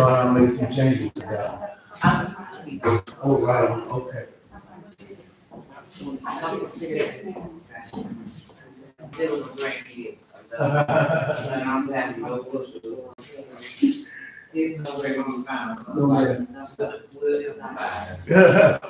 I'll make some changes to that. Oh, right, okay. Little grandkids. And I'm having no push. It's nowhere to be found. So Nowhere. we'll provide.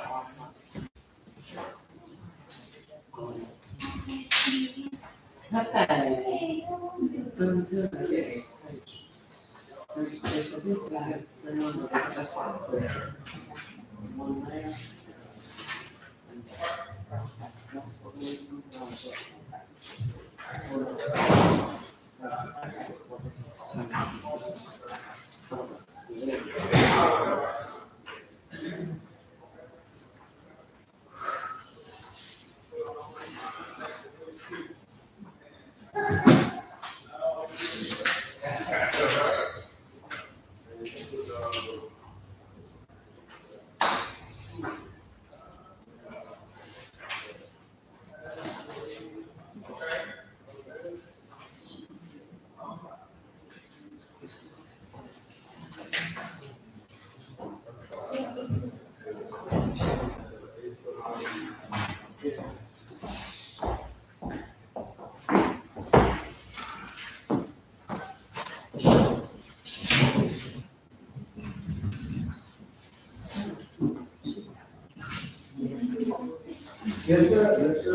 Yes, sir, yes, sir.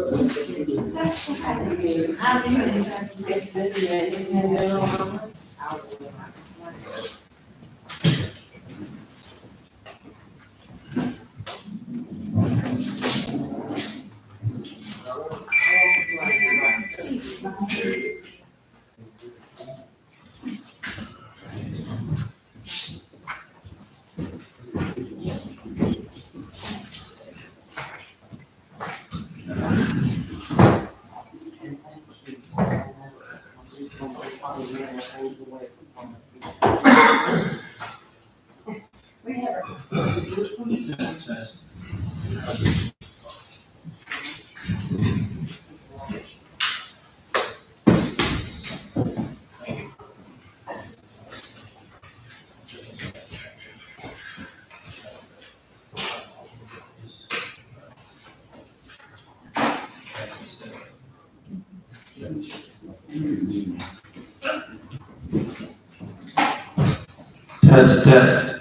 Test, test.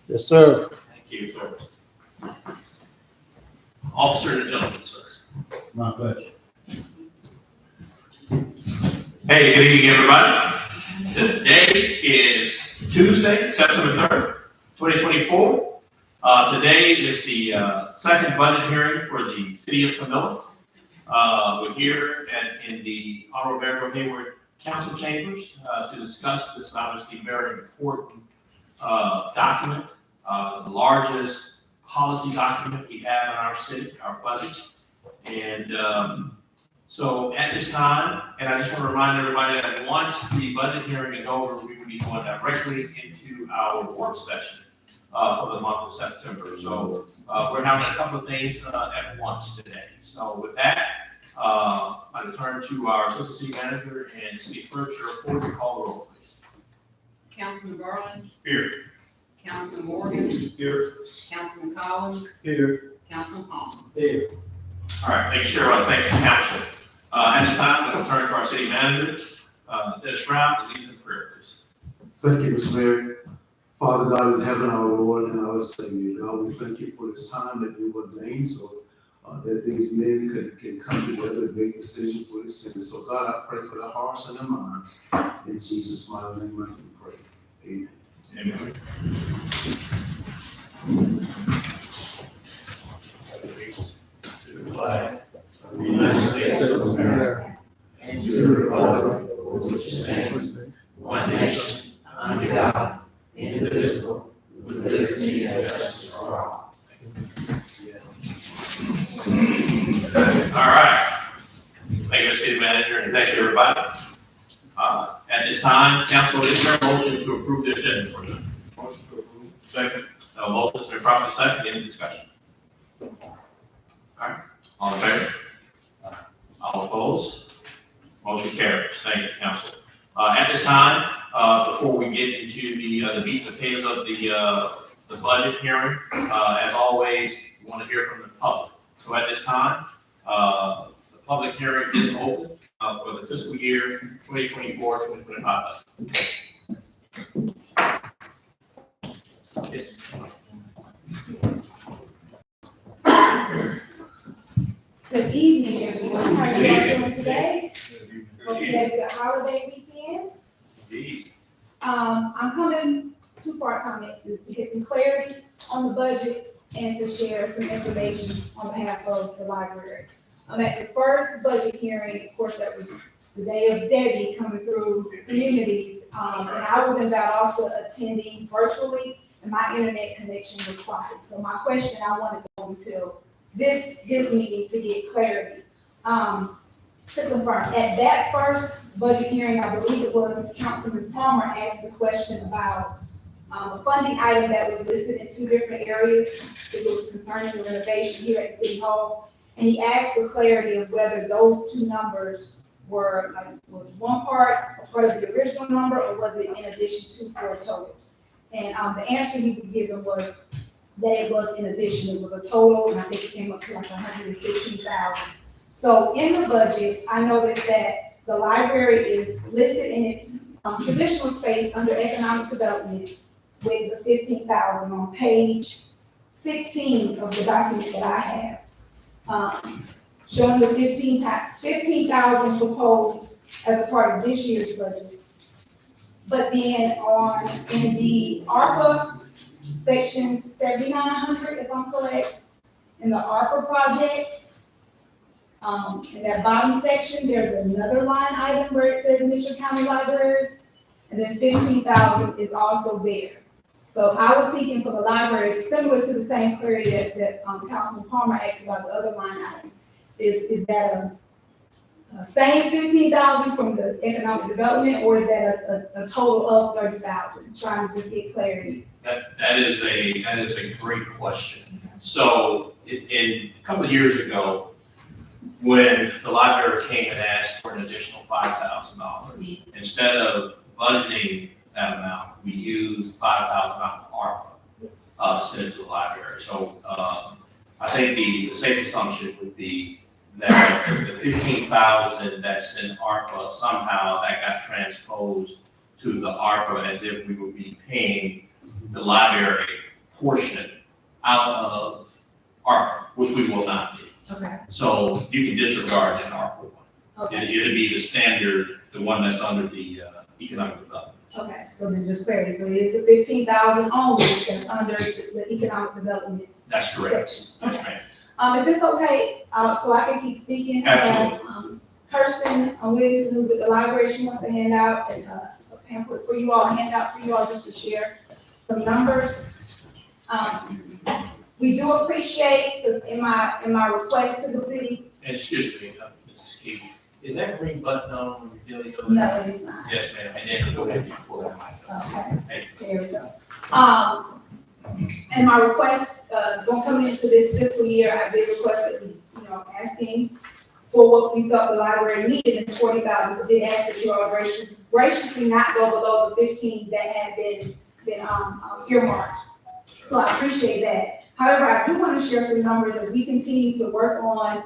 Yes, sir. Thank you, sir. Officer and gentleman, sir. My pleasure. Hey, good evening, everybody. Today is Tuesday, September 3rd, 2024. Today is the second budget hearing for the city of Camilla. We're here in the Honorable Mayor Hayward Council Chambers to discuss this obviously very important document, the largest policy document we have in our city, our budget. And so at this time, and I just want to remind everybody that once the budget hearing is over, we will be going directly into our work session for the month of September. So we're having a couple of things at once today. So with that, I turn to our Assistant City Manager and City Clerk, Sheriff Ford, to call the roll, please. Councilman Garland. Here. Councilman Morgan. Here. Councilman Collins. Here. Councilman Palmer. Here. All right, thank you, Sheriff. Thank you, Council. At this time, I'm going to turn to our City Manager, Dennis Stroud, to lead us in prayer, please. Thank you, Mr. Mayor. Father God in heaven, our Lord and our Savior, God, we thank you for this time that you ordained so that these men can come together and make decisions for this city. So God, I pray for their hearts and their minds. In Jesus' mighty name, I do pray. Amen. Amen. To the flag of the United States of America and to the republic for which it stands, one nation, under God, indivisible, with liberty and justice for all. All right. Thank you, City Manager, and thank you, everybody. At this time, council, is there a motion to approve the agenda for the motion to approve? Second. No motion has been properly seconded. Any discussion? All right. All in favor? All opposed? Motion carries. Thank you, council. At this time, before we get into the meat and potatoes of the budget hearing, as always, we want to hear from the public. So at this time, the public hearing is open for the fiscal year 2024-2025 budget. Good evening, everyone. How are you all doing today? Hope you had a good holiday weekend. Indeed. I'm coming, two-part comments, is to get some clarity on the budget and to share some information on behalf of the library. At the first budget hearing, of course, that was the day of Debbie coming through communities. And I was in Valdosta attending virtually, and my internet connection was spotty. So my question, I wanted to go until this meeting to get clarity. To confirm, at that first budget hearing, I believe it was Councilman Palmer asked a question about a funding item that was listed in two different areas. It was concerning the renovation here at City Hall. And he asked for clarity of whether those two numbers were, was one part, a part of the original number, or was it in addition to for a total? And the answer he was given was that it was in addition, it was a total, and I think it came up to like 115,000. So in the budget, I noticed that the library is listed in its traditional space under economic development with the 15,000 on page 16 of the document that I have. Showing the 15,000 proposed as a part of this year's budget. But then in the ARPA section 7,900, if I'm correct, in the ARPA projects, in that bottom section, there's another line item where it says Mitchell County Library, and then 15,000 is also there. So I was seeking for the library, similar to the same query that Councilman Palmer asked about the other line item. Is that a same 15,000 from the economic development, or is that a total of 30,000? Trying to just get clarity. That is a great question. So a couple of years ago, when the library came and asked for an additional $5,000, instead of budgeting that amount, we used $5,000 of ARPA to send it to the library. So I think the safe assumption would be that the 15,000 that's in ARPA, somehow that got transposed to the ARPA as if we would be paying the library portion out of ARPA, which we will not be. Okay. So you can disregard that ARPA one. Okay. It'll be the standard, the one that's under the economic development. Okay. So then just clarity. So it is the 15,000 only that's under the economic development That's correct. section. That's right. If it's okay, so I can keep speaking. Absolutely. Kirsten Williamson, who's at the library, she wants to hand out a pamphlet for you all, a handout for you all, just to share some numbers. We do appreciate, because in my request to the city, And excuse me, Mrs. Key, is that green button on when you're dealing with? no, it's not. Yes, ma'am, and then go ahead and pull that mic up. Okay, Thank you. there we go. And my request, coming into this fiscal year, I did request that we, asking for what we felt the library needed in 40,000, but did ask that you all graciously not go below the 15 that had been earmarked. So I appreciate that. However, I do want to share some numbers as we continue to work on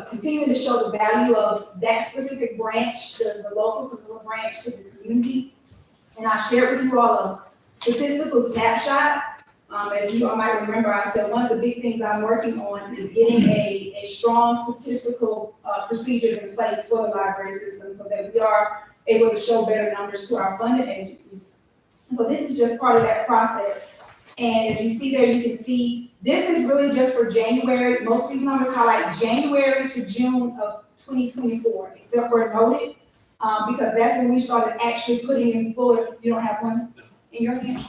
continuing to show the value of that specific branch, the local branch to the community. And I shared with you all a statistical snapshot. As you all might remember, I said one of the big things I'm working on is getting a strong statistical procedures in place for the library system so that we are able to show better numbers to our funded agencies. And so this is just part of that process. And as you see there, you can see this is really just for January. Most of these numbers highlight January to June of 2024, except where noted, because that's when we started actually putting in fuller. You don't have one in your hand?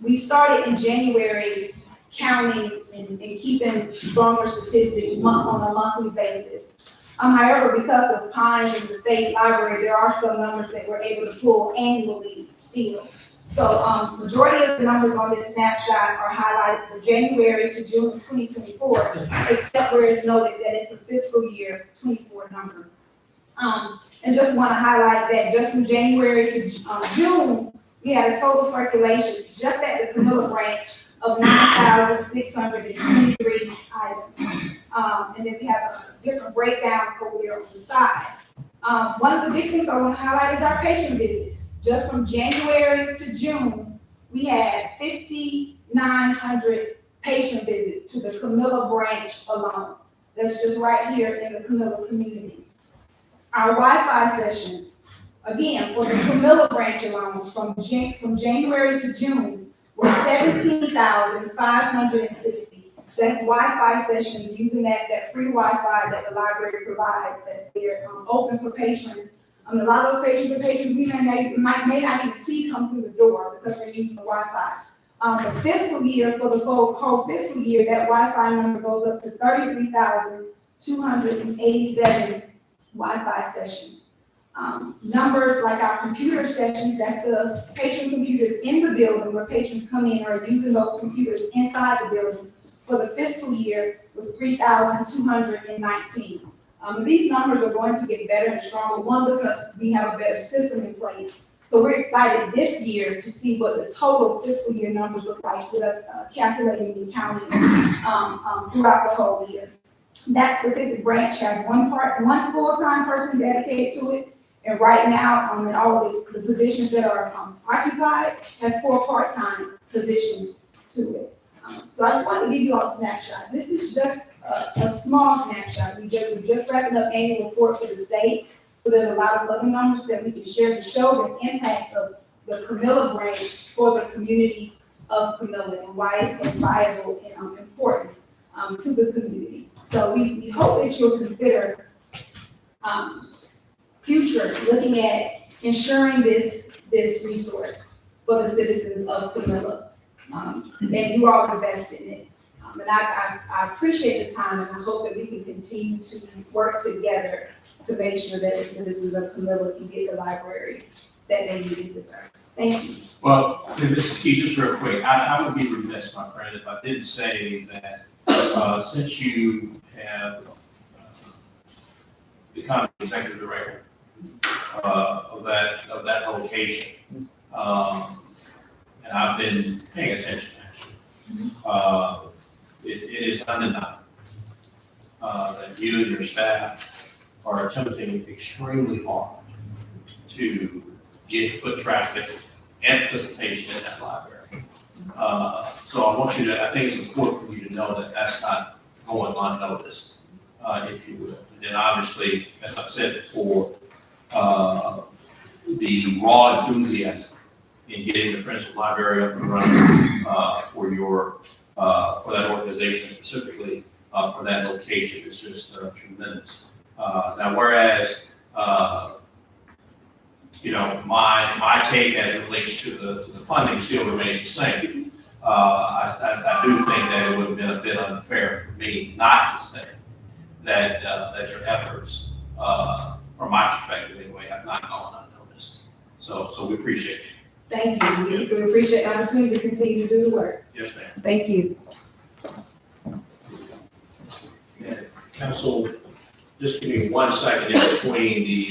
We started in January counting and keeping stronger statistics on a monthly basis. However, because of Pines and the state library, there are some numbers that we're able to pull annually still. So, majority of the numbers on this snapshot are highlighted for January to June 2024, except where it's noted that it's a fiscal year 24 number. And just want to highlight that just from January to June, we had a total circulation just at the Camilla branch of 9,623 items. And then we have different breakdowns over there on the side. One of the big things I want to highlight is our patient visits. Just from January to June, we had 5,900 patient visits to the Camilla branch alone. That's just right here in the Camilla community. Our Wi-Fi sessions, again, for the Camilla branch alone, from January to June, were 17,560. That's Wi-Fi sessions using that free Wi-Fi that the library provides, that's there, open for patrons. A lot of those patrons we may not even see come through the door because they're using the Wi-Fi. The fiscal year, for the whole fiscal year, that Wi-Fi number goes up to 33,287 Wi-Fi sessions. Numbers like our computer sessions, that's the patron computers in the building where patrons come in or using those computers inside the building, for the fiscal year was 3,219. These numbers are going to get better and stronger, one, because we have a better system in place. So we're excited this year to see what the total fiscal year numbers look like with us calculating and counting throughout the whole year. That specific branch has one full-time person dedicated to it, and right now, in all of the positions that are occupied, has 4 part-time positions to it. So I just wanted to give you all a snapshot. This is just a small snapshot. We're just wrapping up annual report for the state, so there's a lot of other numbers that we can share to show the impact of the Camilla branch for the community of Camilla and why it's so viable and important to the community. So we hope that you'll consider looking at ensuring this resource for the citizens of Camilla. And you all invest in it. And I appreciate the time, and I hope that we can continue to work together to make sure that the citizens of Camilla can get the library that they need and deserve. Thank you. Well, Mrs. Key, just real quick, I would be remiss, my friend, if I didn't say that since you have become executive director of that location, and I've been paying attention, actually. It is undeniable that you and your staff are attempting extremely hard to get foot traffic and participation in that library. So I want you to, I think it's important for you to know that that's not going unnoticed, if you will. And then obviously, as I've said before, the raw enthusiasm in getting the Friendship Library up and running for that organization specifically, for that location is just tremendous. Now, whereas my take as it relates to the funding still remains the same. I do think that it would have been a bit unfair for me not to say that your efforts, from my perspective anyway, have not gone unnoticed. So we appreciate you. Thank you. We appreciate the opportunity to continue to do the work. Yes, ma'am. Thank you. Council, just give me 1 second in between the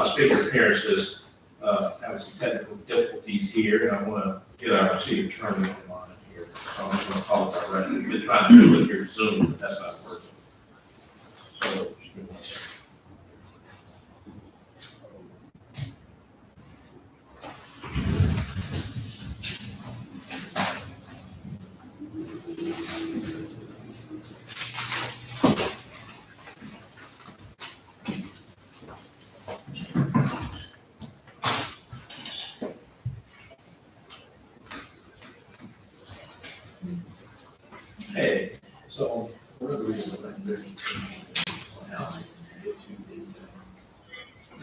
speaker appearances. Having some technical difficulties here, and I want to get our city attorney on line here. So I'm going to call it directly. We've been trying to do it here Zoom, but that's not working. So just give me 1 second. Hey, so for whatever reason,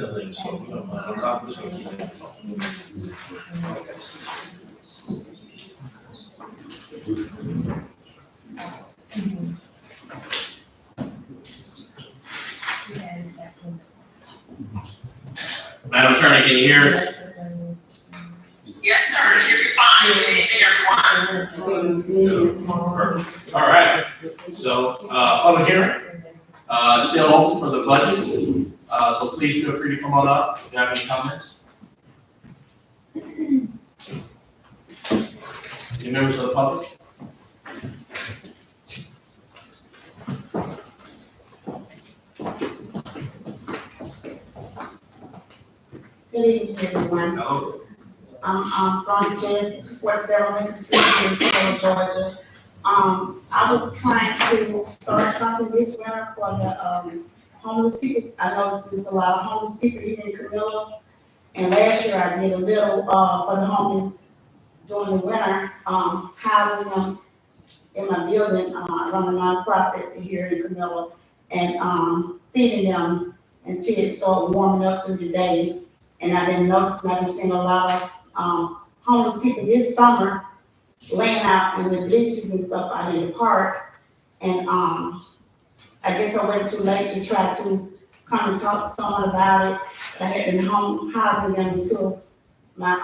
building, so we don't mind. I'm just going to keep it. Madam Attorney, can you hear us? Perfect. All right. So, public hearing, still open for the budget. So please feel free to come on up if you have any comments. Any members of the public? Good evening, everyone. No. I'm from Jess, 247 Lincoln Street in Florida, Georgia. I was trying to start something this winter for the, homeless people. I know there's a lot of homeless people here in Camilla. And last year I did a little, for the homeless during the winter, housing them in my building. I run a nonprofit here in Camilla and, feeding them until it started warming up through the day. And I've been noticing, I've been seeing a lot of homeless people this summer laying out in the bleachers and stuff out in the park. And I guess I waited too late to try to come and talk to someone about it. I had been housing them until my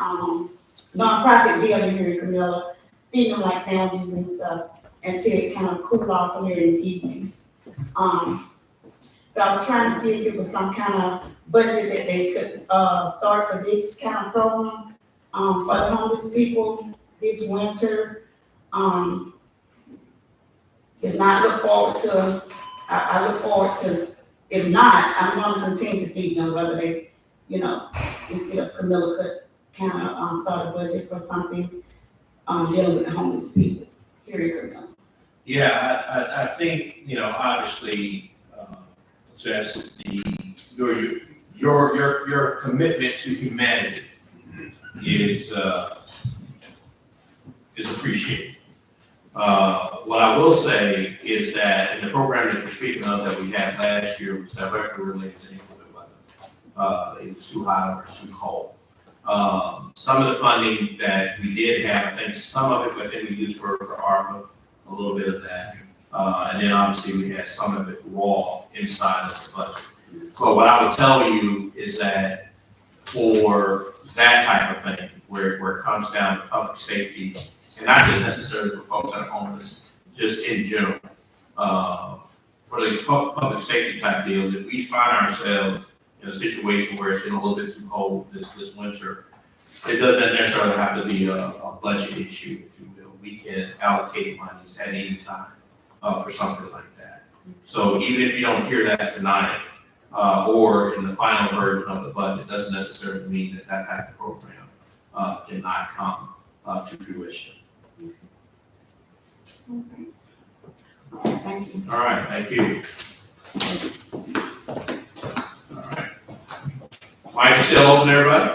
nonprofit building here in Camilla, feeding them like sandwiches and stuff until it kind of cooled off from here in the evening. So I was trying to see if it was some kind of budget that they could start for this kind of program for the homeless people this winter. If not, look forward to, I look forward to, if not, I'm gonna continue to feed them, whether they, you know, instead of Camilla could kind of start a budget for something dealing with the homeless people here in Camilla. Yeah, I think, you know, obviously, just your commitment to humanity is appreciated. What I will say is that in the program that you're speaking of that we had last year was directly related to inclement weather. It was too hot or it was too cold. Some of the funding that we did have, I think some of it, I think we used for ARPA, a little bit of that. And then obviously we had some of it raw inside of the budget. But what I would tell you is that for that type of thing, where it comes down to public safety, and not just necessarily for folks that are homeless, just in general, for these public safety type deals, if we find ourselves in a situation where it's getting a little bit too cold this winter, it doesn't necessarily have to be a budget issue, if you will. We can allocate monies at any time for something like that. So even if you don't hear that tonight, or in the final version of the budget, doesn't necessarily mean that that type of program cannot come to fruition. Okay. All right, thank you. All right, thank you. All right. Mic is still open, everybody.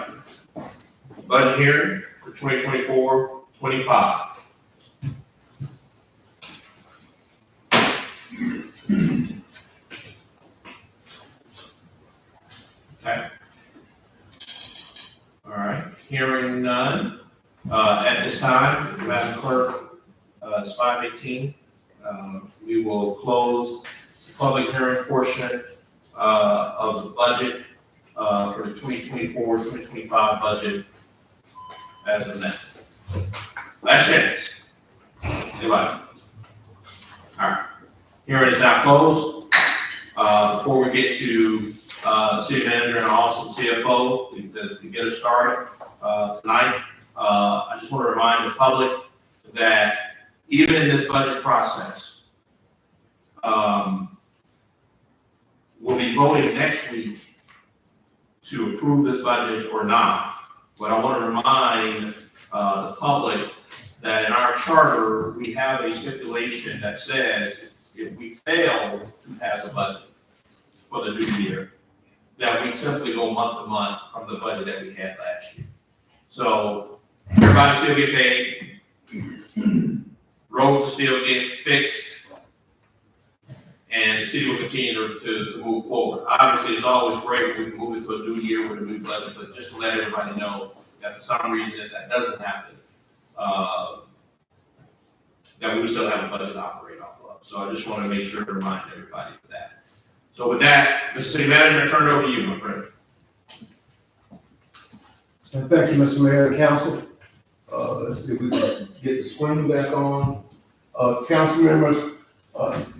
Budget hearing for 2024-25. Okay. All right, hearing none. At this time, Madam Clerk, it's 5:18. We will close the public hearing portion of the budget for the 2024-2025 budget as of now. Last chance. Anybody? All right. Hearing is now closed. Before we get to City Manager and also CFO to get us started tonight, I just want to remind the public that even in this budget process, we'll be voting next week to approve this budget or not. But I want to remind the public that in our charter, we have a stipulation that says if we fail to pass a budget for the new year, that we simply go month to month from the budget that we had last year. So everybody still get paid, roads will still get fixed, and the city will continue to move forward. Obviously, it's always great when we move into a new year with a new budget, but just to let everybody know that for some reason that doesn't happen, that we still have a budget to operate off of. So I just want to make sure to remind everybody of that. So with that, Mr. City Manager, I turn it over to you, my friend. And thank you, Mr. Mayor and Council. Let's see if we can get the screen back on. Council members,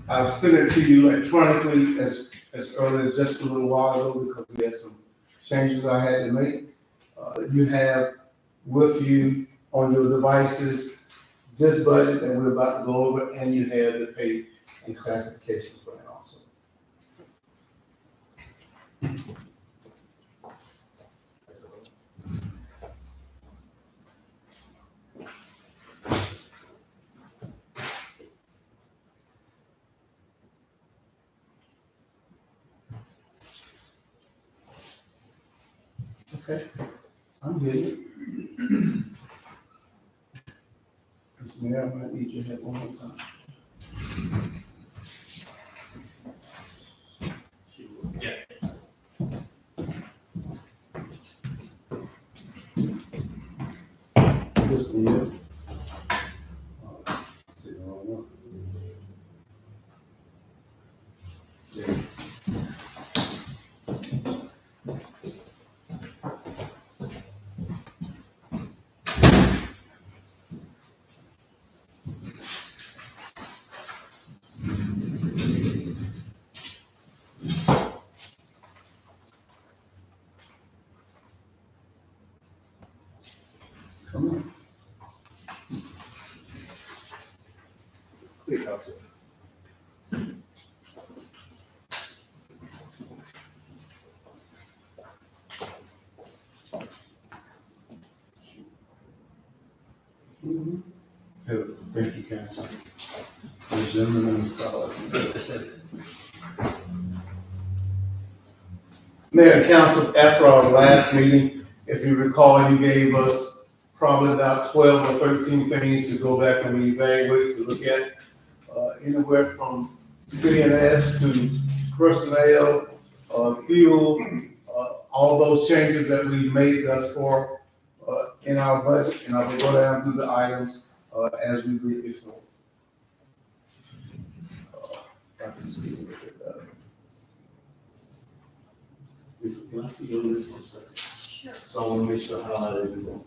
I've sent it to you electronically as early as just a little while ago because we had some changes I had to make. You have with you on your devices this budget that we're about to go over, and you have the pay and classification plan also. Okay, I'm getting it. Ms. Mayor, I'm gonna need your help one more time. Yeah. This is. See the wrong one. Yeah. Come on. Quick, officer. Thank you, Council. The gentleman is Mayor and Council, after our last meeting, if you recall, you gave us probably about 12 or 13 things to go back and reevaluate, to look at, anywhere from CNS to personnel, fuel, all those changes that we made thus far, in our budget, and I will go down through the items, as we did before. If I can see a little bit better. Lisa, can I see your list for a second? Sure. So I want to make sure I highlight everything.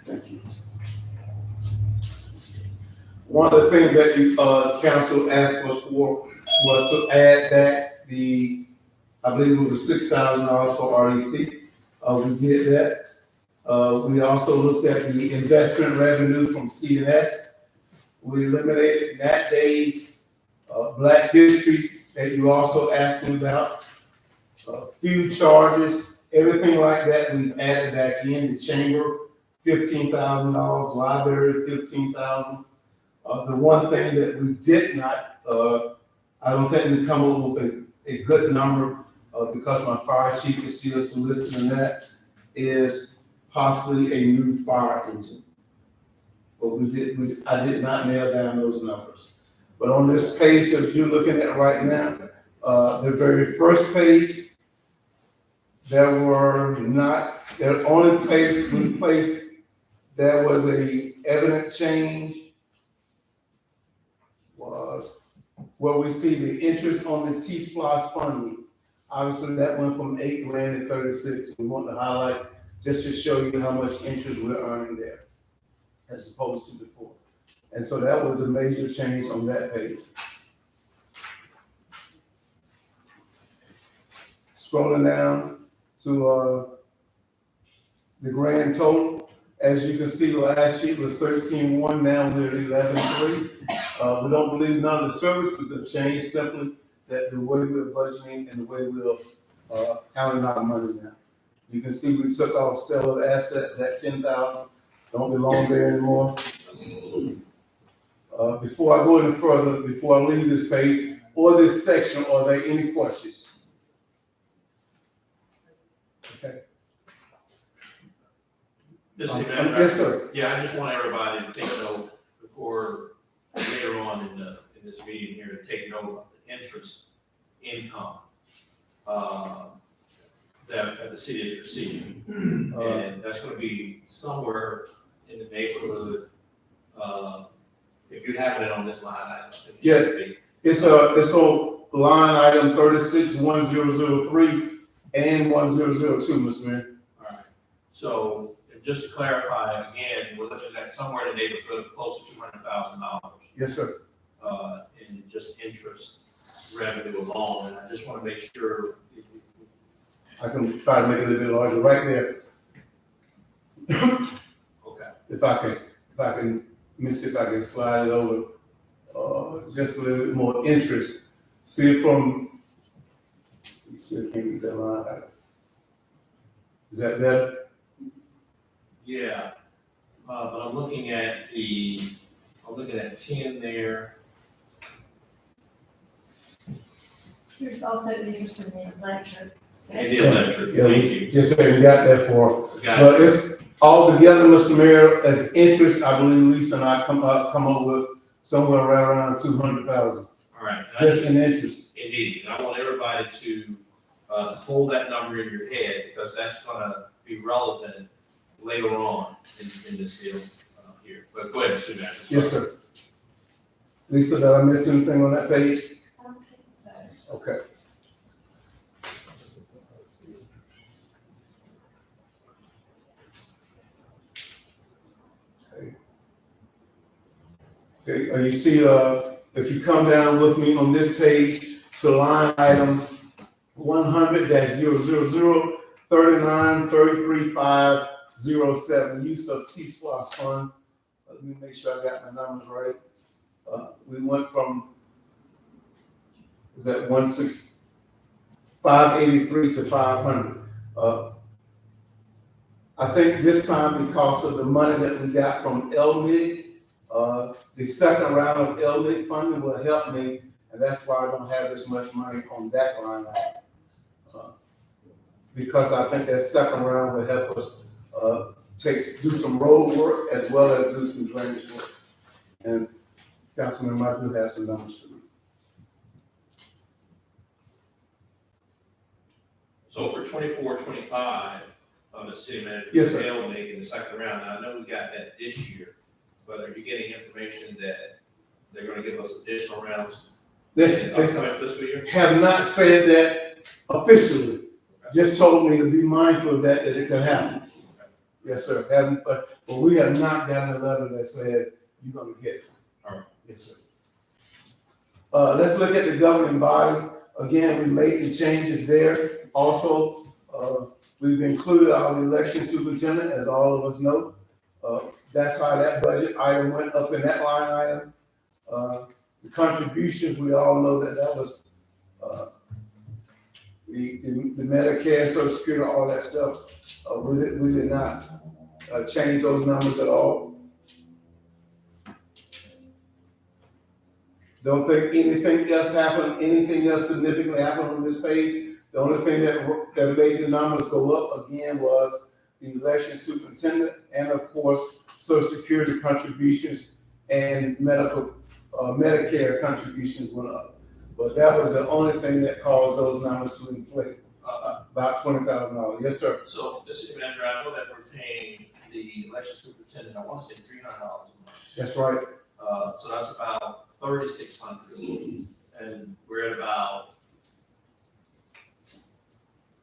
Thank you. One of the things that you, council asked us for was to add back the, I believe it was $6,000 for REC. We did that. We also looked at the investment revenue from CNS. We eliminated Nat Days, Black History that you also asked me about, fuel charges, everything like that. We added back in the chamber, $15,000, library, $15,000. The one thing that we did not, I don't think we come up with a good number, because my fire chief is still soliciting that, is possibly a new fire engine. But I did not nail down those numbers. But on this page that you're looking at right now, the very first page, the only place there was a evident change was where we see the interest on the T-Splosh funding. Obviously, that went from $8,000 to 36. We want to highlight just to show you how much interest we're earning there, as opposed to before. And so that was a major change on that page. Scrolling down to the grand total, as you can see, last year was 13.1, now we're at 11.3. We don't believe none of the services have changed, simply that the way we're budgeting and the way we're counting our money now. You can see we took off sale of assets, that 10,000 don't belong there anymore. Before I go any further, before I leave this page or this section, are there any questions? Okay. Mr. Mayor, Yes, sir. Yeah, I just want everybody to take note before later on in this meeting here, to take note of the interest income that the city is receiving. And that's gonna be somewhere in the neighborhood, if you have it on this line, I think it should be. It's on line item 361003 and 1002, Mr. Mayor. All right, so in just to clarify again, we're looking at somewhere in the neighborhood of close to $200,000 Yes, sir. in just interest revenue alone. And I just want to make sure. I can try to make it a little bit larger right there. Okay. If I can, let me see if I can slide it over, just a little bit more interest. See it from, you see, I can't read that line. Is that better? Yeah, but I'm looking at 10 there. There's also interest in the electric. And the electric, Yeah, thank we you. just say we got that for, Got but it. it's all together, Mr. Mayor, as interest, I believe Lisa and I come up with somewhere right around 200,000, All right. just in interest. Indeed, and I want everybody to hold that number in your head, because that's gonna be relevant later on in this deal here. But go ahead, Mr. Manager. Yes, sir. Lisa, did I miss anything on that page? I don't think so. Okay. Okay, you see, if you come down with me on this page to line item 100-000-3933-507, use of T-SPLOST fund. Let me make sure I got my numbers right. We went from, is that 583 to 500. I think this time, because of the money that we got from LMIG, the second round of LMIG funding will help me, and that's why I don't have as much money on that line item. Because I think that second round will help us do some road work as well as do some drainage work. And Councilman Martin has some numbers for me. So for 24-25, the city manager. Yes, sir. They'll make in the second round. Now, I know we got that this year, but are you getting information that they're gonna give us additional rounds in They the upcoming fiscal year? have not said that officially, just told me to be mindful of that it can happen. Yes, sir, haven't, but we have not gotten a letter that said you're gonna get it. All right. Yes, sir. Let's look at the governing body. Again, we made the changes there. Also, we've included our election superintendent, as all of us know. That's why that budget item went up in that line item. The contributions, we all know that was the Medicare, Social Security, all that stuff. We did not change those numbers at all. Don't think anything else happened, anything else significantly happened on this page. The only thing that made the numbers go up again was the election superintendent and of course, Social Security contributions and Medicare contributions went up. But that was the only thing that caused those numbers to inflate, about $20,000. Yes, sir. So, the city manager, I know that we're paying the election superintendent, I wanna say $300 a month. That's right. So that's about $3,600, and we're at about,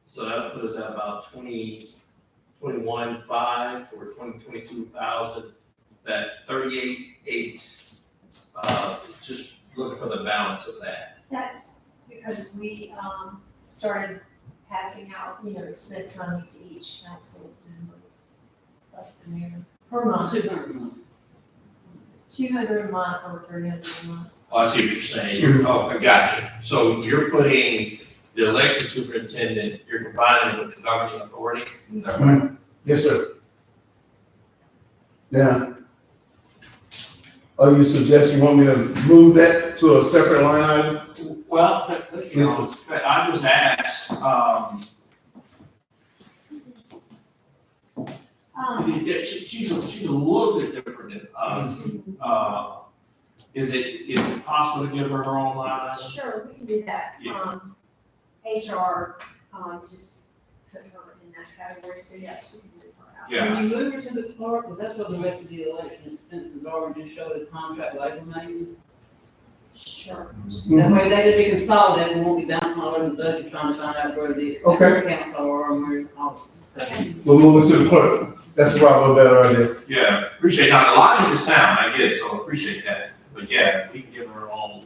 so that puts us at about 21,500 or 22,000, that 38,800, just looking for the balance of that. That's because we, started passing out, expense money to each council member, plus the mayor, per month, 200 a month or 300 a month. Oh, I see what you're saying, I got you. So you're putting the election superintendent, you're combining it with the governing authority? Is that right? Yes, sir. Now, are you suggesting you want me to move that to a separate line item? Well, I just asked, yeah, she's a little bit different than us. Is it possible to give her her own line item? Sure, we can do that. Yeah. HR, just put her in that category, so yes, we can move her out. Yeah. When you move it to the clerk, because that's what the rest of the election expenses are, we just show this contract labor maintenance. Sure. That way they can be consolidated, we won't be bouncing all over the budget trying to find out where the Okay. expense accounts are and where all. Okay. We'll move it to the clerk. That's probably a better idea. Yeah, appreciate, now the logic is sound, I get it, so I appreciate that, but yeah, we can give her her own,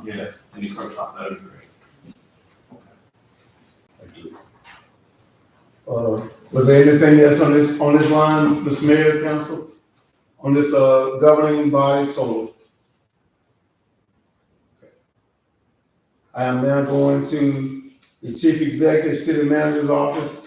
yeah, in the clerk's office, that'd be great. Was there anything else on this line, Mr. Mayor, Council? On this, governing body total? I am now going to the Chief Executive City Manager's Office.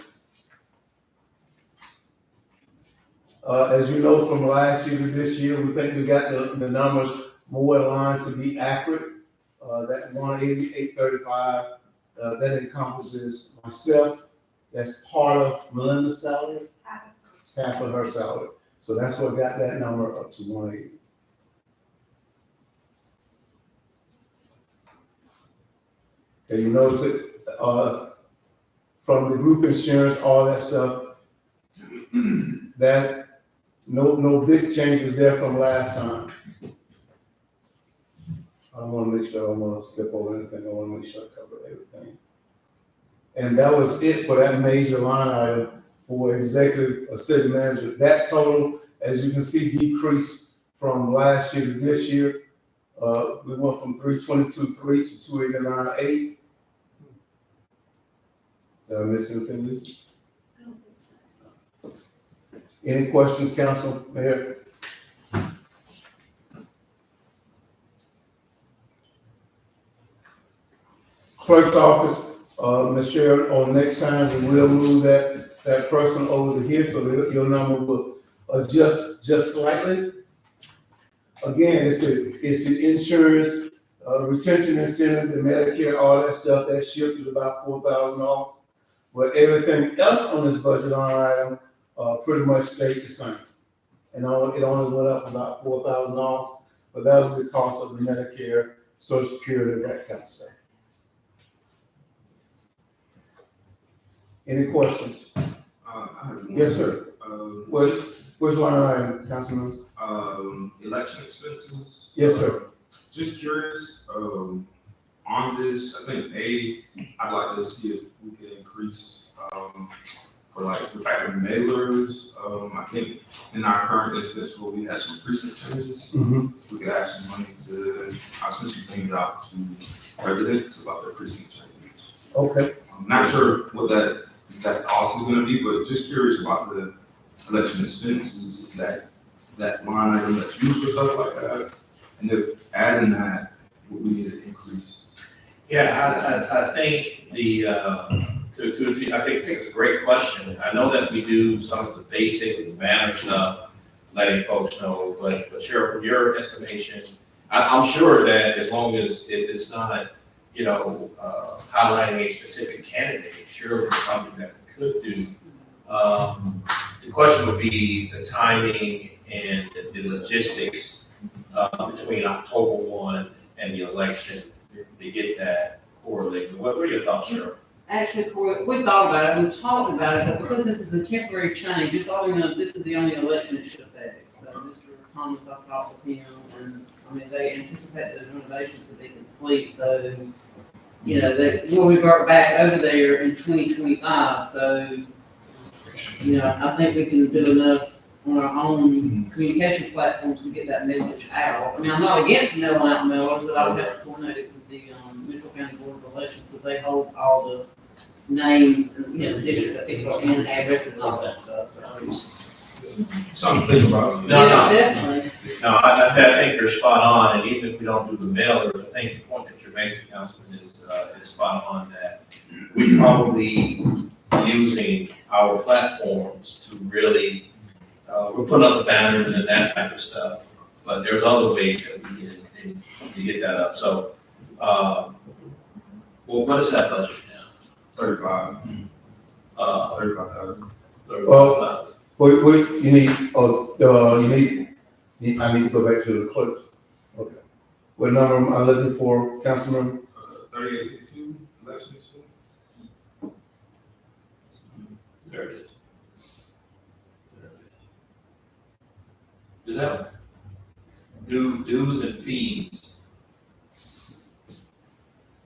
As you know, from last year to this year, we think we got the numbers more aligned to be accurate. That 188.35, that encompasses myself, that's part of Melinda's salary, half of her salary. So that's what got that number up to 180. Okay, you notice it, from the group insurance, all that stuff, that, no big changes there from last time. I wanna make sure I don't wanna skip over anything, I wanna make sure I cover everything. And that was it for that major line item for executive or city manager. That total, as you can see, decreased from last year to this year. We went from 322.3 to 289.8. Did I miss anything, Lisa? I don't think so. Any questions, council, mayor? Clerk's office, Ms. Sharon, on next time, we will move that person over to here, so that your number will adjust just slightly. Again, it's the insurance, retention incentive, the Medicare, all that stuff, that shifted about $4,000. But everything else on this budget line item, pretty much stayed the same. And it only went up about $4,000, but that was because of the Medicare, Social Security, that kind of stuff. Any questions? Yes, sir. Which line item, Councilman? Election expenses. Yes, sir. Just curious, on this, I think I'd like to see if we can increase, for like the fact of mailers. I think in our current instance where we had some precinct changes, we could add some money to, I sent some things out to residents about their precinct changes. Okay. I'm not sure what that exact cost is gonna be, but just curious about the election expenses, is that line item that's used for stuff like that? And if adding that, would we need an increase? Yeah, I think I think it's a great question. I know that we do some of the basic banner stuff, letting folks know, but Sheriff, from your estimation, I'm sure that as long as it's not, highlighting a specific candidate, surely it's something that we could do. The question would be the timing and the logistics between October 1 and the election to get that correlated. What were your thoughts, Sheriff? Actually, Corey, we thought about it, we talked about it, but because this is a temporary change, this is the only election it should affect. So Mr. Thomas, I've talked with him, and, they anticipate the renovations to be complete, so, that we'll revert back over there in 2025, so, I think we can do enough on our own communication platforms to get that message out. I'm not against mail out mailers, but I would have to coordinate it with the, Mitchell County Board of Elections, because they hold all the names and, district people and addresses and all that stuff, so. Something to think about. No. Definitely. No, I think you're spot on, and even if we don't do the mailers, I think the point that you're making, Councilman, is spot on, that we probably using our platforms to really, we're putting up the banners and that type of stuff, but there's other ways that we can get that up, so, well, what is that budget now? 35. 35,000. Well, Wait, you need, I need to go back to the clerk. Okay. What number am I looking for, Councilman? 3852, election expense. There it is. Is that dues and fees?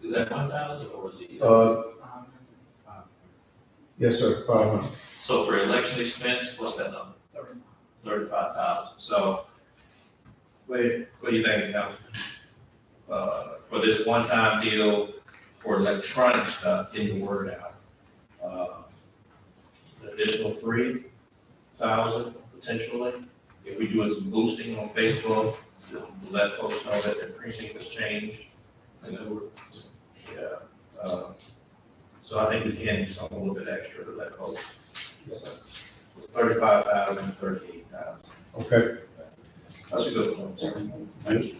Is that 1,000 or is it? Yes, sir, 500. So for election expense, what's that number? 35,000. So what do you think, Council? For this one-time deal for electronic stuff, getting the word out, an additional 3,000 potentially. If we do some boosting on Facebook, to let folks know that their precinct has changed. And that so I think we can do something a little bit extra to let folks. 35,000, 38,000. Okay, That's a good one, sir. Thank you.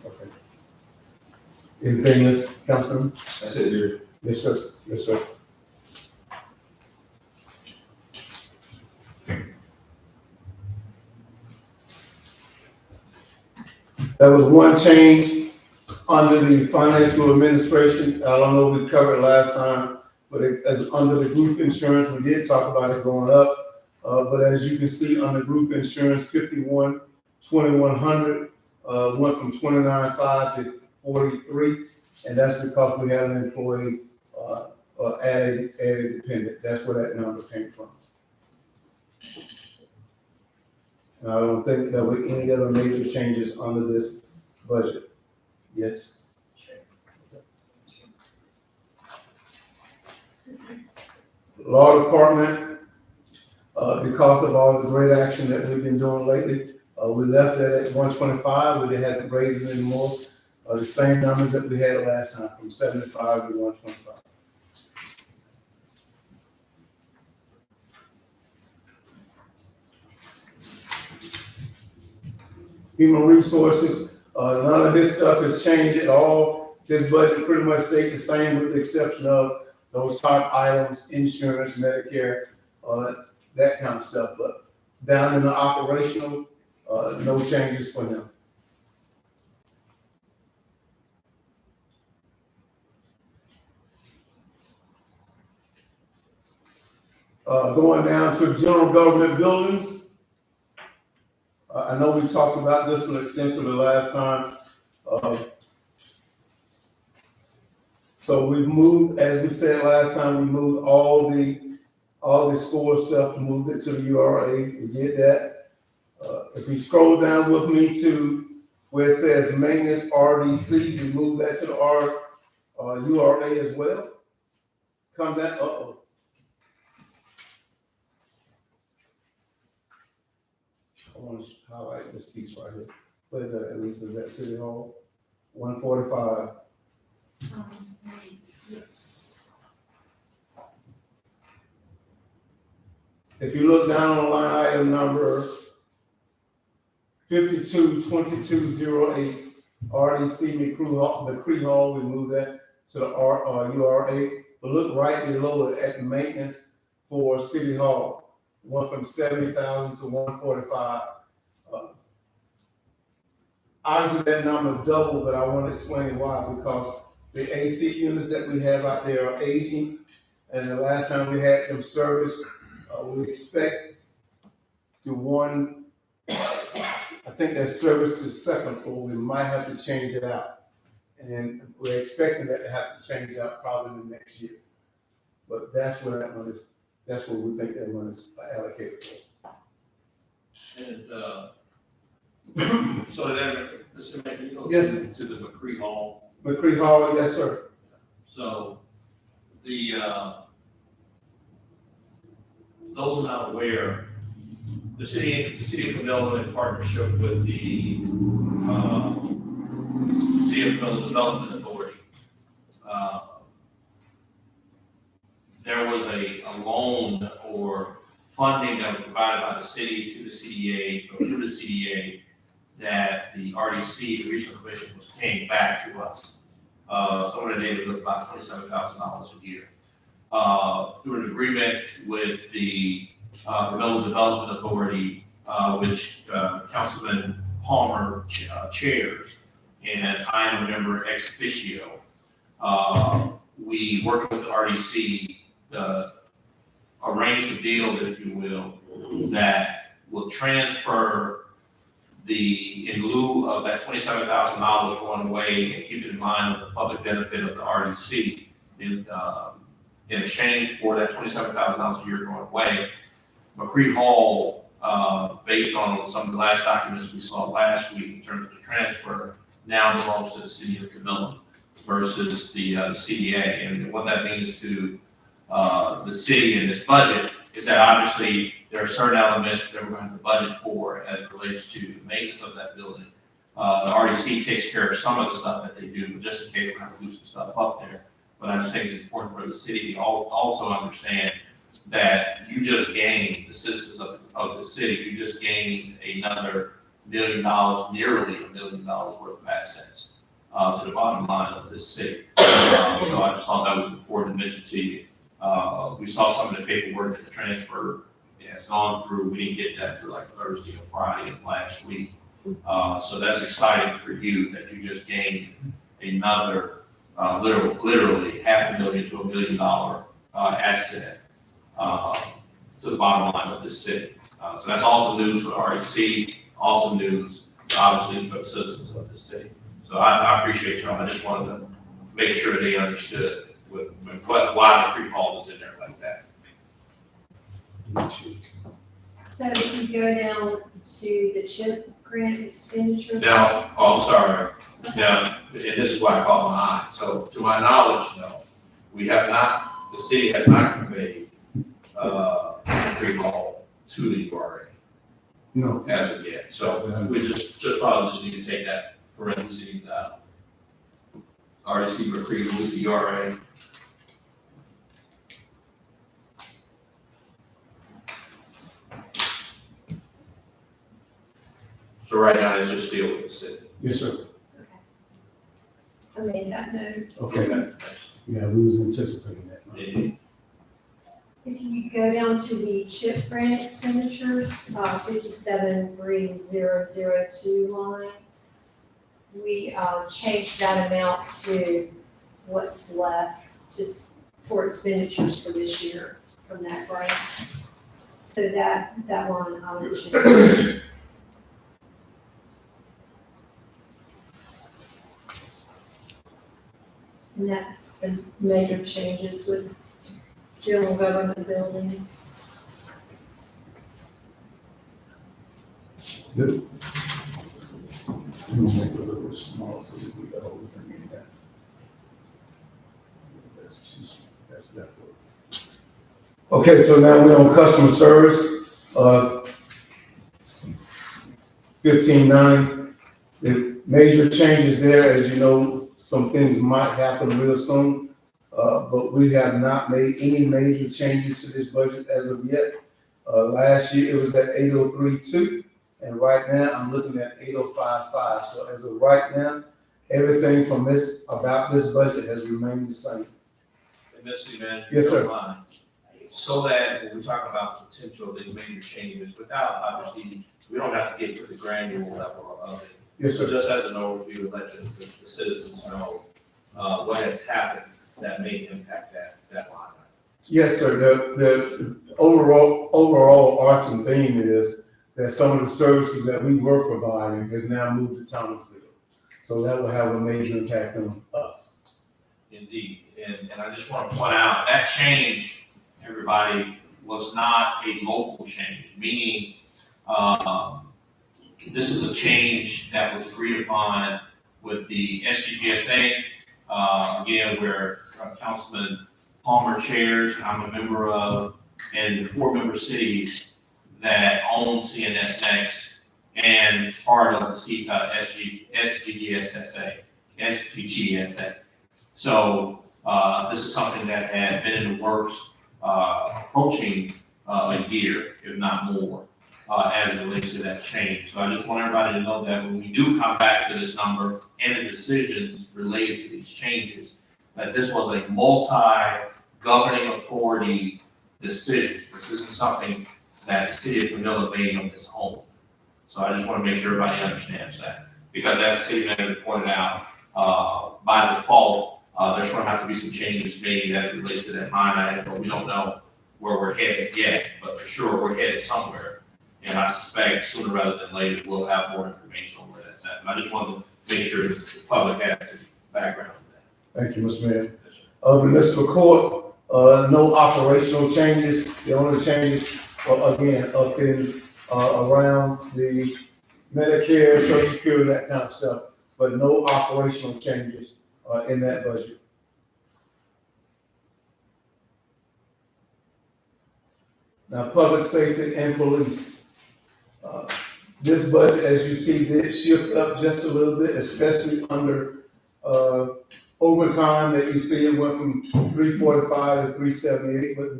okay. Anything else, Councilman? That's it, Jerry. Yes, sir. Yes, sir. There was one change under the financial administration. I don't know if we covered it last time, but as under the group insurance, we did talk about it going up. But as you can see, under group insurance, 2100 went from 29.5 to 43, and that's because we had an employee added dependent. That's where that number came from. And I don't think there were any other major changes under this budget. Yes? Law department, because of all the great action that we've been doing lately, we left it at 125. We didn't have to raise it anymore. The same numbers that we had last time, from 75 to 125. Human resources, none of this stuff has changed at all. This budget pretty much stayed the same with the exception of those top items, insurance, Medicare, that kind of stuff. But down in the operational, no changes for him. Going down to general government buildings. I know we talked about this one extensively last time. So we moved, as we said last time, we moved all the score stuff, moved it to the URA. We did that. If you scroll down with me to where it says maintenance RDC, we moved that to the URA as well. Come down, I want to highlight this piece right here. What is that, at least, is that City Hall? 145. Yes. If you look down on line item number 522208, RDC McCree Hall, we moved that to the URA. But look right below it at the maintenance for City Hall. Went from 70,000 to 145. Obviously, that number doubled, but I want to explain why. Because the AC units that we have out there are aging, and the last time we had them serviced, we expect to one. I think that service to the second floor. We might have to change it out, and we're expecting that to have to change out probably in the next year. But that's where that one is. That's what we think that one is allocated for. And so then, Mr. Mayor, you go Yeah. to the McCree Hall. McCree Hall, yes, sir. So the those are not aware, the city of Canelo, in partnership with the City of Canelo Development Authority, there was a loan or funding that was provided by the city to the CDA, or through the CDA, that the RDC, the Regional Commission, was paying back to us. Somewhere in the neighborhood of about $27,000 a year. Through an agreement with the Canelo Development Authority, which Councilman Palmer chairs, and I am a member ex officio. We worked with the RDC, arranged a deal, if you will, that will transfer in lieu of that $27,000 going away, and keep it in mind with the public benefit of the RDC, in exchange for that $27,000 a year going away, McCree Hall, based on some of the last documents we saw last week in terms of the transfer, now belongs to the city of Camilla versus the CDA. And what that means to the city in this budget is that obviously there are certain elements that we're going to have to budget for as it relates to the maintenance of that building. The RDC takes care of some of the stuff that they do, just in case we have to do some stuff up there. But I just think it's important for the city to also understand that you just gained, the citizens of the city, you just gained another $1 million, nearly $1 million worth of assets to the bottom line of this city. So I just thought that was important to mention to you. We saw some of the paperwork that the transfer has gone through. We didn't get that through like Thursday or Friday of last week. So that's exciting for you that you just gained another literally $500,000 to $1 million asset to the bottom line of this city. So that's also news for the RDC, also news obviously for the citizens of the city. So I appreciate y'all. I just wanted to make sure they understood why the pre-haul is in there like that. So if you go down to the CHIP grant expenditures. Now, oh, I'm sorry. Now, and this is why I caught my eye. So to my knowledge, no, we have not, the city has not conveyed pre-haul to the URA No. as of yet. So we just probably just need to take that parentheses out. RDC McCree with the URA. So right now, it's just deal with the city. Yes, sir. I made that note. Okay. Yeah, we was anticipating that. Mhm. If you go down to the CHIP grant expenditures, 573002 line, we changed that amount to what's left just for expenditures for this year from that grant. So that line I will change. And that's the major changes with general government buildings. Good. I'm gonna make it a little bit small so that we got all the thing in that. That's too small. That's that one. Okay, so now we're on customer service, 15.9. The major changes there, as you know, some things might happen real soon, but we have not made any major changes to this budget as of yet. Last year it was at 803.2, and right now I'm looking at 805.5. So as of right now, everything from about this budget has remained the same. And Mr. Van, Yes, sir. don't mind. So that when we talk about potential of these major changes, without obviously, we don't have to get to the granular level of it. Yes, So sir. just as an overview, let the citizens know what has happened that may impact that line. Yes, sir. The overall arching theme is that some of the services that we were providing has now moved to Thomasville. So that will have a major impact on us. Indeed, and I just want to point out, that change, everybody, was not a local change, meaning, this is a change that was agreed upon with the SGGSA, again, where Councilman Palmer chairs, I'm a member of, and the 4-member cities that own CNS Next and part of the SGGSA. So this is something that had been in the works approaching a year, if not more, as it relates to that change. So I just want everybody to know that when we do come back to this number and the decisions related to these changes, that this was a multi-governing authority decision. This isn't something that the city of Camilla made on its own. So I just want to make sure everybody understands that. Because as the city manager pointed out, by default, there's going to have to be some changes made as it relates to that line item, but we don't know where we're headed yet, but for sure we're headed somewhere. And I suspect sooner rather than later, we'll have more information on where that's at. And I just wanted to make sure that the public has the background on that. Thank you, Mr. Mayor. Yes, sir. Municipal court, no operational changes. The only changes again, up in, around the Medicare, Social Security, that kind of stuff, but no operational changes, in that budget. Now, public safety and police. This budget, as you see, did shift up just a little bit, especially under, overtime that you see, it went from 345 to 378, but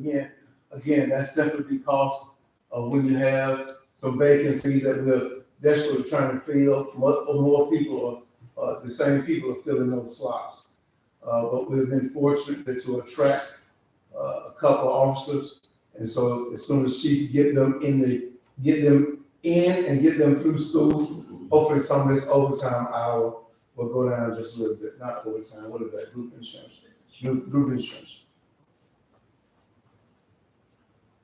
again, that's simply because of when you have some vacancies that we're desperately trying to fill, more people are, the same people are filling those slots. But we've been fortunate to attract, a couple officers, and so as soon as she get them in and get them through school, hopefully some of this overtime hour will go down just a little bit, not overtime, what is that, group insurance? Group insurance.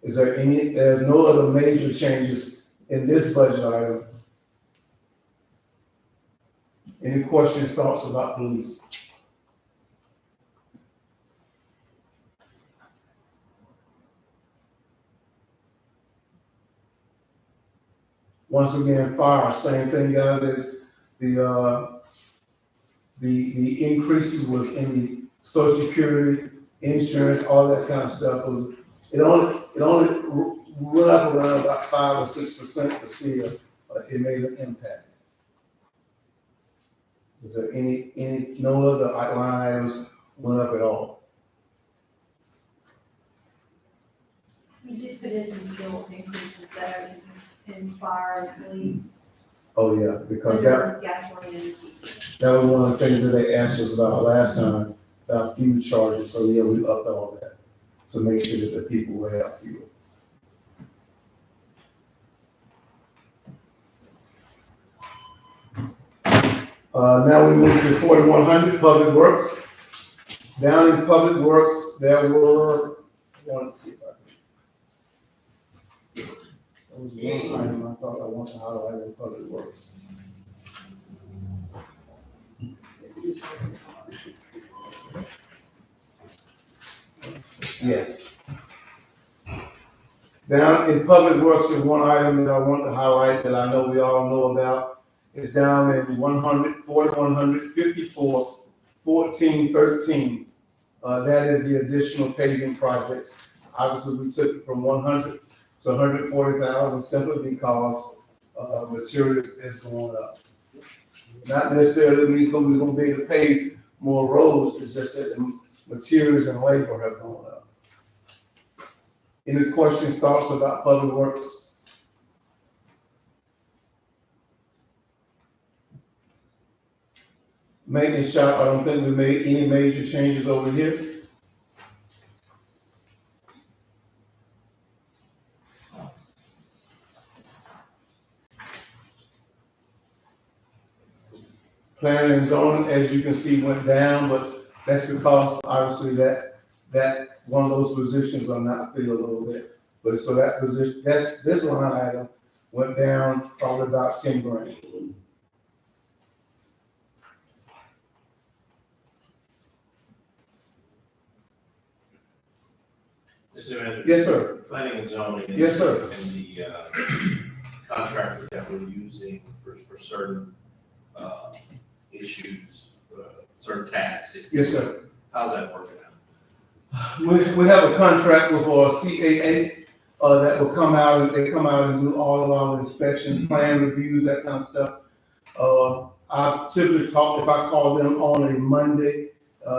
Is there there's no other major changes in this budget item? Any questions, thoughts about police? Once again, fire, same thing, guys, as the increases was in the Social Security, insurance, all that kind of stuff. It only went up around about 5 or 6%, but still, it made an impact. Is there no other line items went up at all? We did put in some bill increases though in fire and police, Oh, yeah, because that under gasoline and diesel. that was one of the things that they asked us about last time, about fuel charges, so yeah, we upped all that to make sure that the people will have fuel. Now we move to 4100 Public Works. Down in Public Works, there were, I want to see if I can. That was one item I thought I wanted to highlight in Public Works. Yes. Down in Public Works, there's one item that I want to highlight that I know we all know about. It's down in 4154, 1413. That is the additional paving projects. Obviously, we took it from 100 to 140,000 simply because materials is going up. Not necessarily means we're gonna be able to pave more roads, it's just that the materials and labor have gone up. Any questions, thoughts about Public Works? Maintenance shop, I don't think we made any major changes over here. Planning and zoning, as you can see, went down, but that's because obviously that one of those positions are not filled over there. But so that position, this line item went down probably about 10 grand. Mr. Manager. Yes, sir. Planning and zoning. Yes, sir. And the contractor that we're using for certain issues, certain tasks. Yes, sir. How's that working out? We have a contract with CAA that will come out, and they come out and do all of our inspections, plan reviews, that kind of stuff. I typically if I call them on a Monday,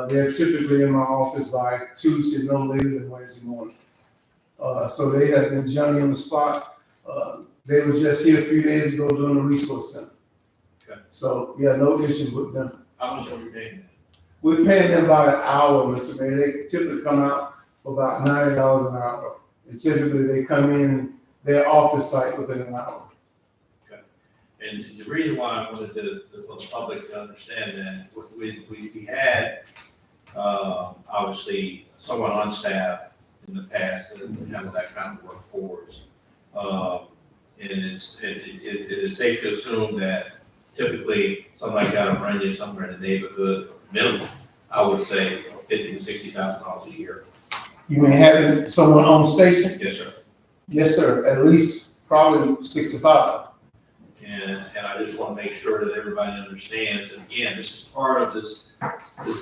they're typically in my office by Tuesday, no later than Wednesday morning. So they have been Johnny on the spot. They were just here a few days ago doing the resource center. Okay. So, yeah, no issues with them. How much are we paying? We're paying them by an hour, Mr. Mayor. They typically come out for about $90 an hour. And typically they come in, they're off the site within an hour. And the reason why I wanted for the public to understand that, we had, obviously, someone on staff in the past that handled that kind of work for us. And it is safe to assume that typically something like that will bring you somewhere in the neighborhood, minimum, I would say, $50,000 to $60,000 a year. You mean having someone on station? Yes, sir. Yes, sir, at least probably 65. And I just want to make sure that everybody understands, and again, this is part of this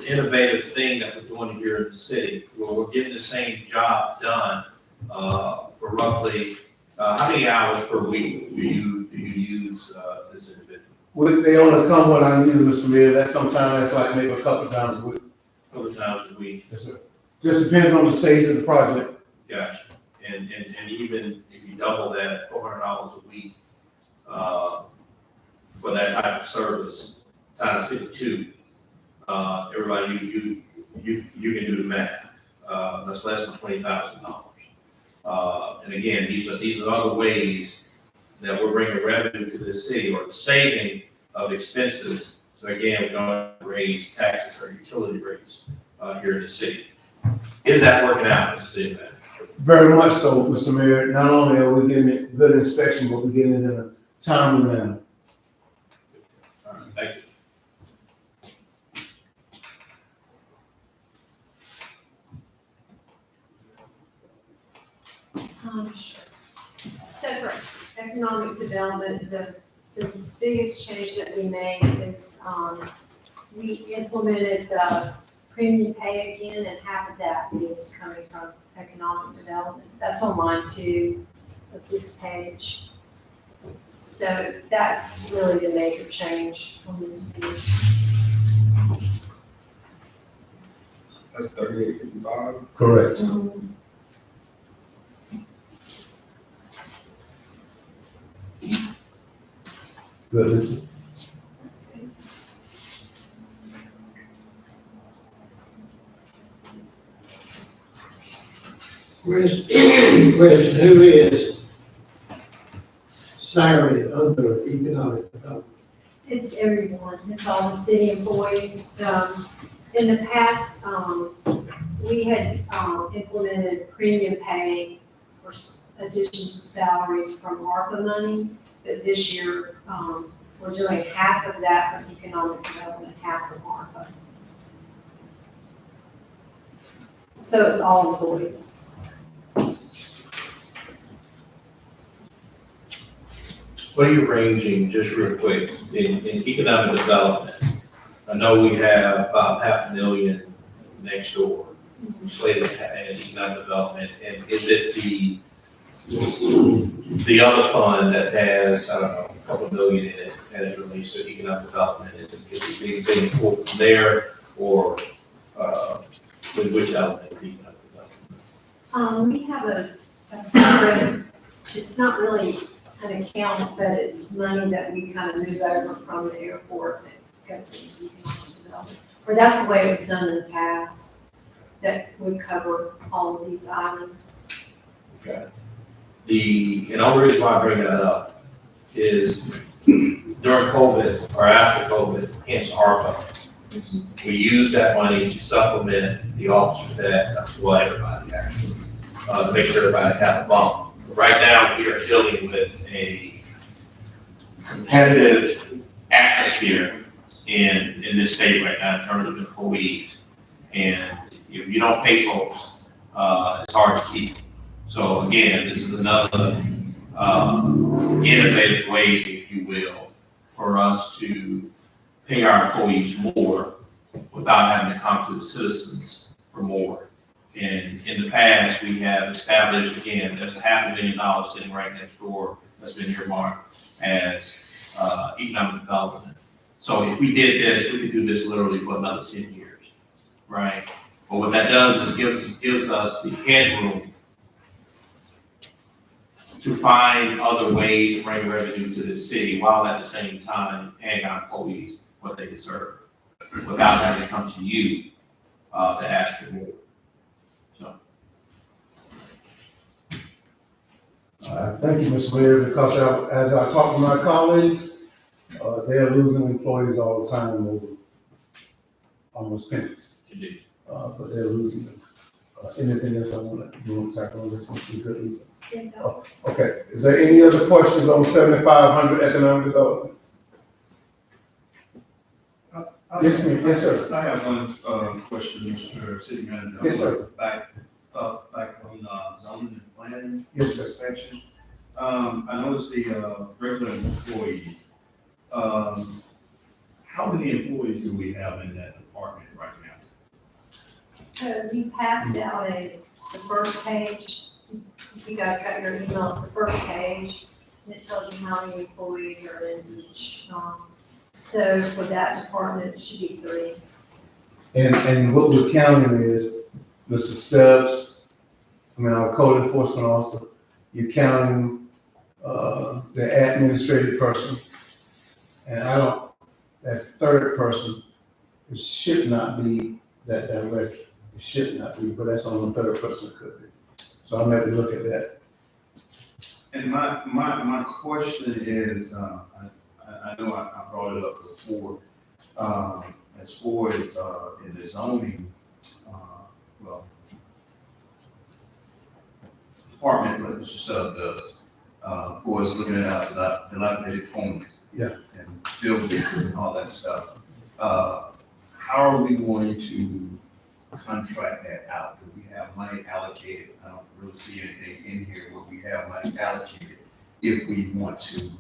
innovative thing that we're doing here in the city, where we're getting the same job done, for roughly, how many hours per week do you use, this individual? They only come when I need them, Mr. Mayor, that's sometimes, that's like maybe a couple times a week. Couple times a week? Yes, sir. Just depends on the stage of the project. Gotcha. And even if you double that at $400 a week, for that type of service, times 52, everybody, you can do the math. That's less than $20,000. And again, these are other ways that we're bringing revenue to the city, or the saving of expenses. So again, we don't raise taxes or utility rates here in the city. Is that working out, Mr. City Manager? Very much so, Mr. Mayor. Not only are we getting it good inspection, but we're getting it in a timely manner. All right, thank you. Sure. So for economic development, the biggest change that we made is, we implemented the premium pay again, and half of that is coming from economic development. That's on line 2 of this page. So that's really the major change on this page. That's 3855. Correct. Good, listen. Let's see. Question, who is salaried under economic development? It's everyone, it's all the city employees. In the past, we had implemented premium pay for addition to salaries from ARPA money, but this year, we're doing half of that from economic development, half from ARPA. So it's all employees. What are you ranging, just real quick, in economic development? I know we have about $500,000 next door slated in economic development, and is it the other fund that has, I don't know, a couple of million in it, and it relates to economic development? Is it being pulled from there, or with which element of economic development? We have a separate, it's not really an account, but it's money that we kind of move over from the airport that goes into economic development. Or that's the way it was done in the past, that would cover all of these items. Okay. And the only reason why I bring that up is during COVID or after COVID, hence ARPA, we use that money to supplement the officers that, well, everybody actually, to make sure everybody have a bump. Right now, we are dealing with a competitive atmosphere in this state right now in terms of employees. And if you don't pay folks, it's hard to keep. So again, this is another innovative way, if you will, for us to pay our employees more without having to come to the citizens for more. And in the past, we have established, again, there's $500,000 sitting right next door that's been earmarked as economic development. So if we did this, we could do this literally for another 10 years, right? But what that does is gives us the headroom to find other ways to bring revenue to the city while at the same time paying our employees what they deserve without having to come to you to ask for more. So. Thank you, Mr. Mayor, because as I talk to my colleagues, they're losing employees all the time over almost pennies. Indeed. But they're losing them. Anything else I want to tackle on this one? You good, Lisa? Oh, okay, is there any other questions on 7500 economic development? Yes, ma'am. Yes, sir. I have one question, Mr. City Manager. Yes, sir. Back on zoning and planning Yes, sir. inspection. I noticed the, regular employees. How many employees do we have in that department right now? So we passed out the first page, you guys got your emails, the first page, and it tells you how many employees are in each. So for that department, it should be 3. And what we're counting is Mr. Stubbs, our code enforcement officer, you're counting, the administrative person. And that third person, it should not be that director. It should not be, but that's on the third person it could be. So I'll maybe look at that. And my question is, I know I brought it up before, as far as, in the zoning, department, what Mr. Stubb does, for us looking at dilapidated homes. Yeah. And buildings and all that stuff. How are we going to contract that out? Do we have money allocated? I don't really see anything in here where we have money allocated if we want to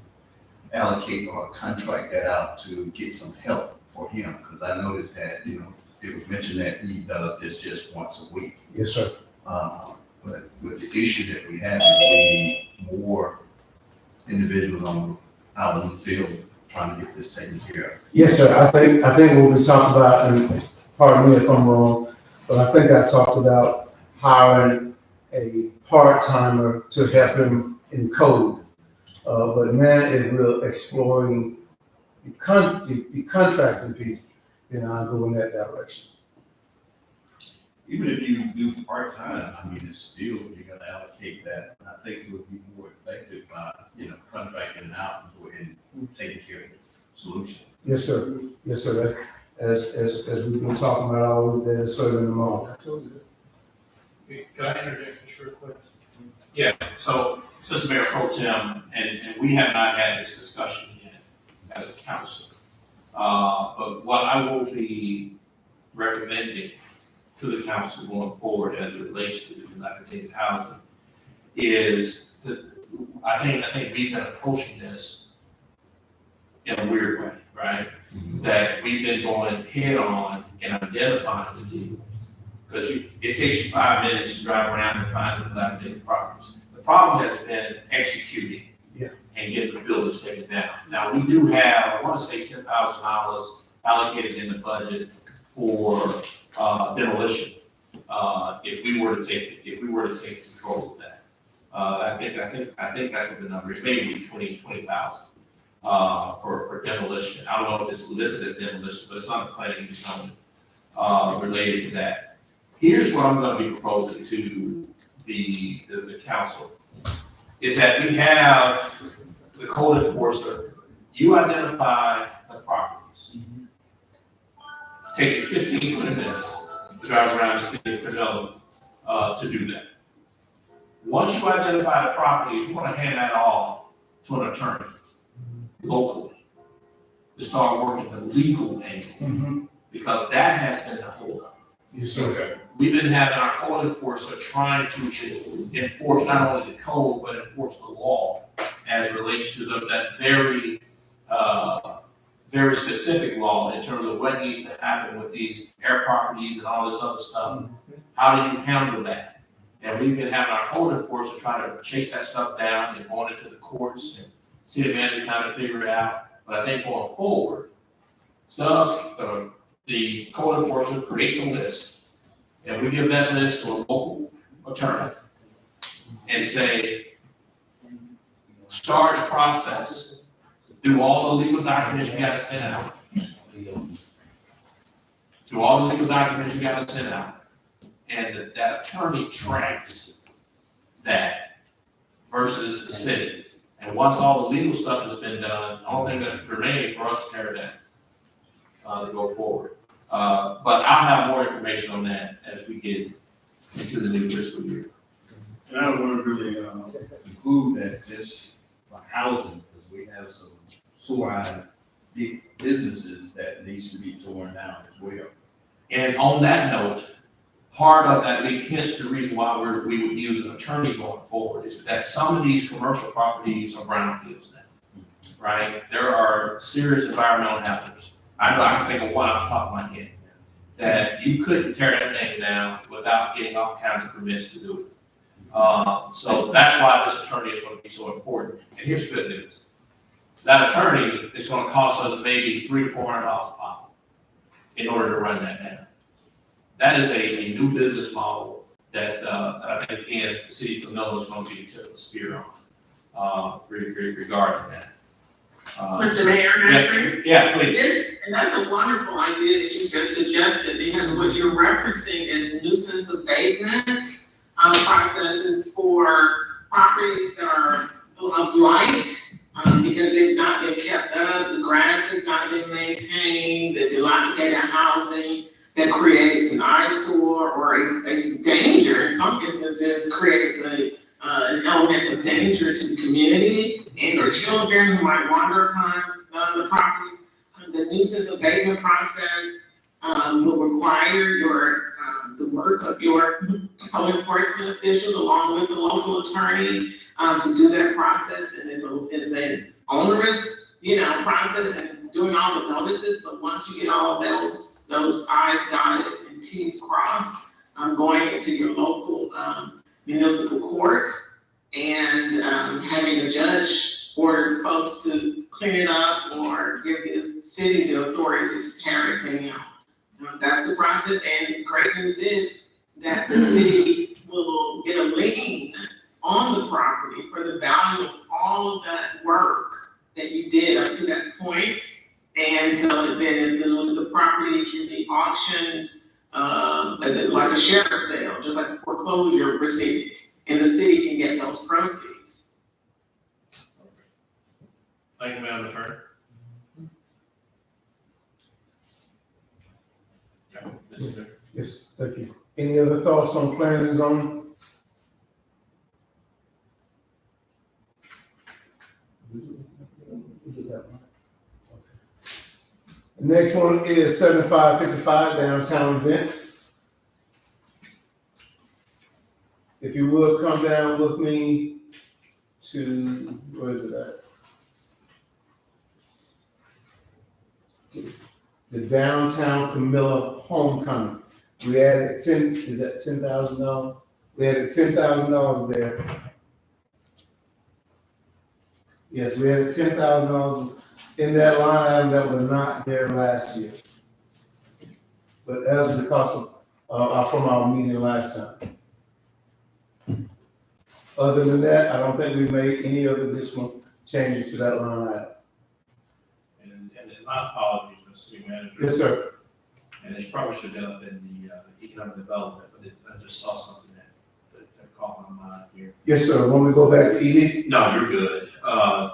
allocate or contract that out to get some help for him, because I noticed that, it was mentioned that he does this just once a week. Yes, sir. But with the issue that we have, we need more individuals out in the field trying to get this taken care of. Yes, sir. I think what we talked about, and pardon me if I'm wrong, but I think I talked about hiring a part-timer to help him in code. But now if we're exploring the contracting piece, then I'll go in that direction. Even if you do part-time, it's still, you're gonna allocate that. I think it would be more effective by, contracting it out and go ahead and taking care of the solution. Yes, sir. Yes, sir. As we've been talking about all week, they're serving them all. Can I interject just real quick? Yeah, so, Mr. Mayor Pro Tem, and we have not had this discussion yet as a council. But what I will be recommending to the council going forward as it relates to the dilapidated housing is that I think we've been approaching this in a weird way, right? That we've been going head on and identifying the deal. Because it takes you 5 minutes to drive around and find the dilapidated properties. The problem has been executing and getting the buildings taken down. Now, we do have, I want to say $10,000 allocated in the budget for demolition. If we were to take control of that. I think that's what the number is, maybe 20,000 for demolition. I don't know if it's listed as demolition, but it's on the planning component related to that. Here's what I'm going to be proposing to the council, is that we have the code enforcer, you identify the properties. Take you 15, 20 minutes to drive around the city of Canela to do that. Once you identify the properties, you want to hand that off to an attorney locally to start working the legal angle, because that has been the holdup. Yes, sir. We've been having our code enforcer trying to enforce not only the code, but enforce the law as relates to that very specific law in terms of what needs to happen with these air properties and all this other stuff. How do you handle that? And we've been having our code enforcer try to chase that stuff down and going into the courts and city manager kind of figure it out. But I think going forward, the code enforcer creates a list, and we give that list to a local attorney and say, start the process, do all the legal documents you gotta send out. Do all the legal documents you gotta send out. And that attorney tracks that versus the city. And once all the legal stuff has been done, the only thing that's remaining for us to carry that to go forward. But I'll have more information on that as we get into the new fiscal year. And I don't want to really include that just for housing, because we have some sewer businesses that needs to be torn down as well. And on that note, part of that, hence the reason why we would use an attorney going forward, is that some of these commercial properties are brownfields now, right? There are serious environmental hazards. I know I can think of one off the top of my head, that you couldn't tear that thing down without getting all kinds of permits to do it. So that's why this attorney is going to be so important. And here's the good news. That attorney is going to cost us maybe $300 to $400 a pop in order to run that down. That is a new business model that I think, again, the city of Camilla is going to be the tip of the spear on regarding that. Mr. Mayor, Master? Yeah, please. And that's a wonderful idea that you just suggested, because what you're referencing is nuisance abatement processes for properties that are blight, because they've not been kept up, the grass has not been maintained, the dilapidated housing that creates an eyesore or a danger, in some instances, creates an element of danger to the community and or children who might wander upon the properties. The nuisance abatement process will require the work of your public enforcement officials along with the local attorney to do that process, and it's an onerous, process, and it's doing all the notices. But once you get all of those I's dotted and T's crossed, going into your local municipal court and having a judge order folks to clean it up or give the city the authority to tear it down. That's the process, and the great news is that the city will get a lien on the property for the value of all of that work that you did up to that point. And so then the property can be auctioned like a sheriff's sale, just like a foreclosure proceeding, and the city can get those proceeds. Thank you, Madam Attorney. Yes, thank you. Any other thoughts on planning and zoning? The next one is 7555 downtown events. If you would come down with me to, where is it at? The downtown Camilla homecoming. We added $10,000? We added $10,000 there. Yes, we added $10,000 in that line item that was not there last year. But that was because of, from our meeting last time. Other than that, I don't think we made any other additional changes to that line item. And my apologies, Mr. City Manager. Yes, sir. And this probably should have been up in the economic development, but I just saw something that caught my mind here. Yes, sir. Want me to go back to ED? No, you're good.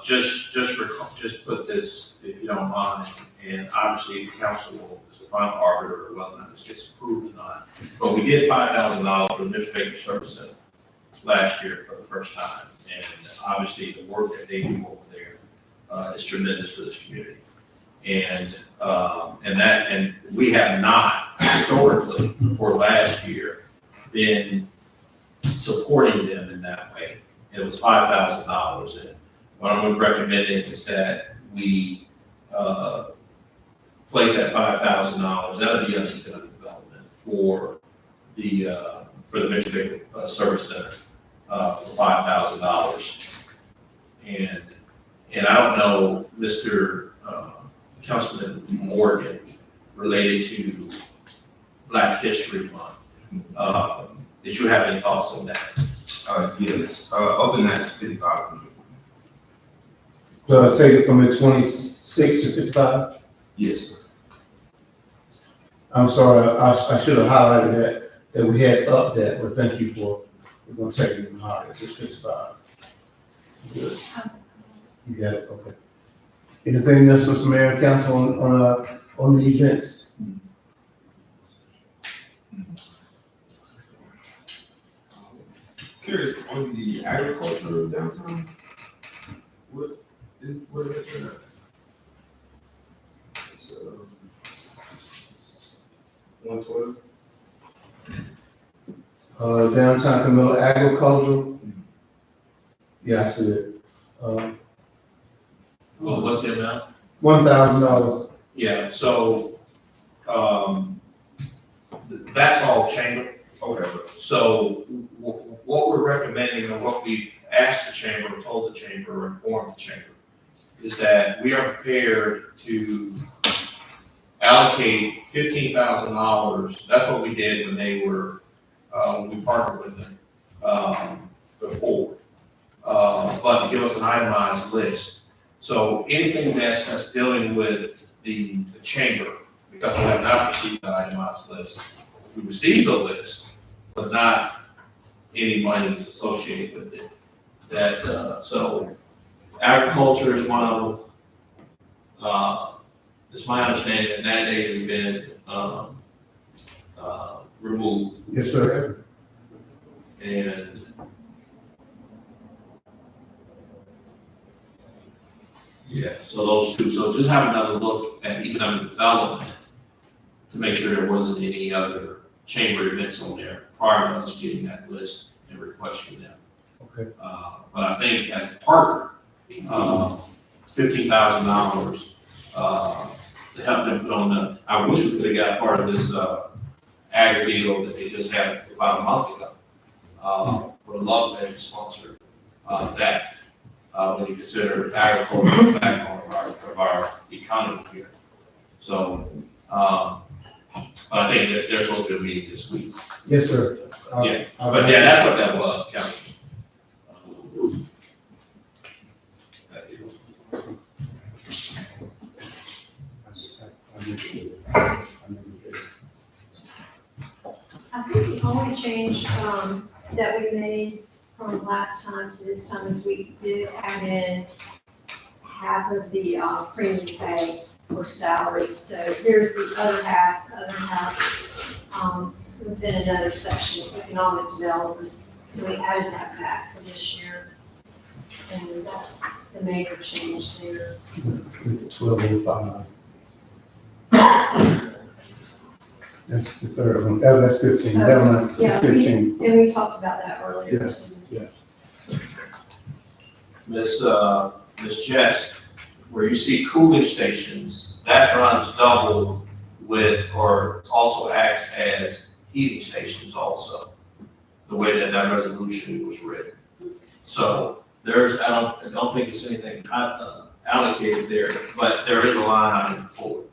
Just put this, if you don't mind, and obviously the council is the final arbiter of whether or not this gets approved or not. But we did $5,000 for the Mitch Service Center last year for the first time, and obviously the work that they do over there is tremendous for this community. And we have not historically for last year been supporting them in that way. It was $5,000, and what I'm recommending is that we place that $5,000. That'll be on economic development for the Mitchell Service Center for $5,000. And I don't know, Mr. Councilman Morgan, related to Black History Month. Did you have any thoughts on that? Yes, other than that, it's 55. So I take it from the 26 to 55? Yes, sir. I'm sorry, I should have highlighted that we had up that, but thank you for, we're gonna take it even higher, just 55. Good. You got it, okay. Anything else, Mr. Mayor and Council, on the events? Curious, on the agriculture downtown, what is that? It's 112. Downtown Camilla Agricultural. Yeah, I see it. Well, what's the amount? $1,000. Yeah, so, that's all chamber. Okay, So what we're recommending and what we've asked the chamber, told the chamber, or informed the chamber, is that we are prepared to allocate $15,000. That's what we did when they were, when we partnered with them, before. But to give us an itemized list. So anything that's dealing with the chamber, because we have not received an itemized list. We received the list, but not any monies associated with it. That, so agriculture is one of them. It's my understanding that that day has been, removed. Yes, sir. And yeah, so those two, so just have another look at economic development to make sure there wasn't any other chamber events on there prior to us getting that list and request from them. Okay. But I think as a partner, $15,000, to help them put on the, I wish we could have got part of this, ag deal that they just had about a month ago. Would have loved them to sponsor, that, when you consider agriculture the backbone of our economy here. So, but I think they're supposed to be meeting this week. Yes, sir. Yeah, but yeah, that's what that was, County. I think the only change, that we made from last time to this time is we did add in half of the, premium pay for salaries. So here's the other half was in another section, economic development. So we added that back for this year. And that's the major change there. 1205. That's the third one. Oh, that's 15. Never mind. It's Yeah, 15. And we talked about that earlier. Yes. too. Miss Jess, where you see cooling stations, that runs double with, or also acts as heating stations also, the way that that resolution was written. So there's, I don't think it's anything allocated there, but there is a line item for it.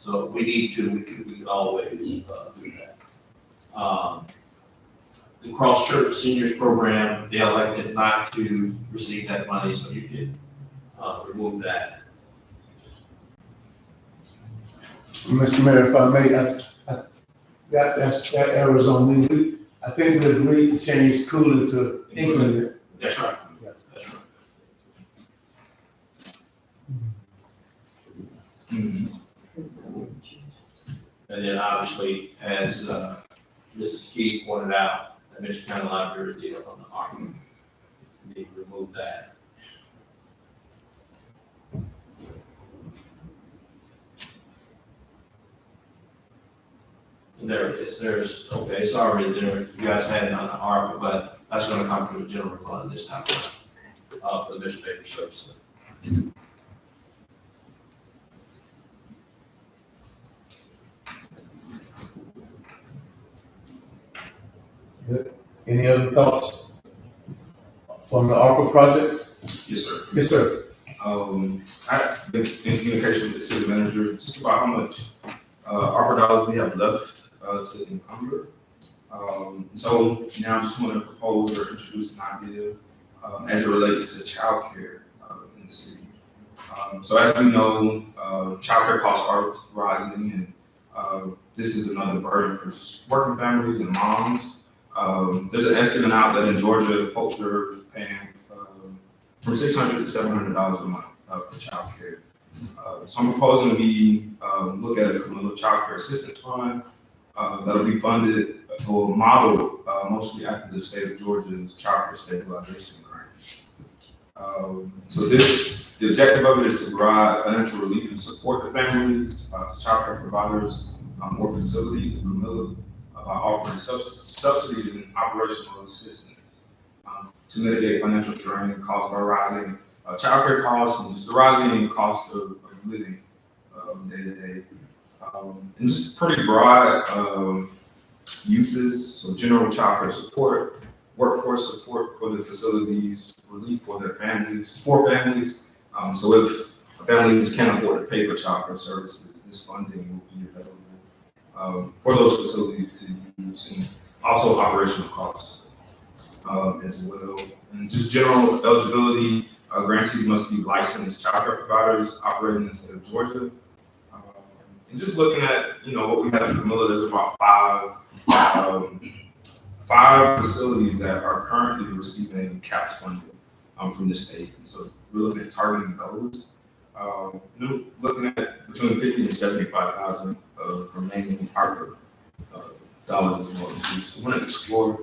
So if we need to, we can always do that. The Cross Church Seniors Program, they elected not to receive that money, so you can remove that. Mr. Mayor, if I may, I that errors on me. I think we agreed to change cooling to increment. That's right. Yeah. That's right. And then obviously, as Mrs. Key pointed out, the Michigan County Library deal on the ARPA, we need to remove that. And there it is, okay, it's already there, you guys had it on the ARPA, but that's gonna come from the general fund this time, for the newspaper service. Any other thoughts from the ARPA projects? yes, sir. Yes, sir. I've been in communication with the city manager just about how much ARPA dollars we have left to encumber. So now I just want to propose or introduce an idea as it relates to childcare in the city. So as we know, childcare costs are rising, and this is another burden for working families and moms. There's an estimate out that in Georgia, folks are paying from $600 to $700 a month for childcare. So I'm proposing we look at a Camilla Child Care Assistance Fund that'll be funded or modeled mostly after the state of Georgia's Child Care Stabilization Grant. So the objective of it is to provide financial relief and support to families, to child care providers, or facilities in Camilla by offering subsidies and operational assistance to mitigate financial strain caused by rising childcare costs and just the rising cost of living day to day. And just pretty broad uses, so general childcare support, workforce support for the facilities, relief for their families, so if families can't afford to pay for childcare services, this funding will be available for those facilities to use, and also operational costs as well. And just general eligibility, grantees must be licensed childcare providers operating in the state of Georgia. And just looking at, what we have in Camilla, there's about five facilities that are currently receiving CAPS funding from the state. And so we're looking at targeting those. Looking at between 50 and 75,000 of remaining ARPA dollars as well. So we want to explore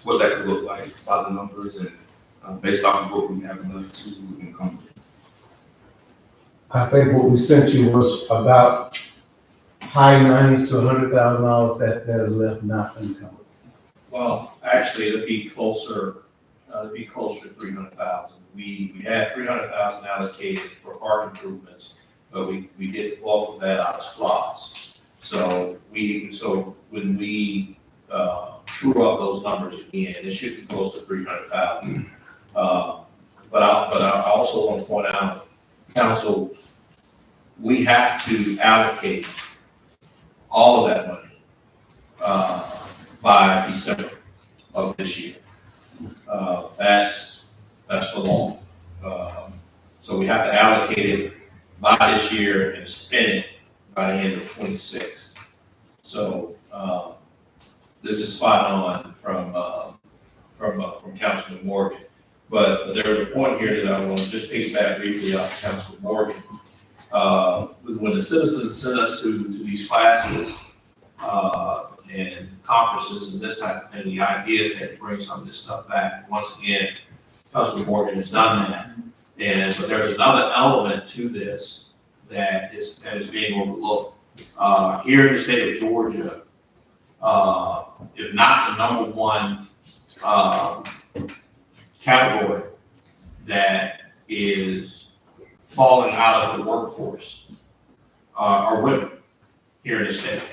what that could look like by the numbers and based off of what we have left to encumber. I think what we sent you was about high 90s to $100,000 that is left not encumbered. Well, actually, it'd be closer to 300,000. We had 300,000 allocated for park improvements, but we did the bulk of that out of SPOS. So when we true up those numbers again, it should be close to 300,000. But I also want to point out, council, we have to allocate all of that money by December of this year. That's the law. So we have to allocate it by this year and spend it by the end of 26. So this is spot on from Councilman Morgan. But there's a point here that I want to just piggyback briefly off Councilman Morgan. When the citizens sent us to these classes and conferences and this type of thing, the idea is to bring some of this stuff back. Once again, Councilman Morgan has done that. But there's another element to this that is being overlooked. Here in the state of Georgia, if not the number one category that is falling out of the workforce are women here in the state.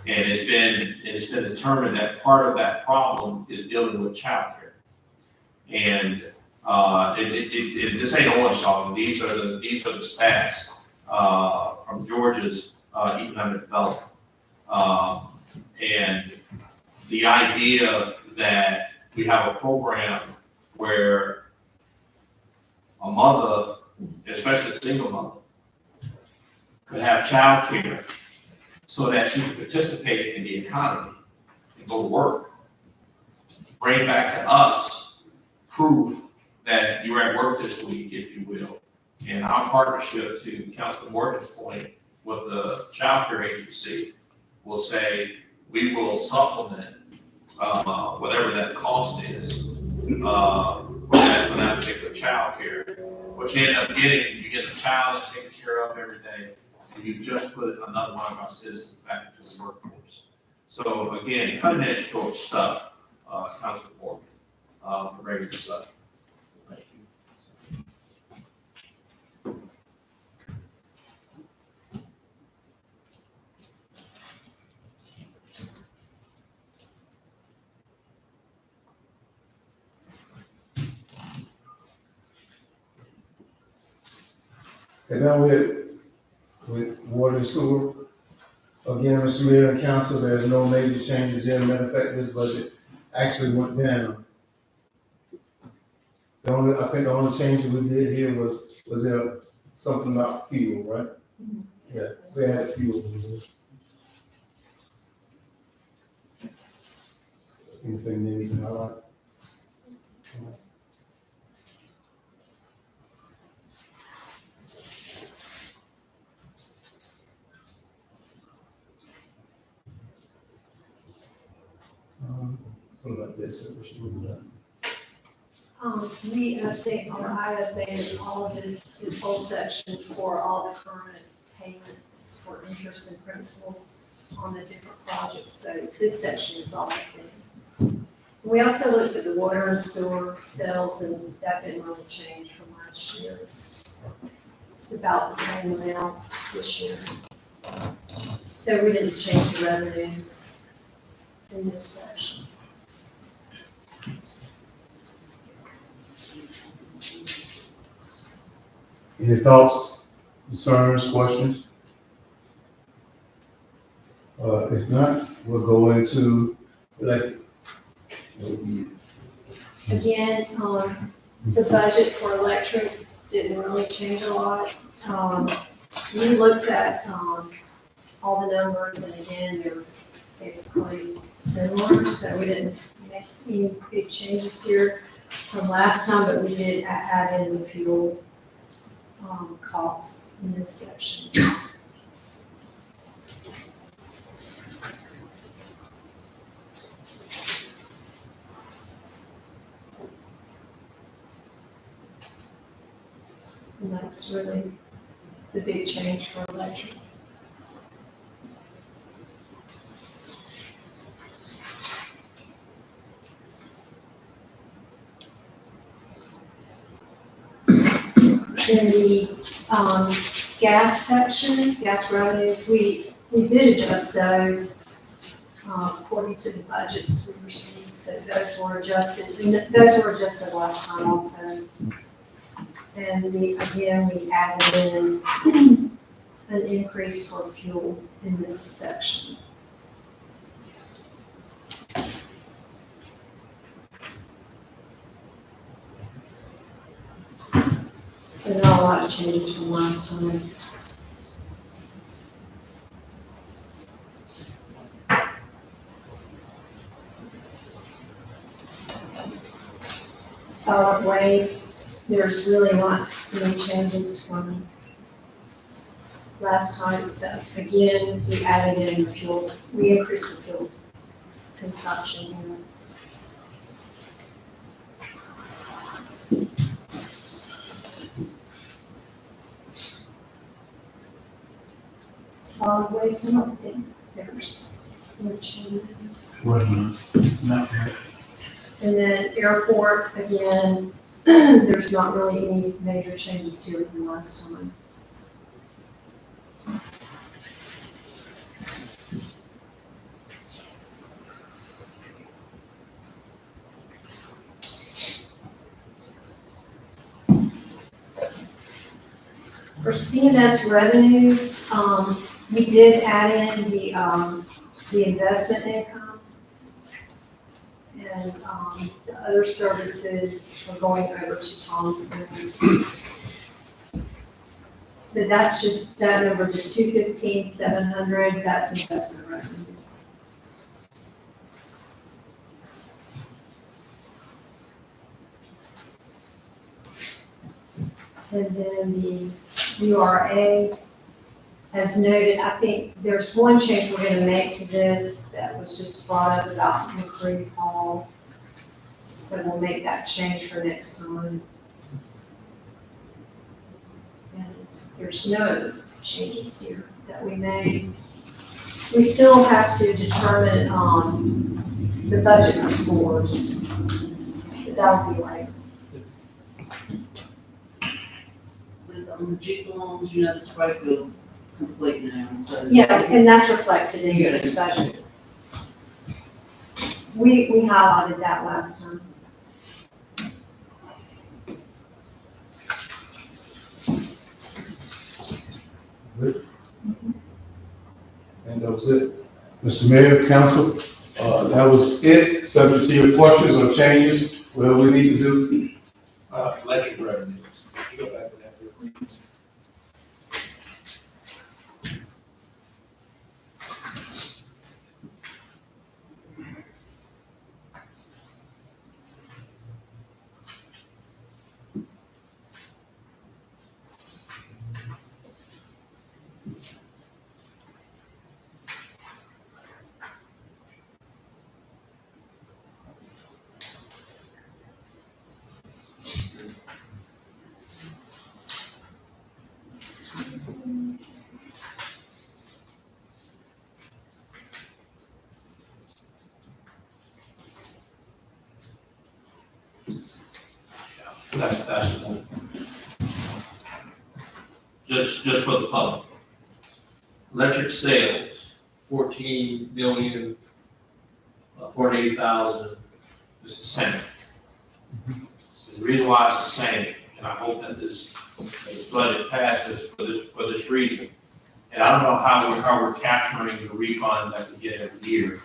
And it's been determined that part of that problem is dealing with childcare. And this ain't orange talking. These are the stats from Georgia's economic development. And the idea that we have a program where a mother, especially a single mother, could have childcare so that she can participate in the economy and go to work. Bring back to us proof that you were at work this week, if you will. And our partnership, to Councilman Morgan's point, with the childcare agency will say, we will supplement whatever that cost is for that particular childcare. What you end up getting, you get the child that's taken care of every day, and you just put another one of our citizens back into the workforce. So again, cutting edge stuff, Councilman Morgan, for regular stuff. Thank you. And now with water and sewer, again, Mr. Mayor and Council, there's no major changes there. Matter of fact, this budget actually went down. I think the only change we did here was there something about fuel, right? Yeah, we had fuel. Anything they need to highlight? What about this? I updated all of this whole section for all the current payments for interest and principal. on the different projects, so this section is all updated. We also looked at the water and sewer sales, and that didn't really change from last year. It's about the same amount this year. So we didn't change the revenues in this section. Any thoughts, concerns, questions? If not, we'll go into elected. Again, the budget for electric didn't really change a lot. We looked at, all the numbers, and again, they're basically similar, so we didn't make any big changes here from last time, but we did add in the fuel, costs in this section. And that's really the big change for electric. In the, gas section, gas revenues, we did adjust those, according to the budgets we received, so those were adjusted, and those were adjusted last time also. And we added in an increase for fuel in this section. So not a lot of changes from last time. Solid waste, there's really not any changes from last time, so again, we added in the fuel, we increased the fuel consumption here. Solid waste, I don't think there's no changes. Not And then airport, again, there's not really any major changes here from last time. For CMS revenues, we did add in the investment income. And, the other services are going over to Thompson. So that's just that number, the 215,700, that's investment revenues. And then the URA, as noted, I think there's one change we're gonna make to this that was just brought up about McCree Hall. So we'll make that change for next time. And there's no other changes here that we made. We still have to determine, the budget for scores. But that'll be later. Liz, on the Jeep loans, you know, the spray field's complete now, so. Yeah, and that's reflected in this budget. We highlighted that last time. Good. And that was it. Mr. Mayor, Council, that was it. Subject to your questions or changes, whatever we need to do. Electric revenues. Go back to that real quick. That's the point. Just for the public. Electric sales, 14,480,000 is the same. The reason why it's the same, and I hope that this budget passes for this reason. And I don't know how we're capturing the refund that we get every year.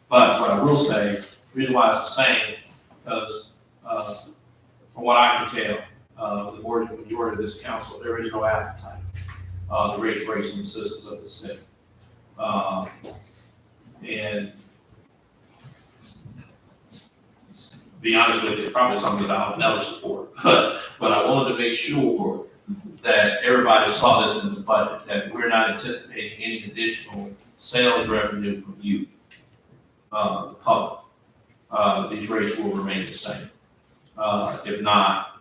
But what I will say, the reason why it's the same, because, from what I can tell, the majority of this council, there is no appetite, to raise rates in the citizens of the city. And to be honest with you, probably something that I'll never support, but I wanted to make sure that everybody saw this in the budget, that we're not anticipating any additional sales revenue from you, the public. These rates will remain the same. If not,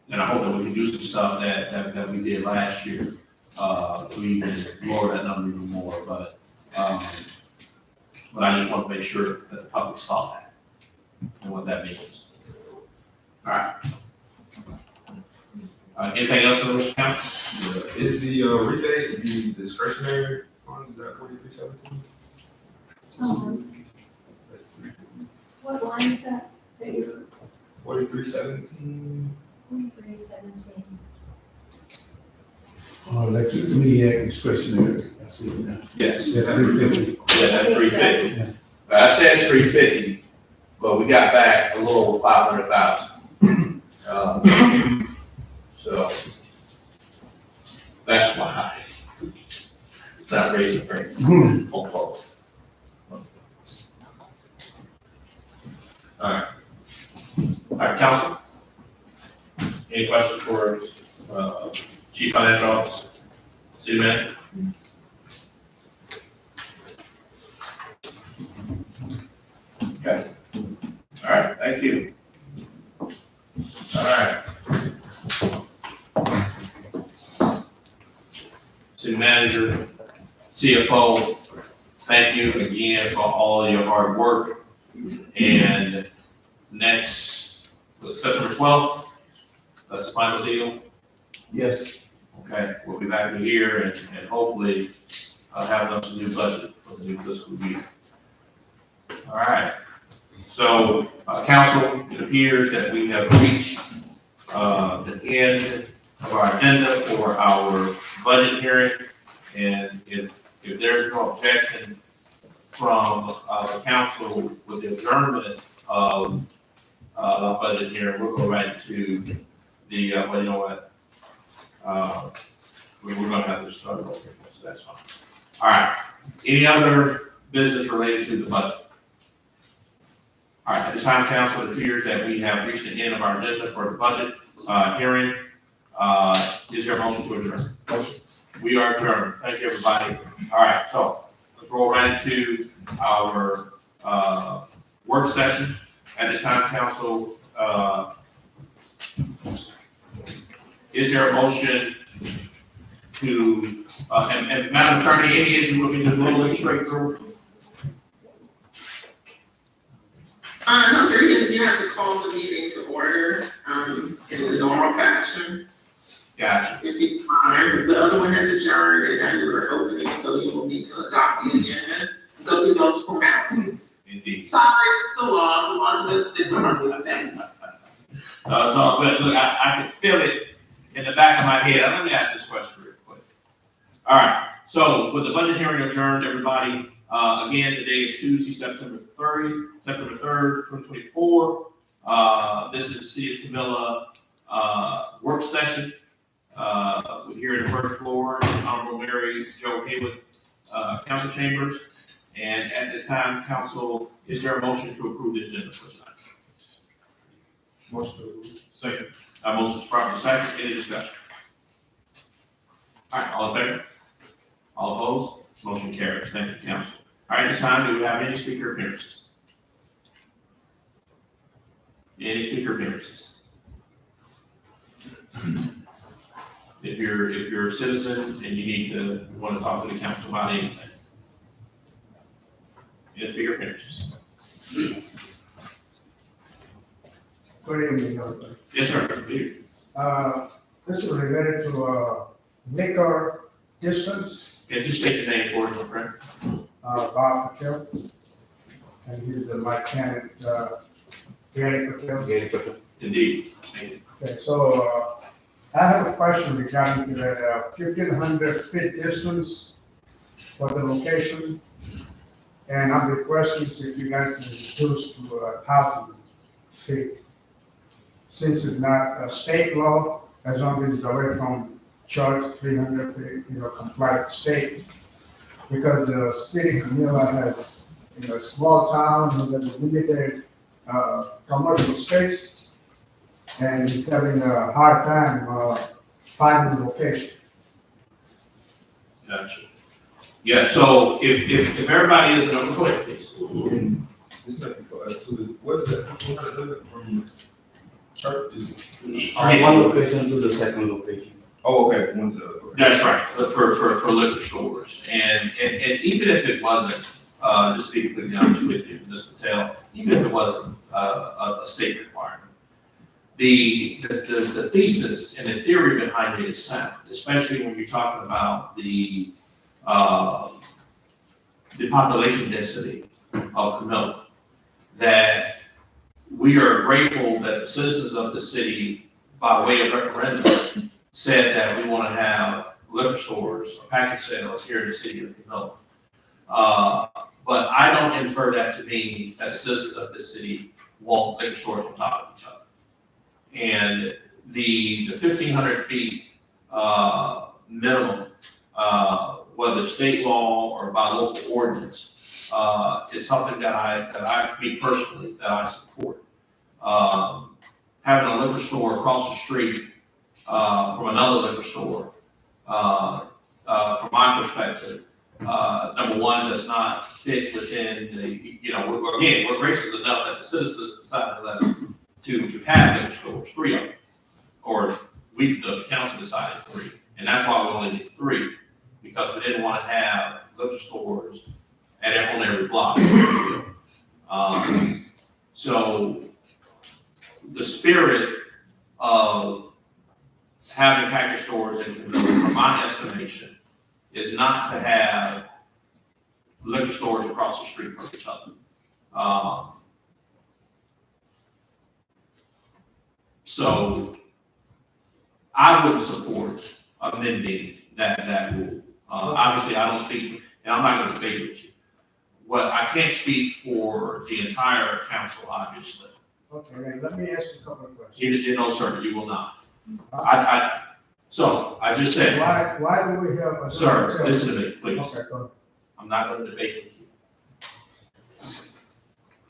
and I hope that we can do some stuff that we did last year, to even lower that number even more, but I just want to make sure that the public saw that and what that means. All right. Anything else for Mr. Council? Is the rebate, the discretionary funds, is that 4317? What line is that? That you're 4317? 4317. Electric MEAC discretionary, I see it now. Yes. That's 350. Yeah, that's 350. I said 350, but we got back a little over 500,000. So that's why it's not raising rates on folks. All right, council. Any questions for Chief Financial Officer, City Manager? Okay. All right, thank you. All right. City Manager, CFO, thank you again for all your hard work. And next, September 12th, that's the final deal. Yes. Okay, we'll be back here and hopefully have another new budget for the new fiscal year. All right. So, council, it appears that we have reached the end of our agenda for our budget hearing. And if there's no objection from the council with the adjournment of the budget hearing, we'll go right to the, well, you know what? We're gonna have to start over, so that's fine. All right. Any other business related to the budget? All right, at this time, council, it appears that we have reached the end of our agenda for the budget hearing. Is there a motion to adjourn? Motion. We are adjourned. Thank you, everybody. All right, so let's roll right into our work session. At this time, council, is there a motion to, and Madam Attorney, any issue with me just rolling straight through? No, sir, you have to call the meeting to order, in the normal fashion. Gotcha. If you mind, the other one has adjourned and now you're opening, so you will need to adopt the agenda, go through those formalities. Indeed. Sorry, it's the law listed on things. It's all good. Look, I can feel it in the back of my head. Let me ask this question real quick. All right, so with the budget hearing adjourned, everybody, again, today is Tuesday, September 3rd, 2024. This is the City of Camilla work session. We're here in the first floor, Honorable Mary's Joe Haywood council chambers. And at this time, council, is there a motion to approve the agenda for tonight? Motion to approve. Second. Motion is properly second. Any discussion? All right, all in favor? All opposed? Motion carries. Thank you, council. All right, this time, do we have any speaker appearances? Any speaker appearances? If you're a citizen and you want to talk to the council about anything. Any speaker appearances? Good evening, everybody. Yes, sir. Peter. This is related to, liquor distance, And just state your name for us, my friend. Bob Patel. And he's a mechanic, Gary Patel. Indeed. Thank you. Okay, so, I have a question regarding to that, 1,500 feet distance for the location. And I'm requesting if you guys can reduce to 1,000 feet. Since it's not a state law, as long as it's away from church, 300 feet, comply with state. Because the city of Manila has, a small town with a limited, commercial space. And it's having a hard time, finding location. Gotcha. Yeah, so if everybody is, no, go ahead, please. It's nothing for us to, what is that, 200 from church? Yeah. One location to the second location. Oh, okay, from one to the other. Okay. That's right, for liquor stores. And even if it wasn't, just to be completely honest with you, Ms. Patel, even if it wasn't a state requirement, the thesis and the theory behind it is sound, especially when you're talking about the population density of Camilla, that we are grateful that the citizens of the city, by way of referendum, said that we want to have liquor stores or package sales here in the city of Camilla. But I don't infer that to mean that the citizens of this city want liquor stores on top of each other. And the 1,500 feet minimum, whether state law or by local ordinance, is something that I support. Having a liquor store across the street from another liquor store, from my perspective, number one, does not fit within the, we're gracious enough that the citizens decided to have liquor stores, 3 of them. Or the council decided 3, and that's why we only did 3, because we didn't want to have liquor stores on every block. So the spirit of having package stores, from my estimation, is not to have liquor stores across the street from each other. So I wouldn't support amending that rule. Obviously, I don't speak, and I'm not going to debate with you. I can't speak for the entire council, obviously. Okay, then let me ask you a couple of questions. No, sir, you will not. So I just said, Why do we have a? sir, listen to me, please. Okay, go ahead. I'm not going to debate with you.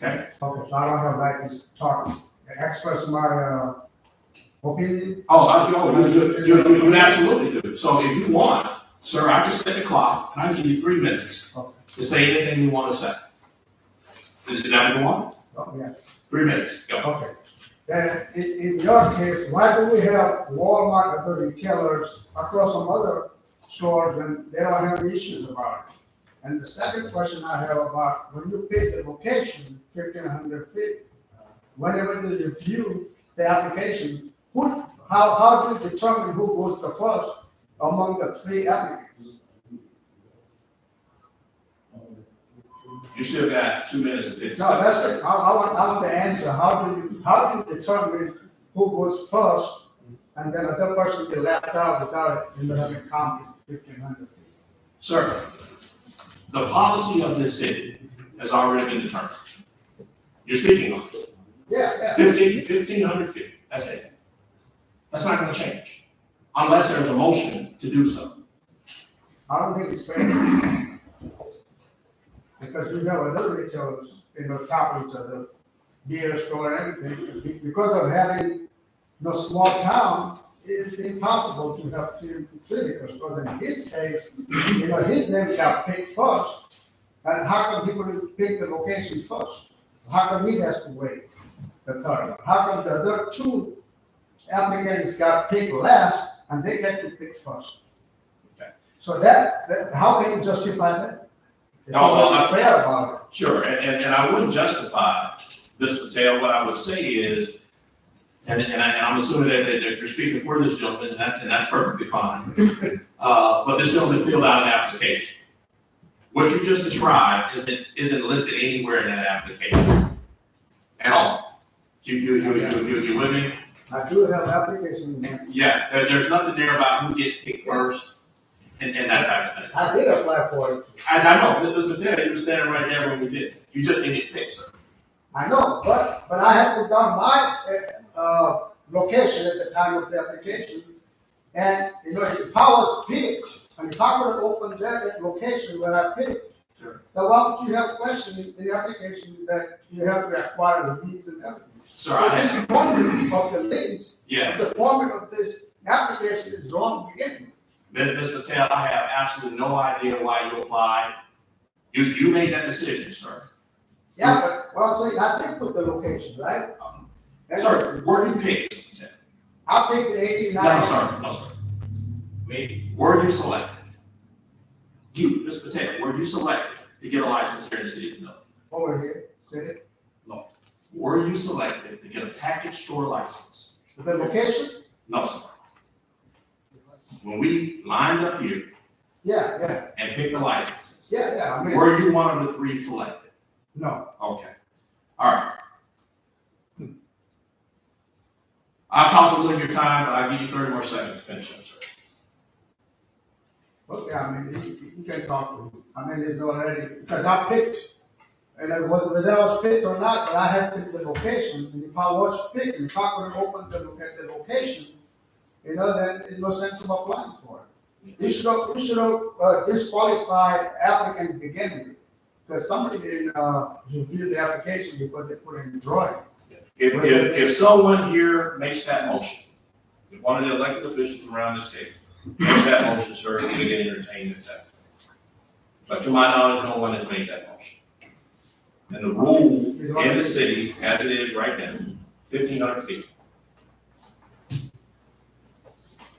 Okay? Okay, so I don't have right to talk, express my, opinion. You absolutely do. So if you want, sir, I just set the clock and I give you 3 minutes to say anything you want to say. Is that what you want? Oh, yeah. 3 minutes, go. Okay. Then in your case, why do we have Walmart and the retailers across some other stores and they don't have issues about it? And the second question I have about when you pick the location, 1,500 feet, whenever you review the application, how do you determine who goes the first among the 3 applicants? You still got 2 minutes and 50 seconds. No, that's it. I want the answer. How do you determine who goes first and then another person get left out without having counted 1,500 feet? Sir, the policy of this city has already been determined. You're speaking on it. Yeah. 1,500 feet, that's it. That's not gonna change, unless there's a motion to do so. I don't think it's fair. Because we have other retailers in the top of each other, beer store and everything. Because of having no small town, it's impossible to have 3 liquor stores. In his case, his name got picked first. And how come people didn't pick the location first? How come he has to wait the third one? How come the other 2 applicants got picked last and they get to pick first? Okay. So that how can you justify that? It's No, well, not fair about it. Sure, and I wouldn't justify Ms. Patel. What I would say is And I'm assuming that you're speaking for this gentleman, and that's perfectly fine. But this gentleman filled out an application. What you just described isn't listed anywhere in that application at all. You with me? I do have application. Yeah, there's nothing there about who gets picked first and that type of thing. I did apply for it. I know, listen, Ted, you were standing right there when we did it. You just didn't get picked, sir. I know, but I have put down my, location at the time of the application. And, you know, if I was picked, and if I would have opened that location where I picked, Sure. then why would you have questioned in the application that you have to acquire the deeds and everything? Sir, I This have, format of the lease, yeah, the format of this application is wrong to begin with. Ms. Patel, I have absolutely no idea why you applied. You made that decision, sir. Yeah, but what I'm saying, I did put the location, right? And Sir, were you picked, Mr. Patel? I picked the 1890. No, sir. Maybe, were you selected? You, Ms. Patel, were you selected to get a license here in the city of Manila? Over here, see it? No. Were you selected to get a package store license? The location? No, sir. When we lined up here Yeah, and picked the licenses, I mean, were you one of the three selected? no. Okay. All right. I've talked a little of your time, but I'll give you 30 more seconds to finish up, sir. Okay, I mean, you can talk to me. I mean, it's already, because I picked, and whether I was picked or not, but I had picked the location, and if I was picked, and if I could have opened the location, you know, then it no sense of applying for it. You should have disqualified applicant to begin with, because somebody didn't, review the application before they put in the drawing. If someone here makes that motion, if one of the elected officials around this table makes that motion, sir, we can entertain it that. But to my knowledge, no one has made that motion. And the rule in the city, as it is right now, 1,500 feet.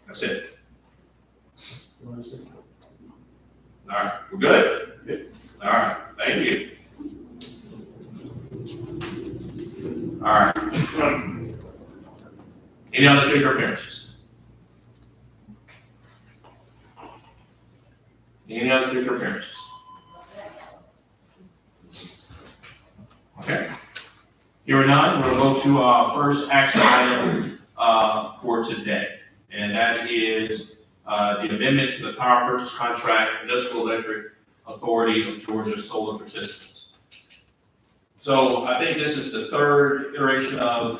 That's it. You wanna see? All right, we're good? Good. All right, thank you. All right. Any other speaker appearances? Any other speaker appearances? Okay. Hearing none, we'll go to our first action item for today. And that is the amendment to the power purchase contract, Municipal Electric Authority of Georgia Solar Participants. So I think this is the third iteration of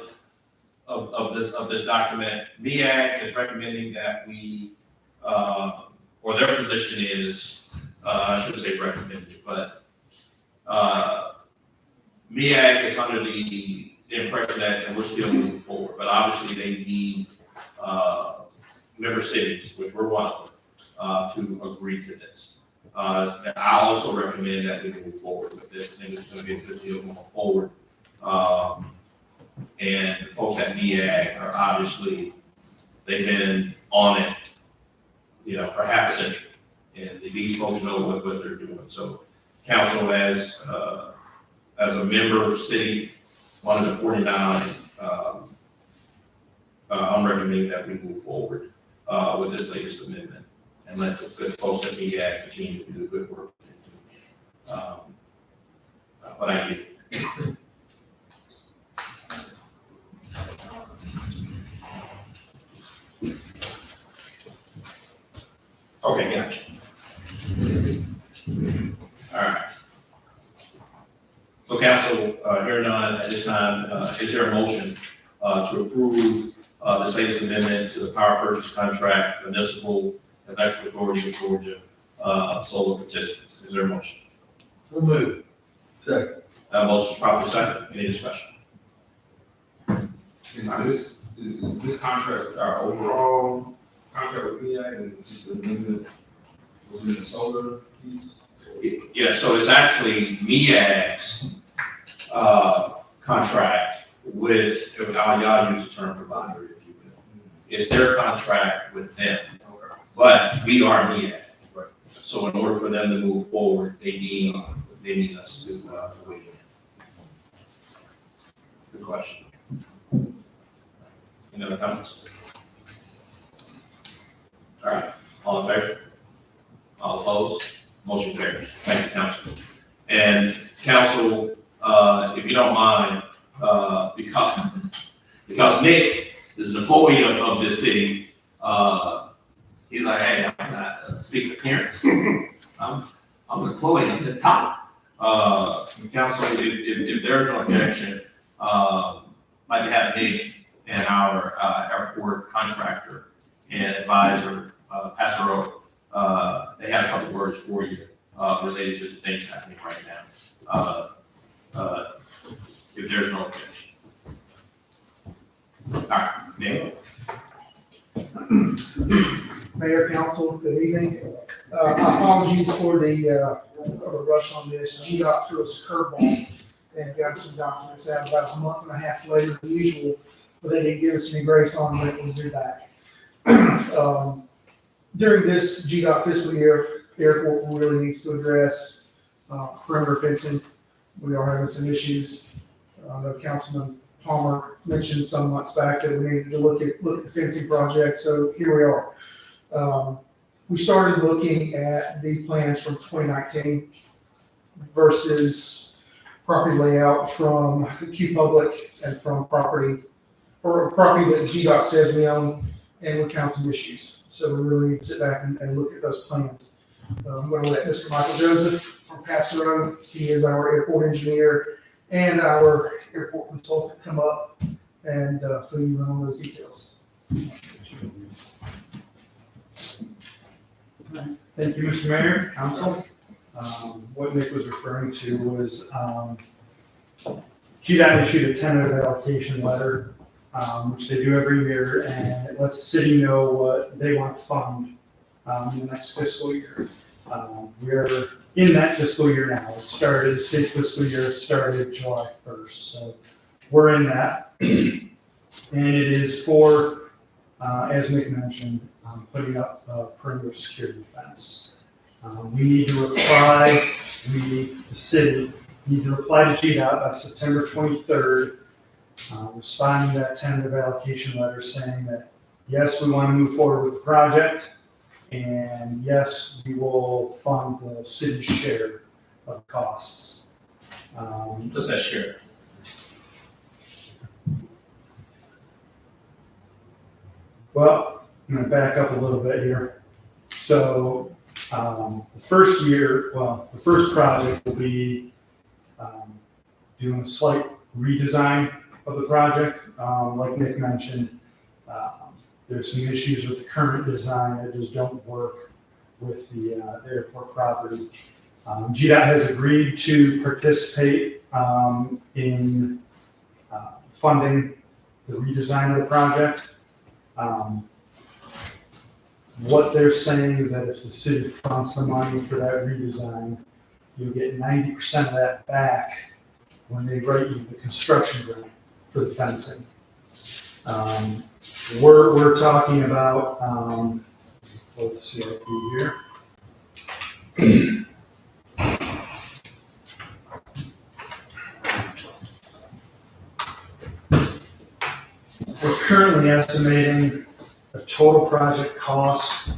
this document. MEAG is recommending that we, or their position is, I shouldn't say recommended, but MEAG is under the impression that we're still moving forward, but obviously they need member cities, which we're one of, to agree to this. I also recommend that we move forward with this. I think it's going to be a good deal going forward. And the folks at MEAG are obviously, they've been on it, you know, for half a century. And these folks know what they're doing. So council, as a member city, one of the 49, I'm recommending that we move forward with this latest amendment and let the good folks at MEAG continue to do the good work. But I get it. Okay, gotcha. All right. So council, hearing none at this time, is there a motion to approve this latest amendment to the power purchase contract, Municipal Electric Authority of Georgia, solar participants? Is there a motion? So moved. Second. Motion is properly second. Any discussion? Is this contract our overall contract with MEAG and just the amendment within the solar piece? Yeah, so it's actually MEAG's contract with, y'all use the term provider, if you will. It's their contract with them, but we are MEAG. Right. So in order for them to move forward, they need us to weigh in. Good question. Any other comments? All right, all in favor? All opposed? Motion carries. Thank you, council. And council, if you don't mind, because Nick is an employee of this city, he's like, hey, I'm not a speaker appearance. I'm an employee, I'm the top. Council, if there's no objection, like to have Nick and our airport contractor and advisor, Pastor Oak, they have a couple words for you related to the things happening right now. If there's no objection. All right, Nick. Mayor, council, good evening. Apologies for the rush on this. GDOT threw us a curveball and got some documents out about a month and a half later than usual, but they didn't give us any grace on when it was due back. During this GDOT fiscal year, the airport really needs to address perimeter fencing. We are having some issues. I know Councilman Palmer mentioned some months back that we needed to look at the fencing project, so here we are. We started looking at the plans from 2019 versus property layout from Q Public and from property that GDOT says we own, and we found some issues. So we really need to sit back and look at those plans. I'm going to let Mr. Michael Joseph from Paso Road, he is our airport engineer and our airport consultant, come up and fill you in on those details. Thank you, Mr. Mayor, council. What Nick was referring to was GDOT issued a tentative allocation letter, which they do every year, and it lets the city know what they want to fund in the next fiscal year. We're in that fiscal year now. The state fiscal year started July 1st, so we're in that. And it is for, as Nick mentioned, putting up a perimeter security fence. We need to reply, the city, need to reply to GDOT by September 23rd, responding to that tentative allocation letter saying that, yes, we want to move forward with the project, and yes, we will fund the city's share of costs. Does that share? Well, I'm going to back up a little bit here. So the first project will be doing a slight redesign of the project. Like Nick mentioned, there's some issues with the current design that just don't work with the airport property. GDOT has agreed to participate in funding the redesign of the project. What they're saying is that if the city funds the money for that redesign, you'll get 90% of that back when they write you the construction grant for the fencing. We're talking about, let's see what we here. We're currently estimating a total project cost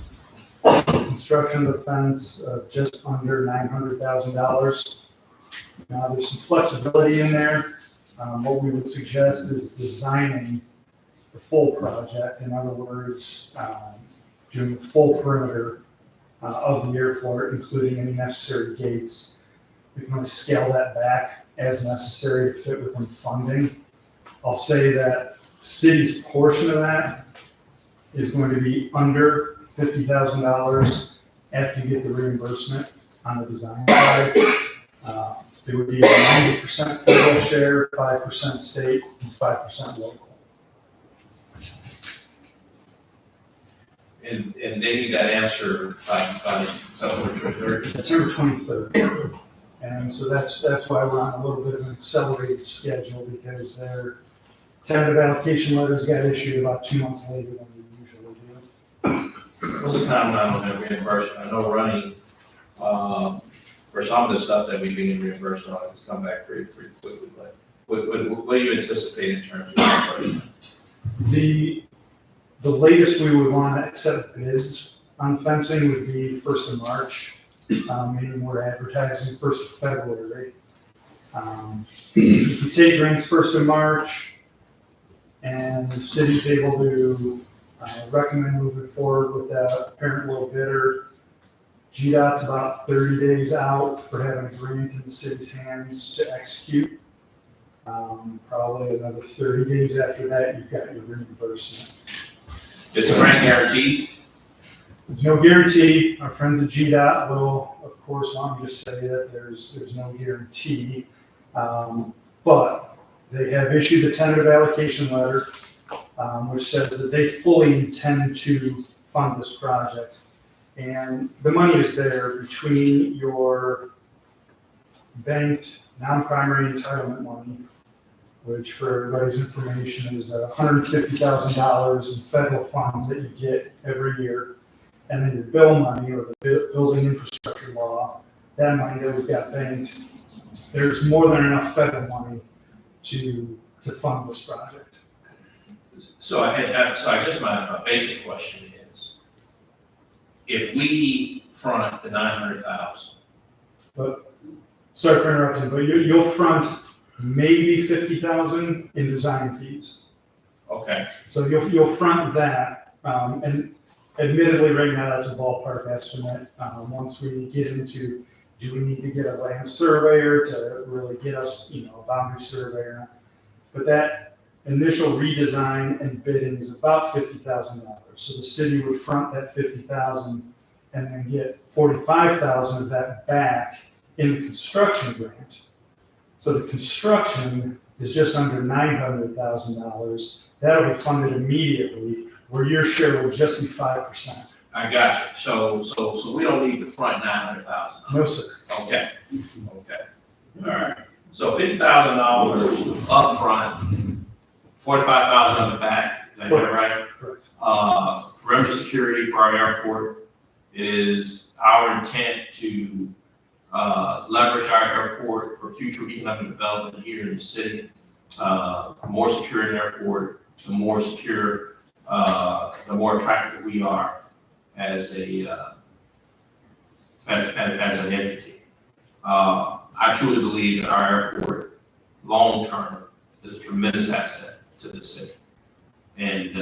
for construction of the fence of just under $900,000. Now, there's some flexibility in there. What we would suggest is designing the full project. In other words, doing the full perimeter of the airport, including any necessary gates. We can only scale that back as necessary to fit within funding. I'll say that city's portion of that is going to be under $50,000 after you get the reimbursement on the design side. It would be a 90% federal share, 5% state, and 5% local. And they need that answer by September 23rd. September 23rd. And so that's why we're on a little bit of an accelerated schedule, because their tentative allocation letters got issued about 2 months later than we usually do. What's the timeline on that reimbursement? I know running, for some of the stuff that we've been reimbursed on, it's come back pretty quickly, but what do you anticipate in terms of reimbursement? The latest we would want to accept bids on fencing would be 1st of March, meaning we're advertising 1st of February. If we take grants 1st of March and the city's able to recommend moving forward with that apparent low bidder, GDOT's about 30 days out for having a grant in the city's hands to execute. Probably another 30 days after that, you've got your reimbursement. Is the grant guaranteed? There's no guarantee. Our friends at GDOT will, of course, want me to say that there's no guarantee. But they have issued a tentative allocation letter, which says that they fully intend to fund this project. And the money is there between your banked non-primary entitlement money, which for everybody's information is $150,000 in federal funds that you get every year. And then your bill money, or the building infrastructure law, that money that we've got banked, there's more than enough federal money to fund this project. So I guess my basic question is, if we front the 900,000, But, sorry for interrupting, but you'll front maybe 50,000 in design fees. okay, So you'll front that, and admittedly, right now, that's a ballpark estimate. Once we get into, do we need to get a land surveyor to really get us, a boundary surveyor? But that initial redesign and bidding is about $50,000. So the city would front that 50,000 and then get 45,000 of that back in the construction grant. So the construction is just under $900,000. That'll be funded immediately, where your share will just be 5%. I got you. So we don't need to front 900,000. No, sir. Okay, all right. So $50,000 upfront, 45,000 on the back, is that right? Correct. Perimeter security for our airport is our intent to leverage our airport for future economic development here in the city. More secure an airport, the more secure, the more attractive we are as a as an entity. I truly believe that our airport, long term, is a tremendous asset to the city, and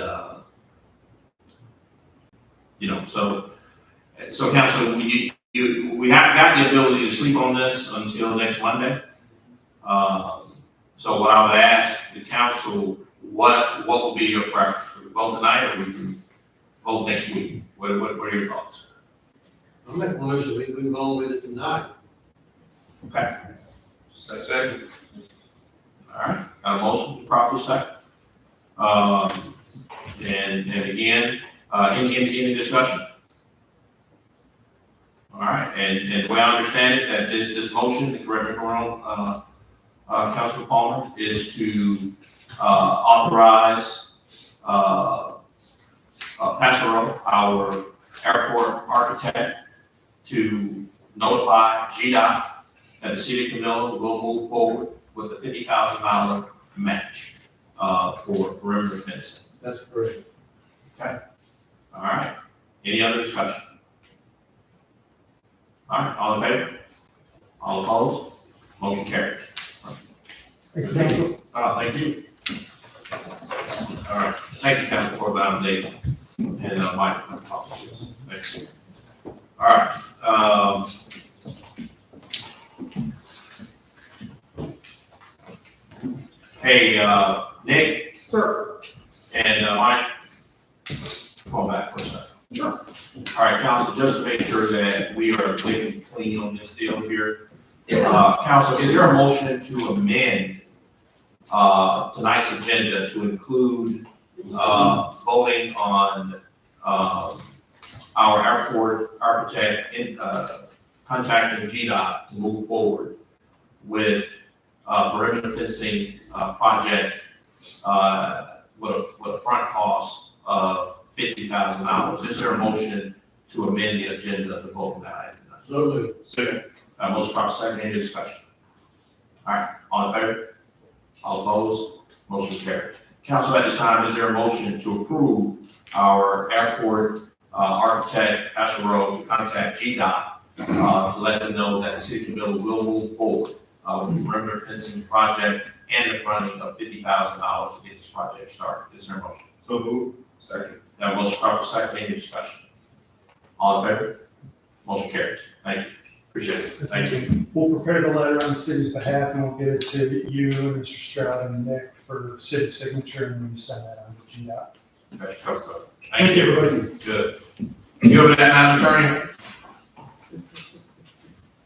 so council, we haven't got the ability to sleep on this until next Monday. So what I would ask the council, what will be your preference? We vote tonight, or we can vote next week? What are your thoughts? I'll make a motion, we move on with it tonight. Okay. Second. All right, got a motion to properly second. And again, any discussion? All right, and the way I understand it, that this motion, correct me if I'm wrong, Councilman Palmer, is to authorize Passero, our airport architect, to notify GDOT that the city of Camilla will move forward with the $50,000 match for perimeter fencing. That's correct. Okay. All right. Any other discussion? All right. All in favor? All opposed? Motion carries. Thank you. Thank you. All right. Thank you, Council, for validating. And Mike, thanks. All right. Hey, Nick. Sure. And Mike, come on back for a second. Sure. All right, council, just to make sure that we are clean on this deal here. Council, is there a motion to amend tonight's agenda to include voting on our airport architect contacting GDOT to move forward with perimeter fencing project with a front cost of $50,000? Is there a motion to amend the agenda to vote on that item? So moved. Second. Motion proper second, any discussion? All right, all in favor? All opposed? Motion carried. Council, at this time, is there a motion to approve our airport architect, Pastor Rowe, to contact GDOT to let them know that the city of Camilla will move forward with the perimeter fencing project and the funding of $50,000 to get this project started? Is there a motion? So move. Second. That motion properly second, any discussion? All in favor? Motion carries. Thank you. Appreciate it. Thank you. We'll prepare the letter on the city's behalf and we'll get it to you, Mr. Stroud, and Nick for city signature, and then you send that on to GDOT. Got your coast code. Thank you, everybody. Good. You over that, Madam Attorney?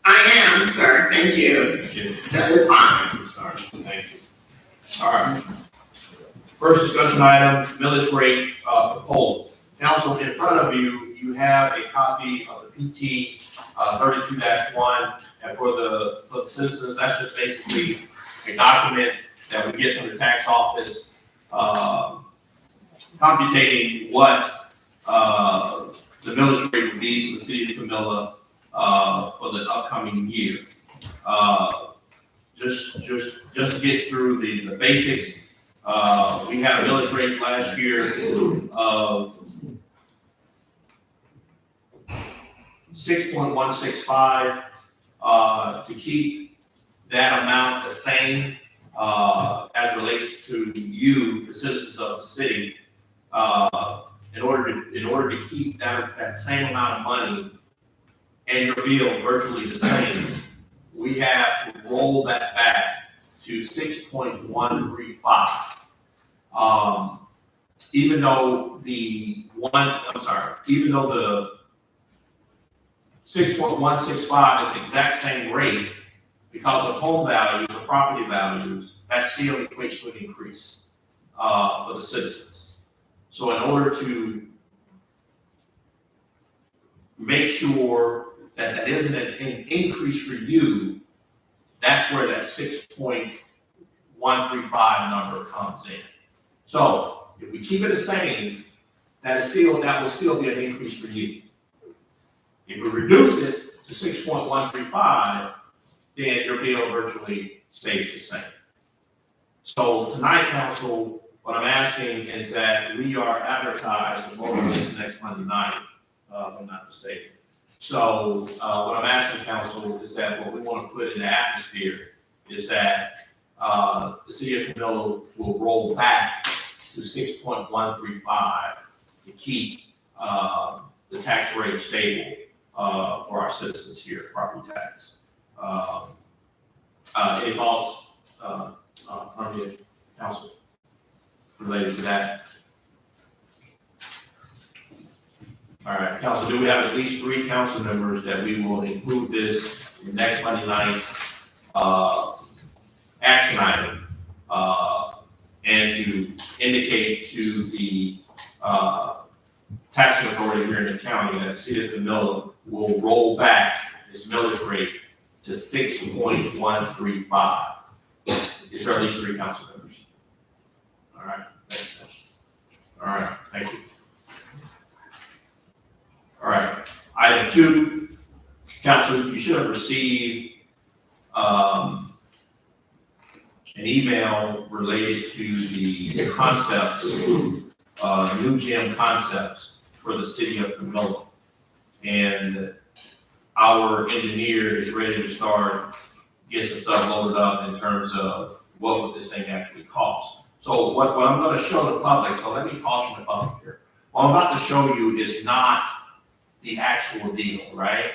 I am, sir, thank you. That is fine. Sorry, thank you. All right. First discussion item, millage rate proposal. Council, in front of you, you have a copy of the PT 32-1, and for the citizens, that's just basically a document that we get from the tax office computating what the millage rate would be for the city of Camilla for the upcoming year. Just to get through the basics, we had a millage rate last year of 6.165. To keep that amount the same as relates to you, the citizens of the city, in order to keep that same amount of money and your bill virtually the same, we have to roll that back to 6.135. Even though the 6.165 is the exact same rate, because of home values or property values, that still equates to an increase for the citizens. So in order to make sure that that isn't an increase for you, that's where that 6.135 number comes in. So if we keep it the same, that will still be an increase for you. If we reduce it to 6.135, then your bill virtually stays the same. So tonight, council, what I'm asking is that we are advertised to vote on this next Monday night, if I'm not mistaken. So what I'm asking council is that what we want to put in the atmosphere is that the city of Camilla will roll back to 6.135 to keep the tax rate stable for our citizens here, property tax. Any thoughts from the council related to that? All right, council, do we have at least 3 council members that we will include this in next Monday night's action item and to indicate to the taxing authority here in the county that the city of Camilla will roll back its millage rate to 6.135. Is there at least 3 council members? All right, thanks. All right, thank you. All right, item 2, council, you should have received an email related to the concepts, new gym concepts for the city of Camilla. And our engineer is ready to start getting some stuff loaded up in terms of what would this thing actually cost. So what I'm going to show the public, so let me caution the public here. What I'm about to show you is not the actual deal, right?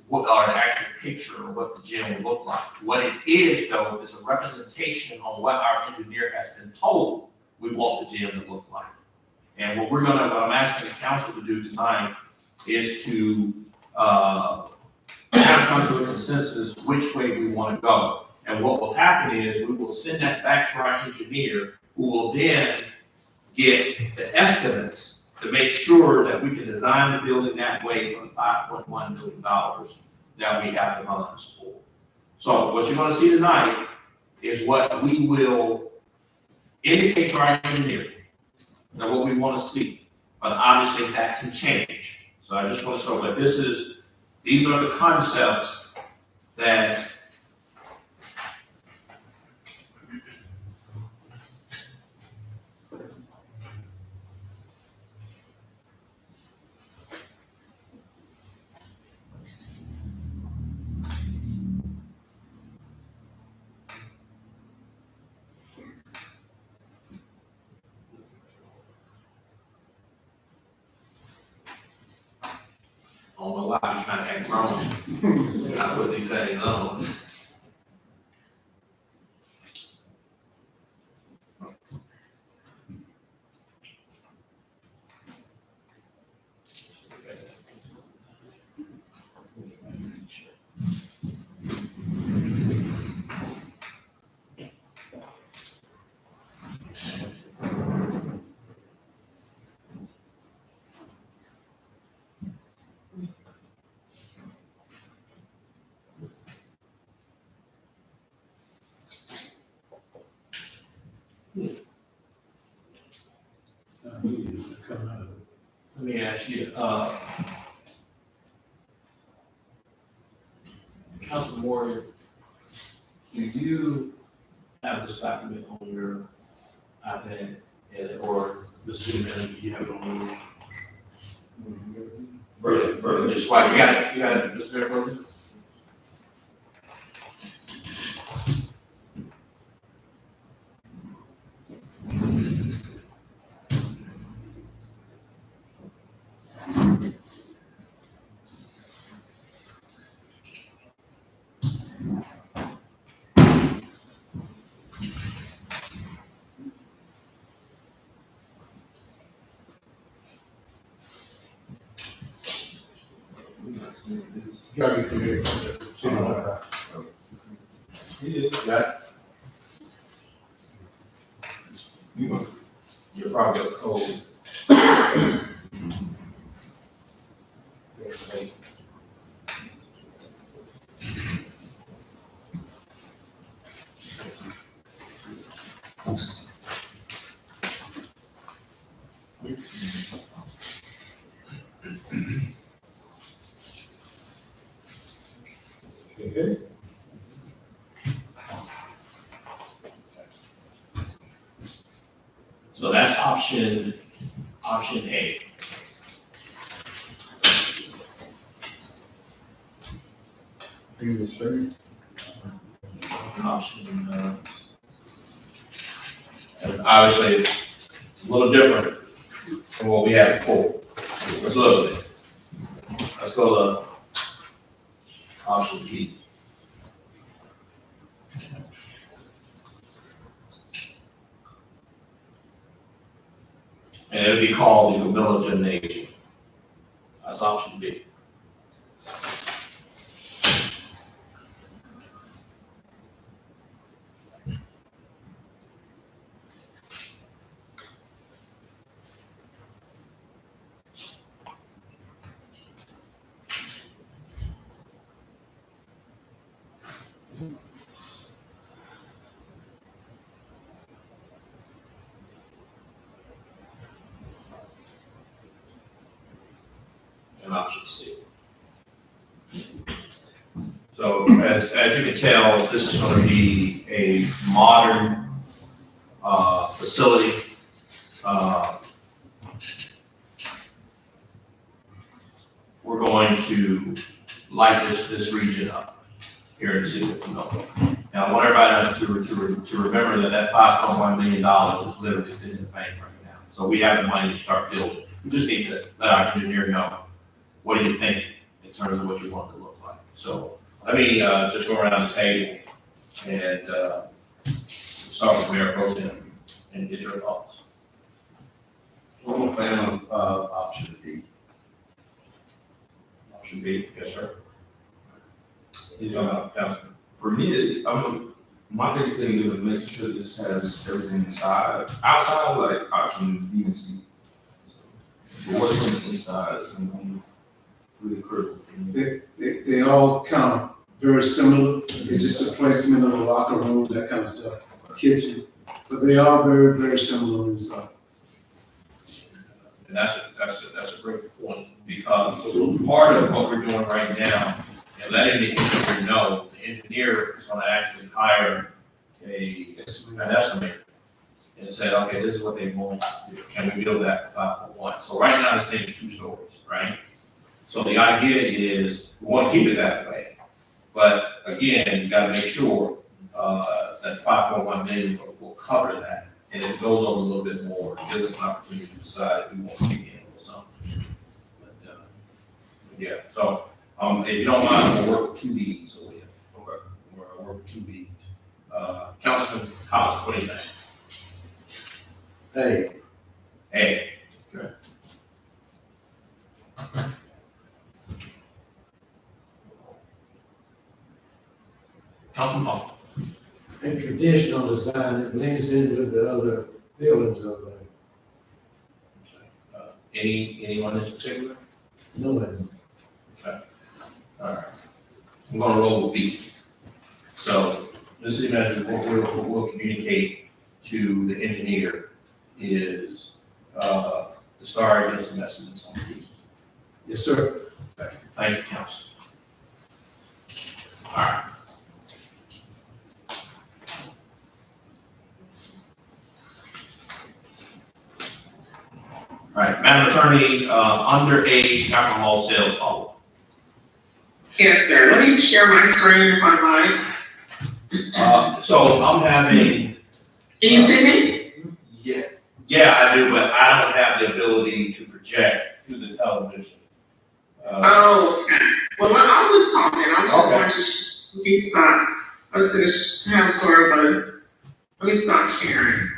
Or the actual picture of what the gym will look like. What it is, though, is a representation on what our engineer has been told we want the gym to look like. And what I'm asking the council to do tonight is to kind of come to a consensus which way we want to go. And what will happen is we will send that back to our engineer, who will then get the estimates to make sure that we can design the building that way for the $5.1 million that we have the funds for. So what you're going to see tonight is what we will indicate to our engineer, that what we want to see. But obviously that can change. So I just want to show that these are the concepts that don't know why I'm trying to act grown. I put these things on. Let me ask you, Councilman Moore, do you have this document on your iPad, or the city manager, do you have it on your? Brilliant, just like, you got it, Mr. Mayor Pro Tem? Gotta be clear. You're probably a code. Okay. So that's option A. Option, and obviously, it's a little different from what we had before. Let's look at it. Let's go to option B. And it'll be called the Village of Nature. That's option B. And option C. So as you can tell, this is going to be a modern facility. We're going to light this region up here in the city of Tacoma. Now, I want everybody to remember that $5.1 million is literally sitting in the bank right now. So we have the money to start building. We just need to let our engineer know, what do you think in terms of what you want it to look like? So let me just go around the table and start with Mayor Pro Tem and get your thoughts. I'm a fan of option B. Option B, yes, sir. Councilman. For me, my biggest thing is to make sure this has everything inside. Outside, like option B and C. But what's on the inside is gonna be really critical for me. They all kind of very similar. It's just a placement of the locker room, that kind of stuff, kitchen. So they are very, very similar inside. And that's a great point, because part of what we're doing right now, and letting the engineer know, the engineer is gonna actually hire an estimator and say, okay, this is what they want, can we build that for 5.1? So right now, this thing is 2 stories, right? So the idea is, we want to keep it that way, but again, you gotta make sure that 5.1 million will cover that. And if it goes over a little bit more, it gives us an opportunity to decide if we want to begin with something. But Yeah, so, if you don't mind, we'll work with 2 Bs over here. Okay. We'll work with 2 Bs. Councilman Collins, what do you think? Hey, A. Okay. Councilman Paul. And traditional design, it blends into the other buildings over there. Anyone in particular? No one. Okay. All right. I'm gonna roll with B. So, the city manager, what we'll communicate to the engineer is, the start against investments on B. Yes, sir. Okay. Thank you, council. All right. All right, Madam Attorney, underage alcohol sales follow. Yes, sir. Let me share my screen if I might. So I'm having, Can you see me? yeah, I do, but I don't have the ability to project to the television. Oh, okay. Well, I was talking. I was just Okay. going to let me stop. I was going to have sort of a, let me stop sharing.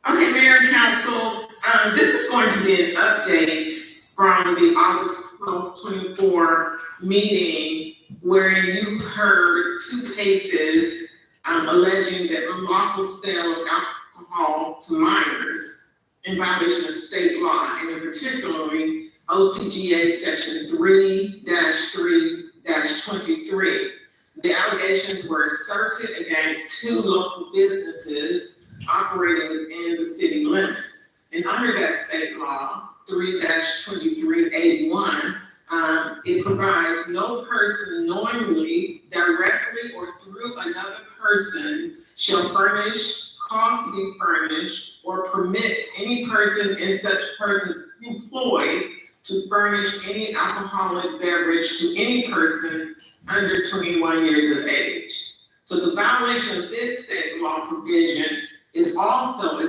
Okay, Mayor and Council, this is going to be an update from the August 24 meeting where you heard 2 cases alleging that unlawful sale of alcohol to minors in violation of state law, and in particularly OCGA Section 3-3-23. The allegations were asserted against 2 local businesses operating within the city limits. And under that state law, 3-23A1, it provides no person knowingly, directly, or through another person shall furnish, cause to be furnished, or permit any person in such person's employ to furnish any alcoholic beverage to any person under 21 years of age. So the violation of this state law provision is also a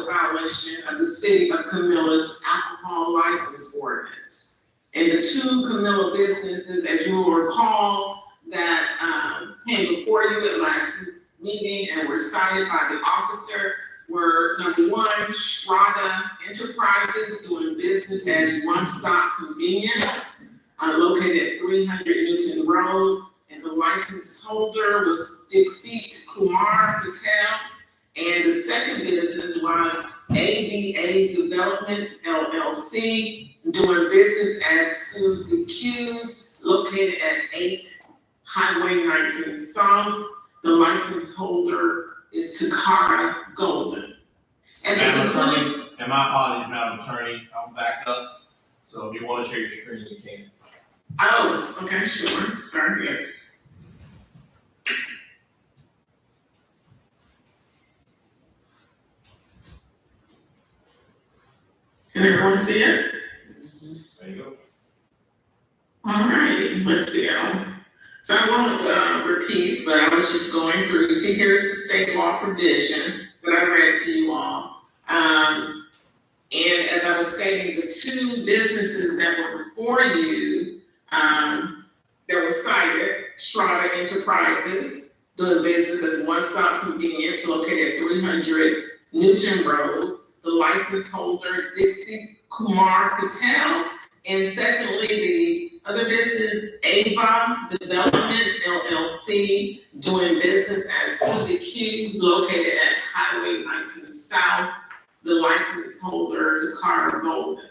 violation of the city of Camilla's alcohol license ordinance. And the 2 Camilla businesses, as you will recall, that came before you at last meeting and were cited by the officer were number 1, Strada Enterprises, doing business as One Stop Convenience, located at 300 Newton Road. And the license holder was Dixit Kumar Patel. And the second business was ABA Development LLC, doing business as Suzy Q's, located at 8 Highway 19 South. The license holder is Takara Golden. And Madam Attorney, and my apologies, Madam Attorney, I'm back up. So if you want to share your screen, you can. oh, okay, sure, sir, yes. Can everyone see it? There you go. All right, let's see. So I won't repeat, but I was just going through. You see, here's the state law provision that I read to you all. And as I was stating, the 2 businesses that were before you that were cited, Strada Enterprises, doing business as One Stop Convenience, located at 300 Newton Road. The license holder, Dixit Kumar Patel. And secondly, the other business, Ava Development LLC, doing business as Suzy Q's, located at Highway 19 South. The license holder, Takara Golden.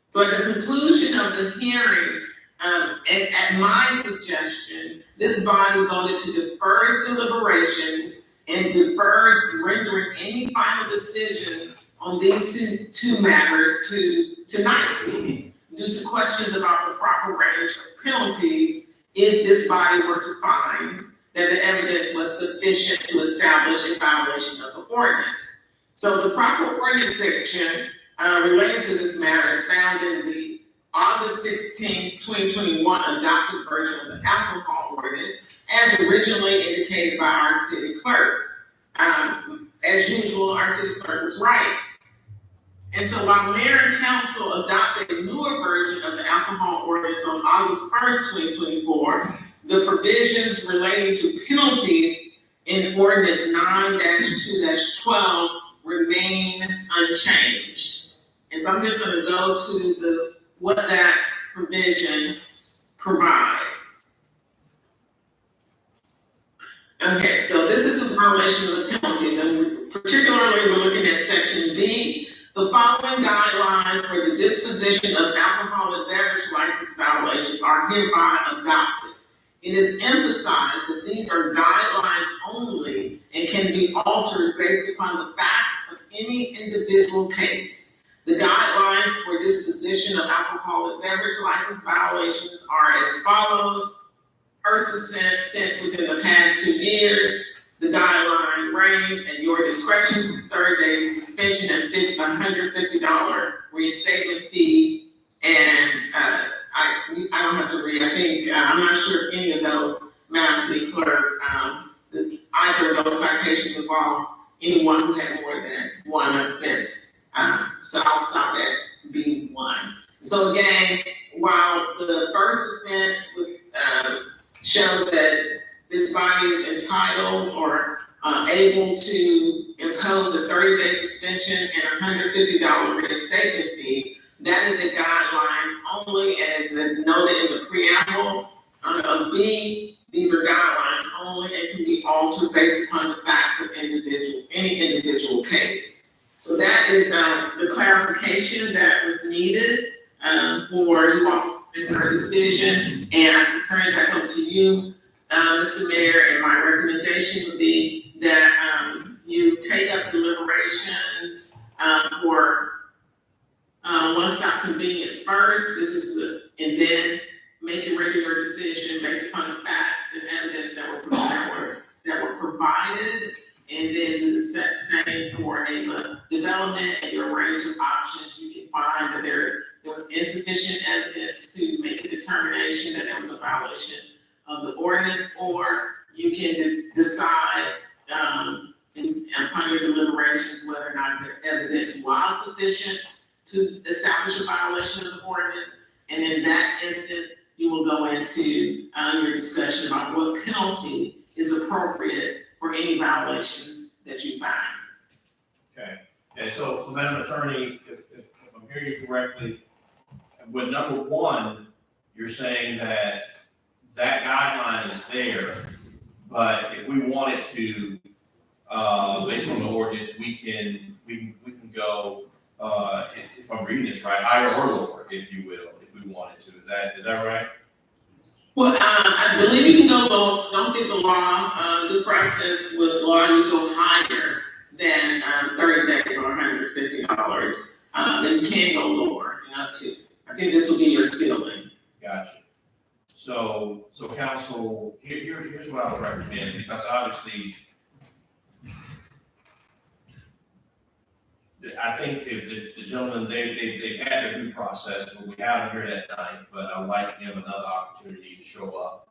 So at the conclusion of the hearing, at my suggestion, this body voted to defer deliberations and deferred rendering any final decision on these two matters to tonight's meeting, due to questions about the proper range of penalties if this body were to find that the evidence was sufficient to establish a violation of the ordinance. So the proper ordinance section related to this matter is found in the August 16th, 2021 adopted version of the alcohol ordinance, as originally indicated by our city clerk. as usual, our city clerk was right. And so while mayor and council adopted a newer version of the alcohol ordinance on August 1st, 2024, the provisions relating to penalties in ordinance 9-2-12 remain unchanged. And so I'm just gonna go to what that provision provides. Okay, so this is a violation of the penalties, and particularly we're looking at section B. The following guidelines for the disposition of alcoholic beverage license violations are hereby adopted. It is emphasized that these are guidelines only and can be altered based upon the facts of any individual case. The guidelines for disposition of alcoholic beverage license violations are as follows. First offense within the past 2 years. The guideline range at your discretion is 30 days suspension and $150 reinstatement fee. And I don't have to read. I think I'm not sure if any of those, Madam City Clerk, either of those citations involve anyone who had more than one offense. So I'll stop at B1. So again, while the first offense shows that this body is entitled or able to impose a 30-day suspension and a $150 reinstatement fee, that is a guideline only, as noted in the preamble. Of B, these are guidelines only and can be altered based upon the facts of any individual case. So that is the clarification that was needed for you all in our decision, and I can turn it back over to you, Mr. Mayor, and my recommendation would be that you take up deliberations for one-stop convenience first. And then make a regular decision based upon the facts and evidence that were provided, and then do the same for a development and your range of options. You can find that there was insufficient evidence to make a determination that there was a violation of the ordinance, or you can decide upon your deliberations whether or not the evidence was sufficient to establish a violation of the ordinance. And in that instance, you will go into your discussion about what penalty is appropriate for any violations that you find. Okay, and so Madam Attorney, if I'm hearing you correctly, with number one, you're saying that guideline is there, but if we wanted to, based on the ordinance, we can go, if I'm reading this right, higher or lower, if you will, if we wanted to. Is that right? Well, I believe you can go low. Don't think the law, due process with law, you go higher than 30 days or $150. And you can go lower up to. I think this will be your ceiling. Gotcha. So council, here's what I would recommend, because obviously, I think if the gentleman, they've had their due process, but we have them here that night, but I'd like to give another opportunity to show up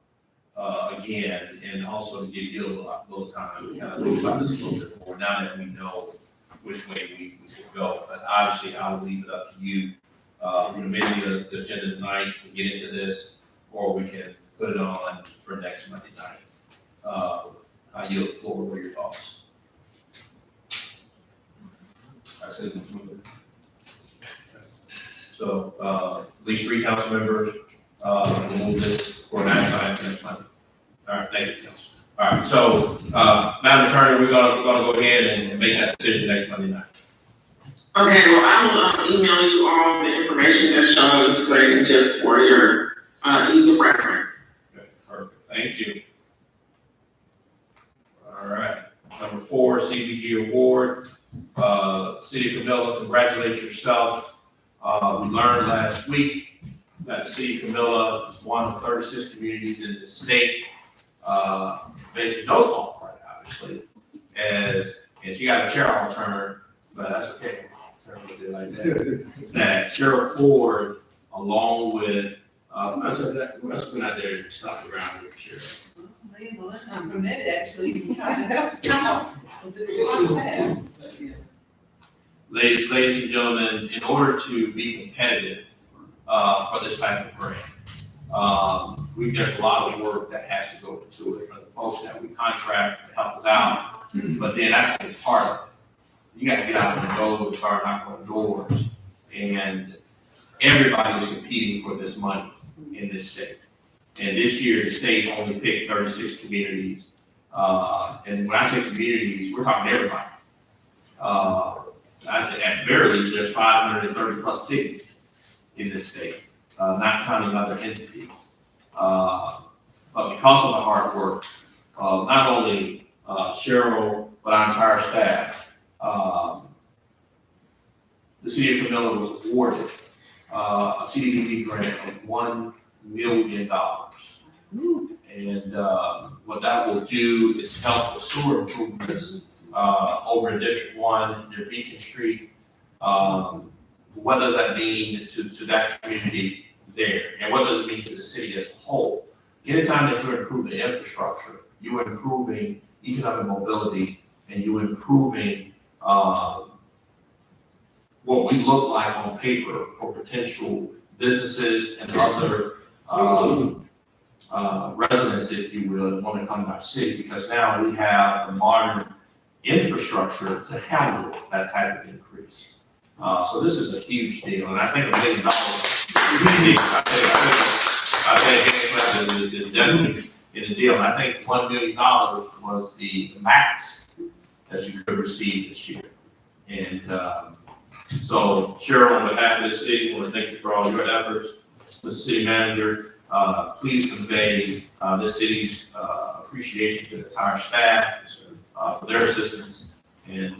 again, and also to give you a little time to kind of think about this a little bit more, now that we know which way we should go. But obviously, I will leave it up to you. We're gonna maybe the agenda tonight and get into this, or we can put it on for next Monday night. I yield the floor. What are your thoughts? I said, so, at least 3 council members, will move this for an action item next Monday. All right, thank you, council. All right, so, Madam Attorney, we're gonna go ahead and make that decision next Monday night. Okay, well, I will email you all the information that's shown on the screen just for your ease of reference. Okay, perfect, thank you. All right, number 4, CBG award. City of Camilla, congratulate yourself. We learned last week that the City of Camilla is one of 36 communities in the state, basically no small part, obviously, and she got a chair on turn, but that's okay. Like that Sheriff Ford, along with, I said that, what's been out there, stop around with the sheriff. Leah Brunetti actually tried to help us out, because it was not passed, but yeah. Ladies and gentlemen, in order to be competitive for this type of grant, there's a lot of work that has to go into it for the folks that we contract to help us out. But then that's the part of it. You got to get out on the road and start knocking on doors. And everybody is competing for this money in this state. And this year, the state only picked 36 communities. And when I say communities, we're talking everybody. At very least, there's 530 plus cities in this state, not counting other entities. But because of the hard work, not only Cheryl, but our entire staff, the city of Camilla was awarded a CDBG grant of $1 million. And what that will do is help with sewer improvements over in District 1, near Beacon Street. What does that mean to that community there? And what does it mean to the city as a whole? Anytime that you're improving infrastructure, you're improving economic mobility, and you're improving what we look like on paper for potential businesses and other residents, if you will, that want to come to our city, because now we have the modern infrastructure to handle that type of increase. So this is a huge deal, and I think $1 million, I think is definitely in the deal. And I think $1 million was the max that you could receive this year. And so Cheryl, on behalf of the city, I want to thank you for all your efforts. The city manager, please convey the city's appreciation to the entire staff for their assistance. And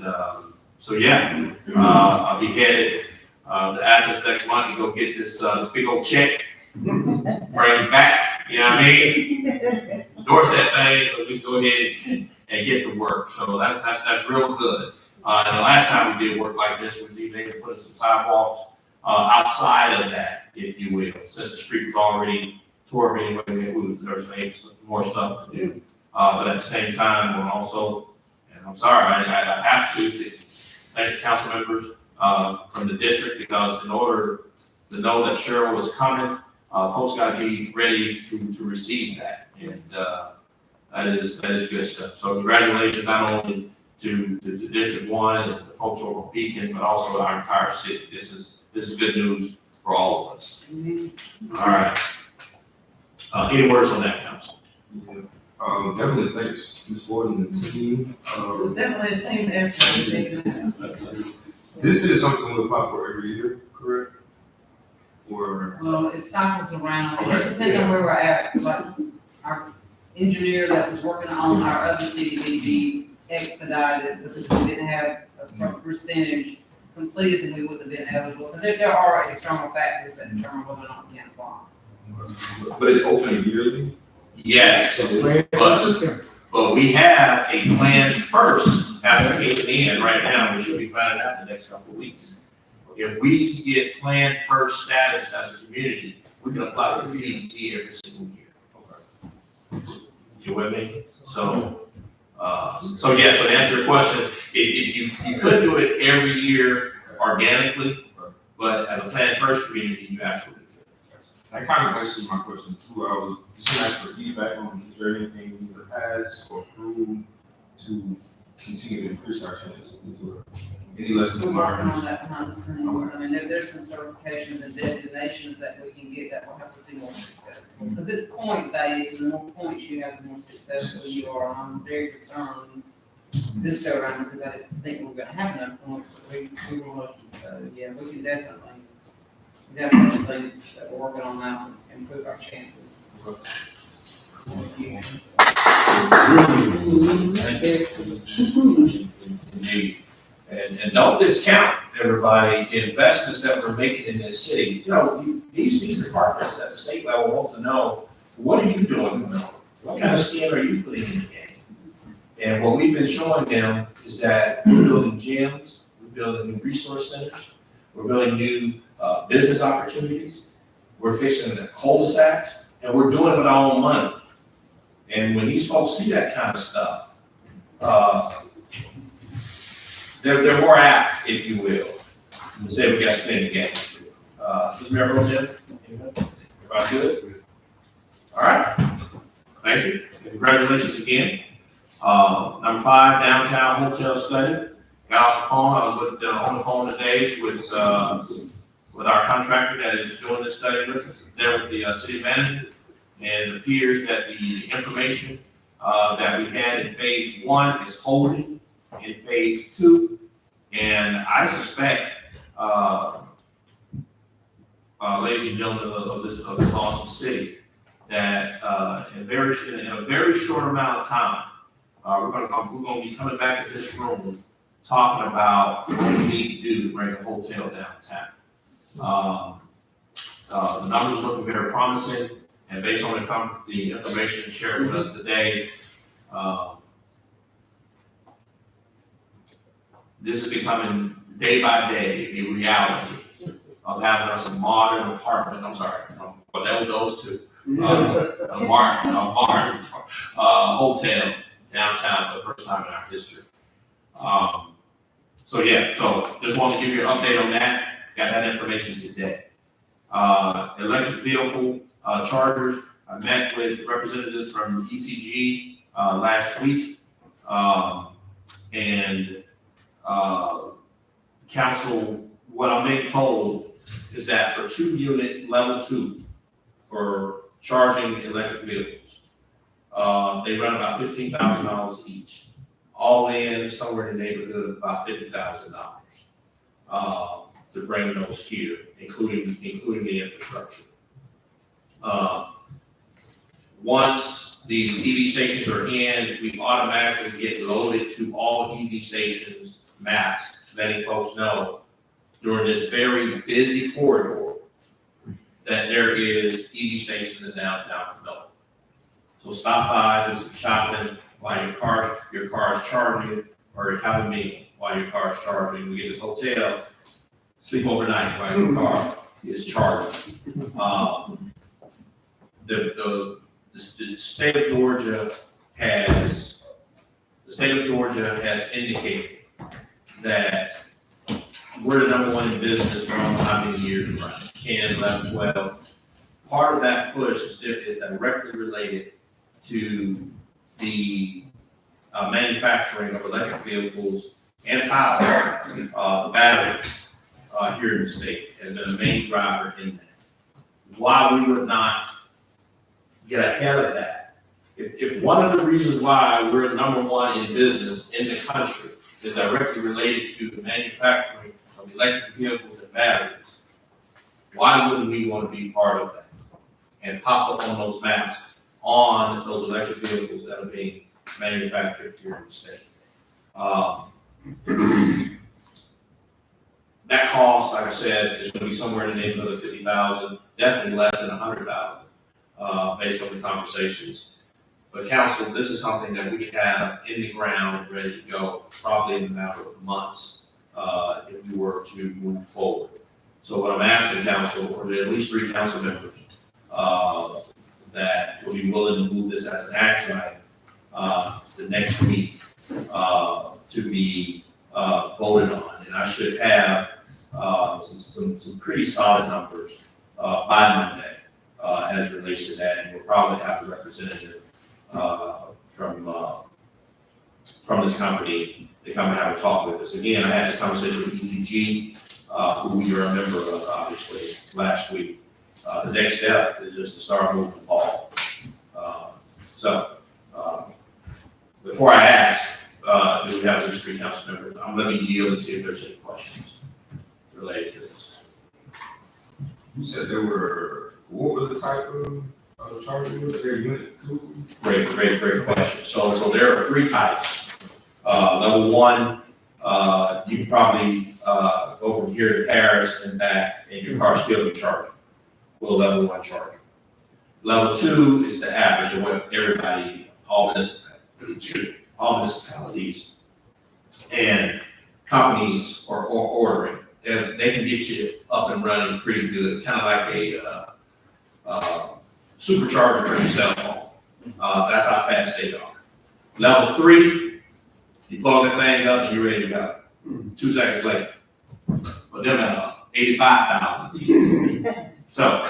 so yeah, I'll be headed to Athens next month and go get this big old check, bring it back. You know what I mean? Endorse that thing so we can go ahead and get to work. So that's real good. And the last time we did work like this was even able to put in some sidewalks outside of that, if you will, since the street was already tore anyway. There was maybe some more stuff to do. But at the same time, we're also, and I'm sorry, I have to thank the council members from the district, because in order to know that Cheryl was coming, folks got to be ready to receive that. And that is good stuff. So congratulations not only to District 1 and the folks over on Beacon, but also our entire city. This is good news for all of us. All right. Any words on that, council? Definitely thanks, Ms. Ford and the team. It was definitely a team effort. This is something we apply for every year, correct? Or? Well, it cycles around, it just depends on where we're at, like, our engineer that was working on our other CDBG expedited, because we didn't have a certain percentage completed, then we wouldn't have been eligible. So there are external factors that determine whether or not we can apply. But it's open yearly? Yes, but we have a plan first application in right now. We should be finding out in the next couple of weeks. If we get plan first status as a community, we can apply for CDBG every single year. You with me? So so to answer your question, you could do it every year organically, but as a plan first community, you absolutely could. That kind of answers my question too. I was just gonna ask for feedback on, is there anything we would pass or approve to continue to increase our chances? Any lessons We're working learned? on that behind the scenes. I mean, there's some certifications and designations that we can get that will help us be more successful. Because it's point based, and the more points you have, the more successful you are. And I'm very concerned this go around, because I didn't think we were gonna have enough points, but we were lucky. So, yeah, we can definitely things that we're working on now to improve our chances. Indeed. And don't discount, everybody, the investments that we're making in this city. You know, these departments at the state level want to know, what are you doing, Camilla? What kind of skin are you putting in the game? And what we've been showing them is that we're building gyms, we're building new resource centers, we're building new business opportunities, we're fixing the cul-de-sacs, and we're doing it with our own money. And when these folks see that kind of stuff, they're more apt, if you will, to say we got spending gains. Mr. Mayor Pro Tem, everybody good? All right, thank you. Congratulations again. Number 5, downtown hotel study. Got off the phone, I was on the phone today with our contractor that is doing this study with us, there with the city manager. And it appears that the information that we had in phase 1 is holding in phase 2. And I suspect, ladies and gentlemen of this awesome city, that in a very short amount of time, we're going to be coming back to this room talking about what we need to do to bring a hotel downtown. The numbers are looking very promising, and based on the information shared with us today, this is becoming day by day a reality of having us a modern apartment. I'm sorry, those two. A modern hotel downtown for the first time in our history. So just wanted to give you an update on that. Got that information today. Electric vehicle chargers. I met with representatives from ECG last week, and council. What I'm being told is that for 2-unit level 2 for charging electric vehicles, they run about $15,000 each, all in somewhere in the neighborhood of about $50,000 to bring those here, including the infrastructure. Once these EV stations are in, we automatically get loaded to all EV stations maps. Many folks know during this very busy corridor that there is EV stations in downtown Camilla. So stop by, do some shopping while your car is charging, or have a meal while your car is charging. We get this hotel, sleep overnight while your car is charging. The state of Georgia has indicated that we're the number 1 in business for how many years, right? 10, 11, 12. Part of that push is directly related to the manufacturing of electric vehicles and power, the batteries here in the state has been a main driver in that. Why we would not get ahead of that? If one of the reasons why we're number 1 in business in the country is directly related to the manufacturing of electric vehicles and batteries, why wouldn't we want to be part of that and pop up on those maps on those electric vehicles that are being manufactured here in the state? That cost, like I said, is going to be somewhere in the neighborhood of $50,000, definitely less than $100,000, based on the conversations. But council, this is something that we could have in the ground, ready to go, probably in a matter of months, if we were to move forward. So what I'm asking council, or at least 3 council members, that will be willing to move this as an action item, the next week, to be voted on. And I should have some pretty solid numbers by Monday as it relates to that, and we'll probably have a representative from this company to come and have a talk with us. Again, I had this conversation with ECG, who you're a member of, obviously, last week. The next step is just to start moving the ball. Before I ask, do we have these 3 council members? I'm going to yield and see if there's any questions related to this. You said what were the type of chargers? Their unit 2? Great question. So there are 3 types. Level 1, you can probably go from here to Paris and back, and your car still be charging with a level 1 charger. Level 2 is the average of what everybody, all municipalities and companies are ordering. They can get you up and running pretty good, kind of like a supercharger for your cell phone. That's how fast they are. Level 3, you plug the thing up and you're ready to go. 2 seconds later. But them 85,000 pieces. So,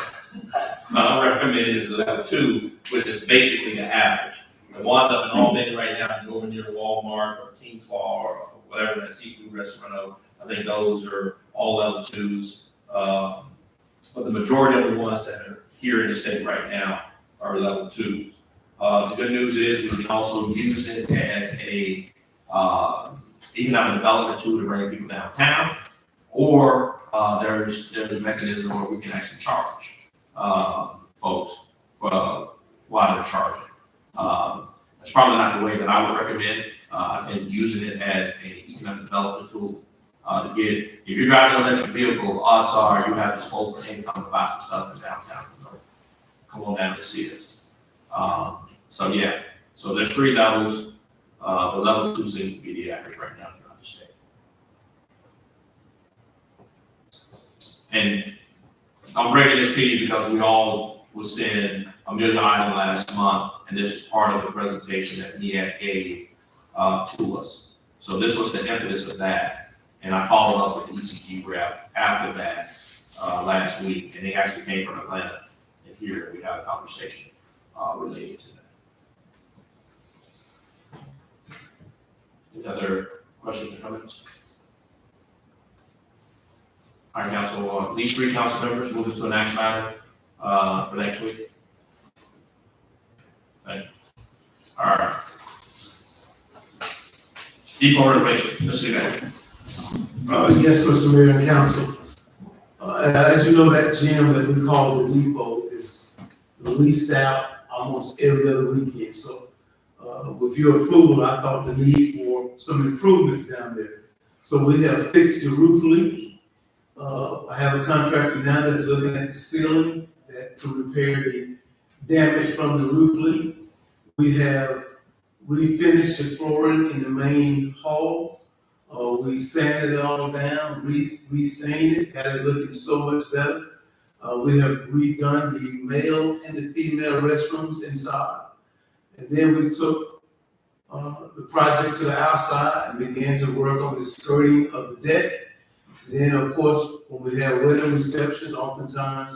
I recommend is level 2, which is basically the average. The ones up in Albany right now, you go over near Walmart or King Claw or whatever that seafood restaurant of, I think those are all level 2s. But the majority of the ones that are here in the state right now are level 2s. The good news is we can also use it as a economic development tool to bring people downtown, or there's a mechanism where we can actually charge folks for while they're charging. That's probably not the way that I would recommend. I've been using it as an economic development tool to get, if you're driving an electric vehicle, odds are you have disposable income to buy some stuff in downtown. Come on down to see us. So yeah, so there's 3 levels. The level 2 seems to be the average right now throughout the state. And I'm bringing this to you because we all was sent $1 million last month, and this is part of the presentation that NEAC gave to us. So this was the impetus of that, and I followed up with the ECG rep after that last week, and they actually came from Atlanta, and here we had a conversation related to that. Any other questions or comments? All right, council, these 3 council members move us to an action item for next week. Thank you. All right. Depot renovation, let's do that. Yes, Mr. Mayor and Council. As you know, that gym that we call the Depot is leased out almost every other weekend. So with your approval, I thought the need for some improvements down there. So we have fixed the roof leak. I have a contractor now that's looking at the ceiling to repair the damage from the roof leak. We have refinished the flooring in the main hall. We sanded it all down, restained it, got it looking so much better. We have redone the male and the female restrooms inside. And then we took the project to the outside and began to work on the skirting of the deck. Then, of course, when we have wedding receptions, oftentimes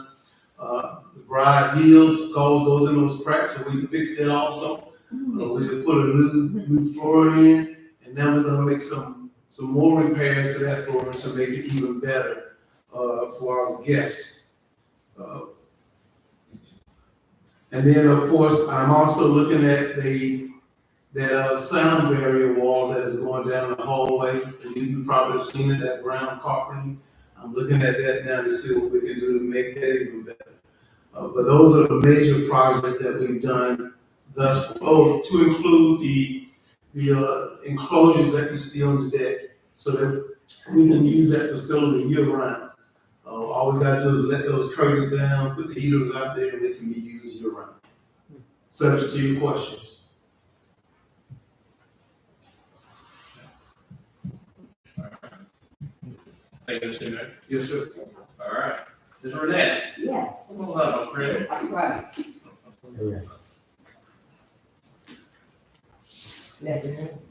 the bride heels goes in those cracks, so we fixed that also. We put a new flooring in, and now we're going to make some more repairs to that flooring to make it even better for our guests. And then, of course, I'm also looking at that sound barrier wall that is going down the hallway. You probably have seen it, that brown carpeting. I'm looking at that now to see what we can do to make that even better. But those are the major projects that we've done thus far. Oh, to include the enclosures that you see on the deck, so that we can use that facility year round. All we gotta do is let those curtains down, put the heaters out there, and it can be used year round. Subject to your questions. Thank you, Mr. Mayor. Yes, sir. All right. Ms. Renee. Yes. Come on up, my friend. Right.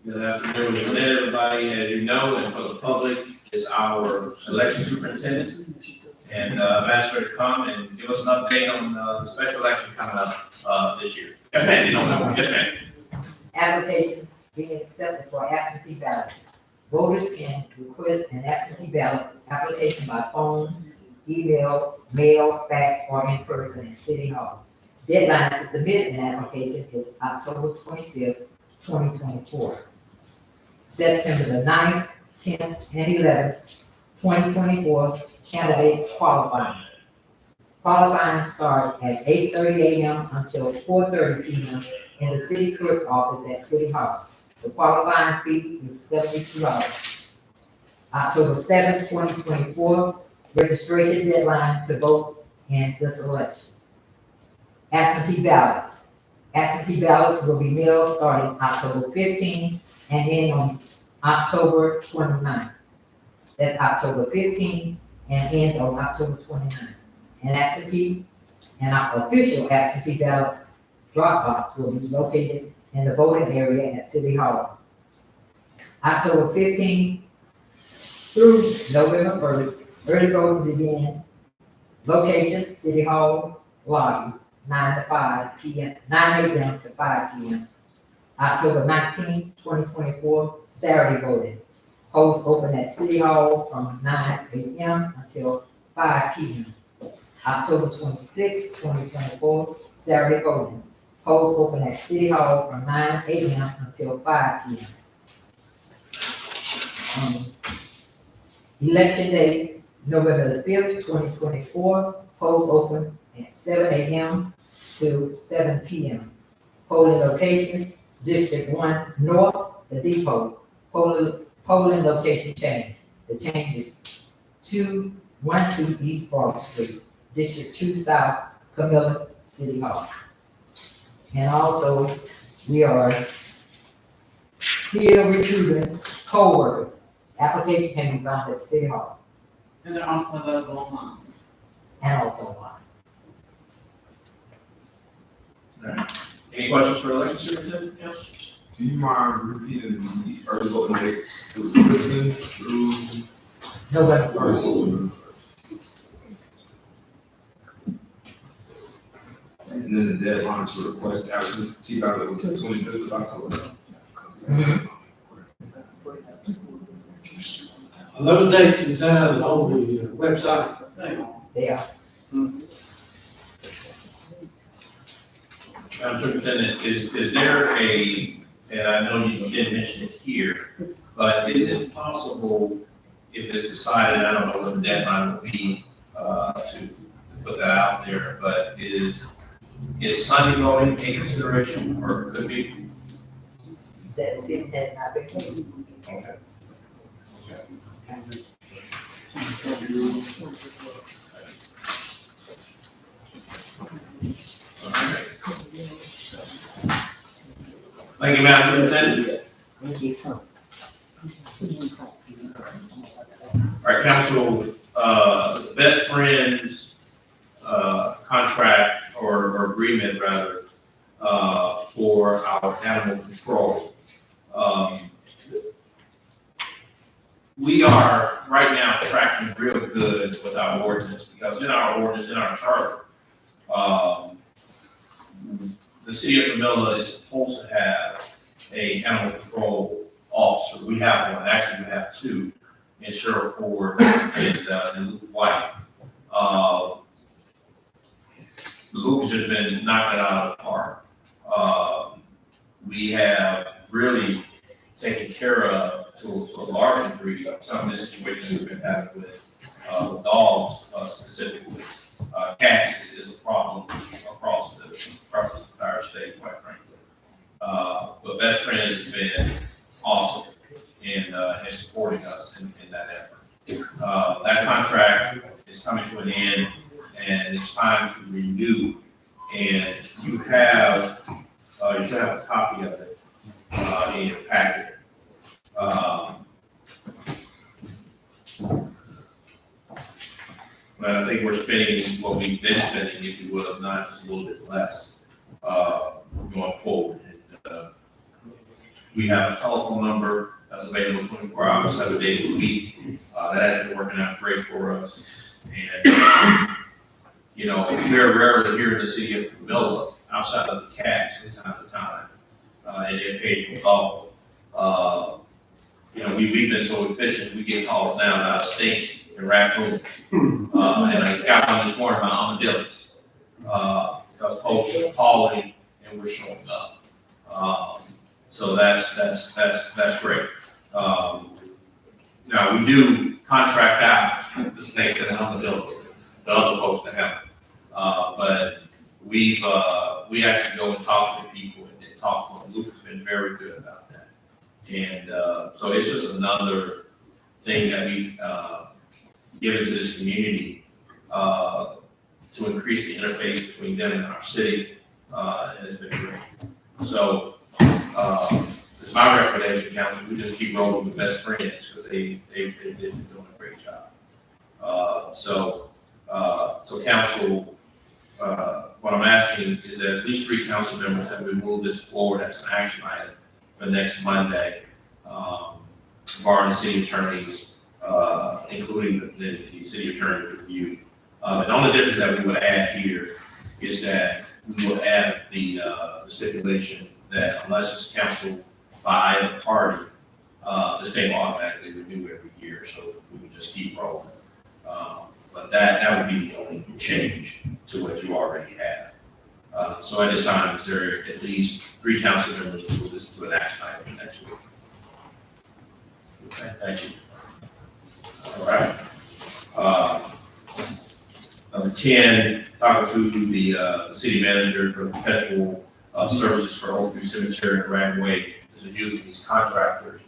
Good afternoon, Renee, everybody. As you know, and for the public, is our election superintendent. And Ambassador to come and give us an update on the special election coming up this year. Yes, ma'am. You don't know. Yes, ma'am. Application being accepted for absentee ballots. Voters can request an absentee ballot application by phone, email, mail, fax, or in person at City Hall. Deadline to submit an application is October 25th, 2024. September the 9th, 10th, and 11th, 2024, candidates qualifying. Qualifying starts at 8:30 a.m. until 4:30 p.m. in the city clerk's office at City Hall. The qualifying fee is $72. October 7th, 2024, registration deadline to vote in this election. Absentee ballots. Absentee ballots will be mailed starting October 15th and end on October 29th. That's October 15th and end on October 29th. An official absentee ballot drop box will be located in the voting area at City Hall. October 15th through November 1st, early voting begin. Location, City Hall lobby, 9 to 5 p.m., 9 a.m. to 5 p.m. October 19th, 2024, Saturday voting. Polls open at City Hall from 9 a.m. until 5 p.m. October 26th, 2024, Saturday voting. Polls open at City Hall from 9 a.m. until 5 p.m. Election day, November the 5th, 2024, polls open at 7 a.m. to 7 p.m. Polling locations, District 1 North, the depot. Polling location change. The change is 212 East Broad Street, District 2 South, Camilla, City Hall. And also, we are still recruiting poll workers. Application can be found at City Hall And they're also available online. and also online. Any questions for election superintendent, Council? Do you mind repeating the early voting dates? It was 15 through November 1st. 1st. And then the deadline to request absentee ballot was the 25th of October. Are those dates and times on the website? They are. Madam Superintendent, is there and I know you didn't mention it here, but is it possible, if it's decided, I don't know what the deadline will be, to put that out there, but is Sunday voting a consideration, or could be? That city has not been paid. Okay. Thank you, Madam Superintendent. Thank you. All right, council, best friends, contract or agreement rather, for our animal control. We are right now tracking real good with our ordinance, because in our ordinance, in our charter, the city of Camilla is supposed to have a animal control officer. We have one, actually we have two, in Sheriff Ford and Luke White. Luke has just been knocking it out of the park. We have really taken care of, to a large degree, some of the situations we've been having with dogs specifically. Cats is a problem across the entire state, quite frankly. But Best Friends has been awesome in supporting us in that effort. That contract is coming to an end, and it's time to renew. And you should have a copy of it in your packet. But I think we're spending what we've been spending, if you will, if not just a little bit less, going forward. And, we have a telephone number that's available 24 hours, 7 days a week. That has been working out great for us. And, we're rarely here in the city of Camilla, outside of the cats from time to time, and the occasional dog. We've been so efficient, we get calls now about stinks and raccoons. And I got one this morning about armadillos, because folks are calling and we're showing up. So that's great. Now, we do contract out the snakes and armadillos to other folks to have. But we actually go and talk to people and talk to them. Luke has been very good about that. And so it's just another thing that we given to this community to increase the interface between them and our city. And it's been great. So it's my recommendation, council, we just keep rolling with Best Friends, because they've been doing a great job. So council, what what I'm asking is that at least 3 council members have been moved this forward as an action item for next Monday, barring the city attorneys, including the city attorney's review. And the only difference that we would add here is that we will add the stipulation that unless it's canceled by either party, the state will automatically renew every year, so we would just keep rolling. But that would be the only change to what you already have. So at this time, is there at least 3 council members to move this to an action item for next week? Okay, thank you. All right. Number 10, talking to the city manager for perpetual services for Oakview Cemetery and Grand Way. This is using these contractors.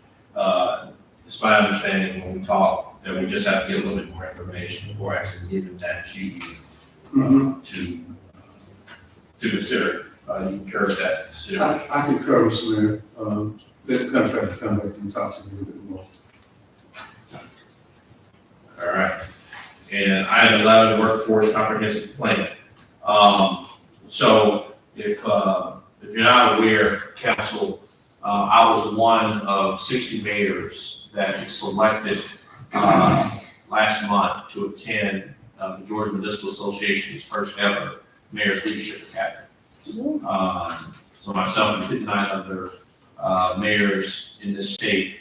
It's my understanding when we talk that we just have to get a little bit more information before actually giving that to you to consider. You concur with that consideration? I concur, Mr. Mayor. Let the contractor come back to you and talk to you a little bit more. All right. And item 11, workforce comprehensive plan. So if you're not aware, council, I was one of 60 mayors that was selected last month to attend the Georgia Municipal Association's first ever Mayor's Leadership Academy. So myself and 59 other mayors in this state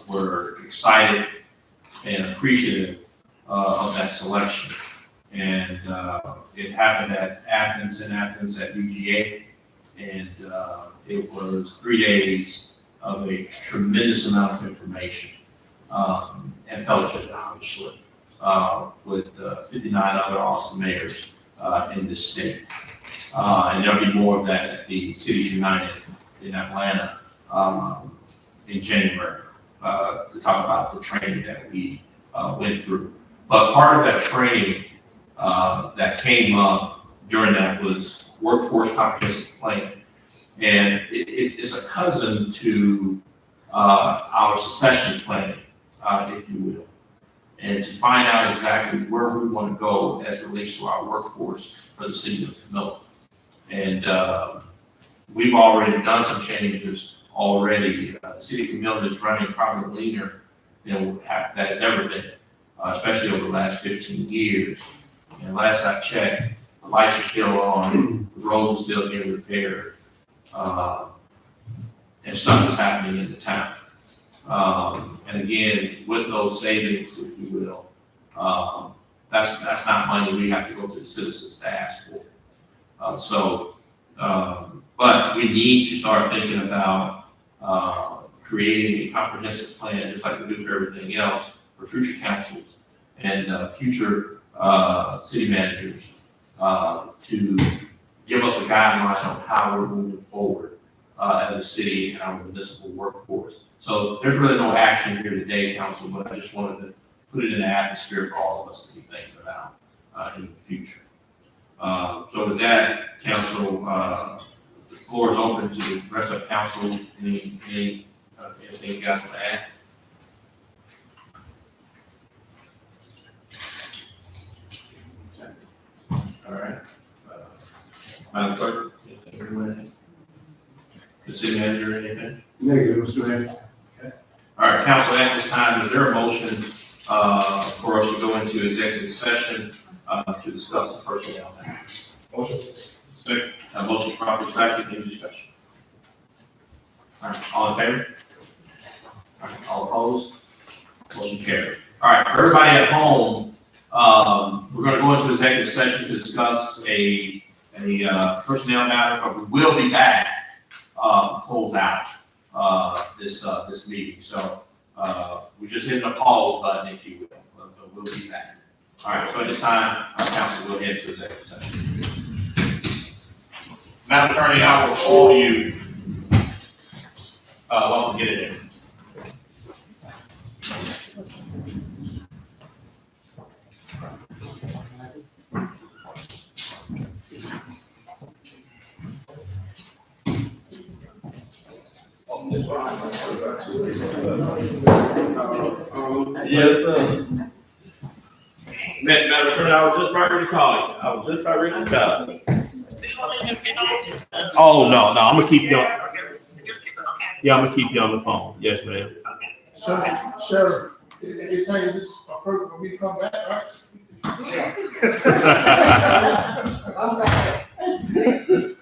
were excited and appreciative of that selection. And it happened at Athens at UGA. And it was 3 days of a tremendous amount of information and fellowship, obviously, with 59 other awesome mayors in this state. And there'll be more of that at the Cities United in Atlanta in January to talk about the training that we went through. But part of that training that came up during that was workforce comprehensive plan. And it's a cousin to our succession planning, if you will, and to find out exactly where we want to go as it relates to our workforce for the city of Camilla. And we've already done some changes already. The city of Camilla is running probably leaner than that has ever been, especially over the last 15 years. And last I checked, the lights are still on, the roads are still being repaired. And stuff is happening in the town. And again, with those savings, if you will, that's not money we have to go to the citizens to ask for. But we need to start thinking about creating a comprehensive plan, just like we do for everything else, for future councils and future city managers to give us a guideline on how we're moving forward as a city and our municipal workforce. So there's really no action here today, council, but I just wanted to put it in the atmosphere for all of us to be thinking about in the future. So with that, council, the floor is open to the rest of council. Anything you guys want to add? All right. Madam Clerk, anything? The city manager, anything? Negative, Mr. Mayor. Okay. All right, council, at this time, is there a motion for us to go into executive session to discuss the personnel matter? Motion. Second. Motion properly second, any discussion? All right, all in favor? All right, all opposed? Motion carries. All right, for everybody at home, we're going to go into executive session to discuss a personnel matter, but we will be back to close out this meeting. So we just hit the pause button, if you will, but we'll be back. All right, so at this time, our council will head to executive session. Madam Attorney, I will call you once we get it in. Yes, sir. Madam Attorney, I was just ready to call you. Oh, no, I'm gonna keep you on. Yeah, I'm gonna keep you on the phone. Yes, ma'am. Sheriff, anything is this appropriate for me to come back, right? All right.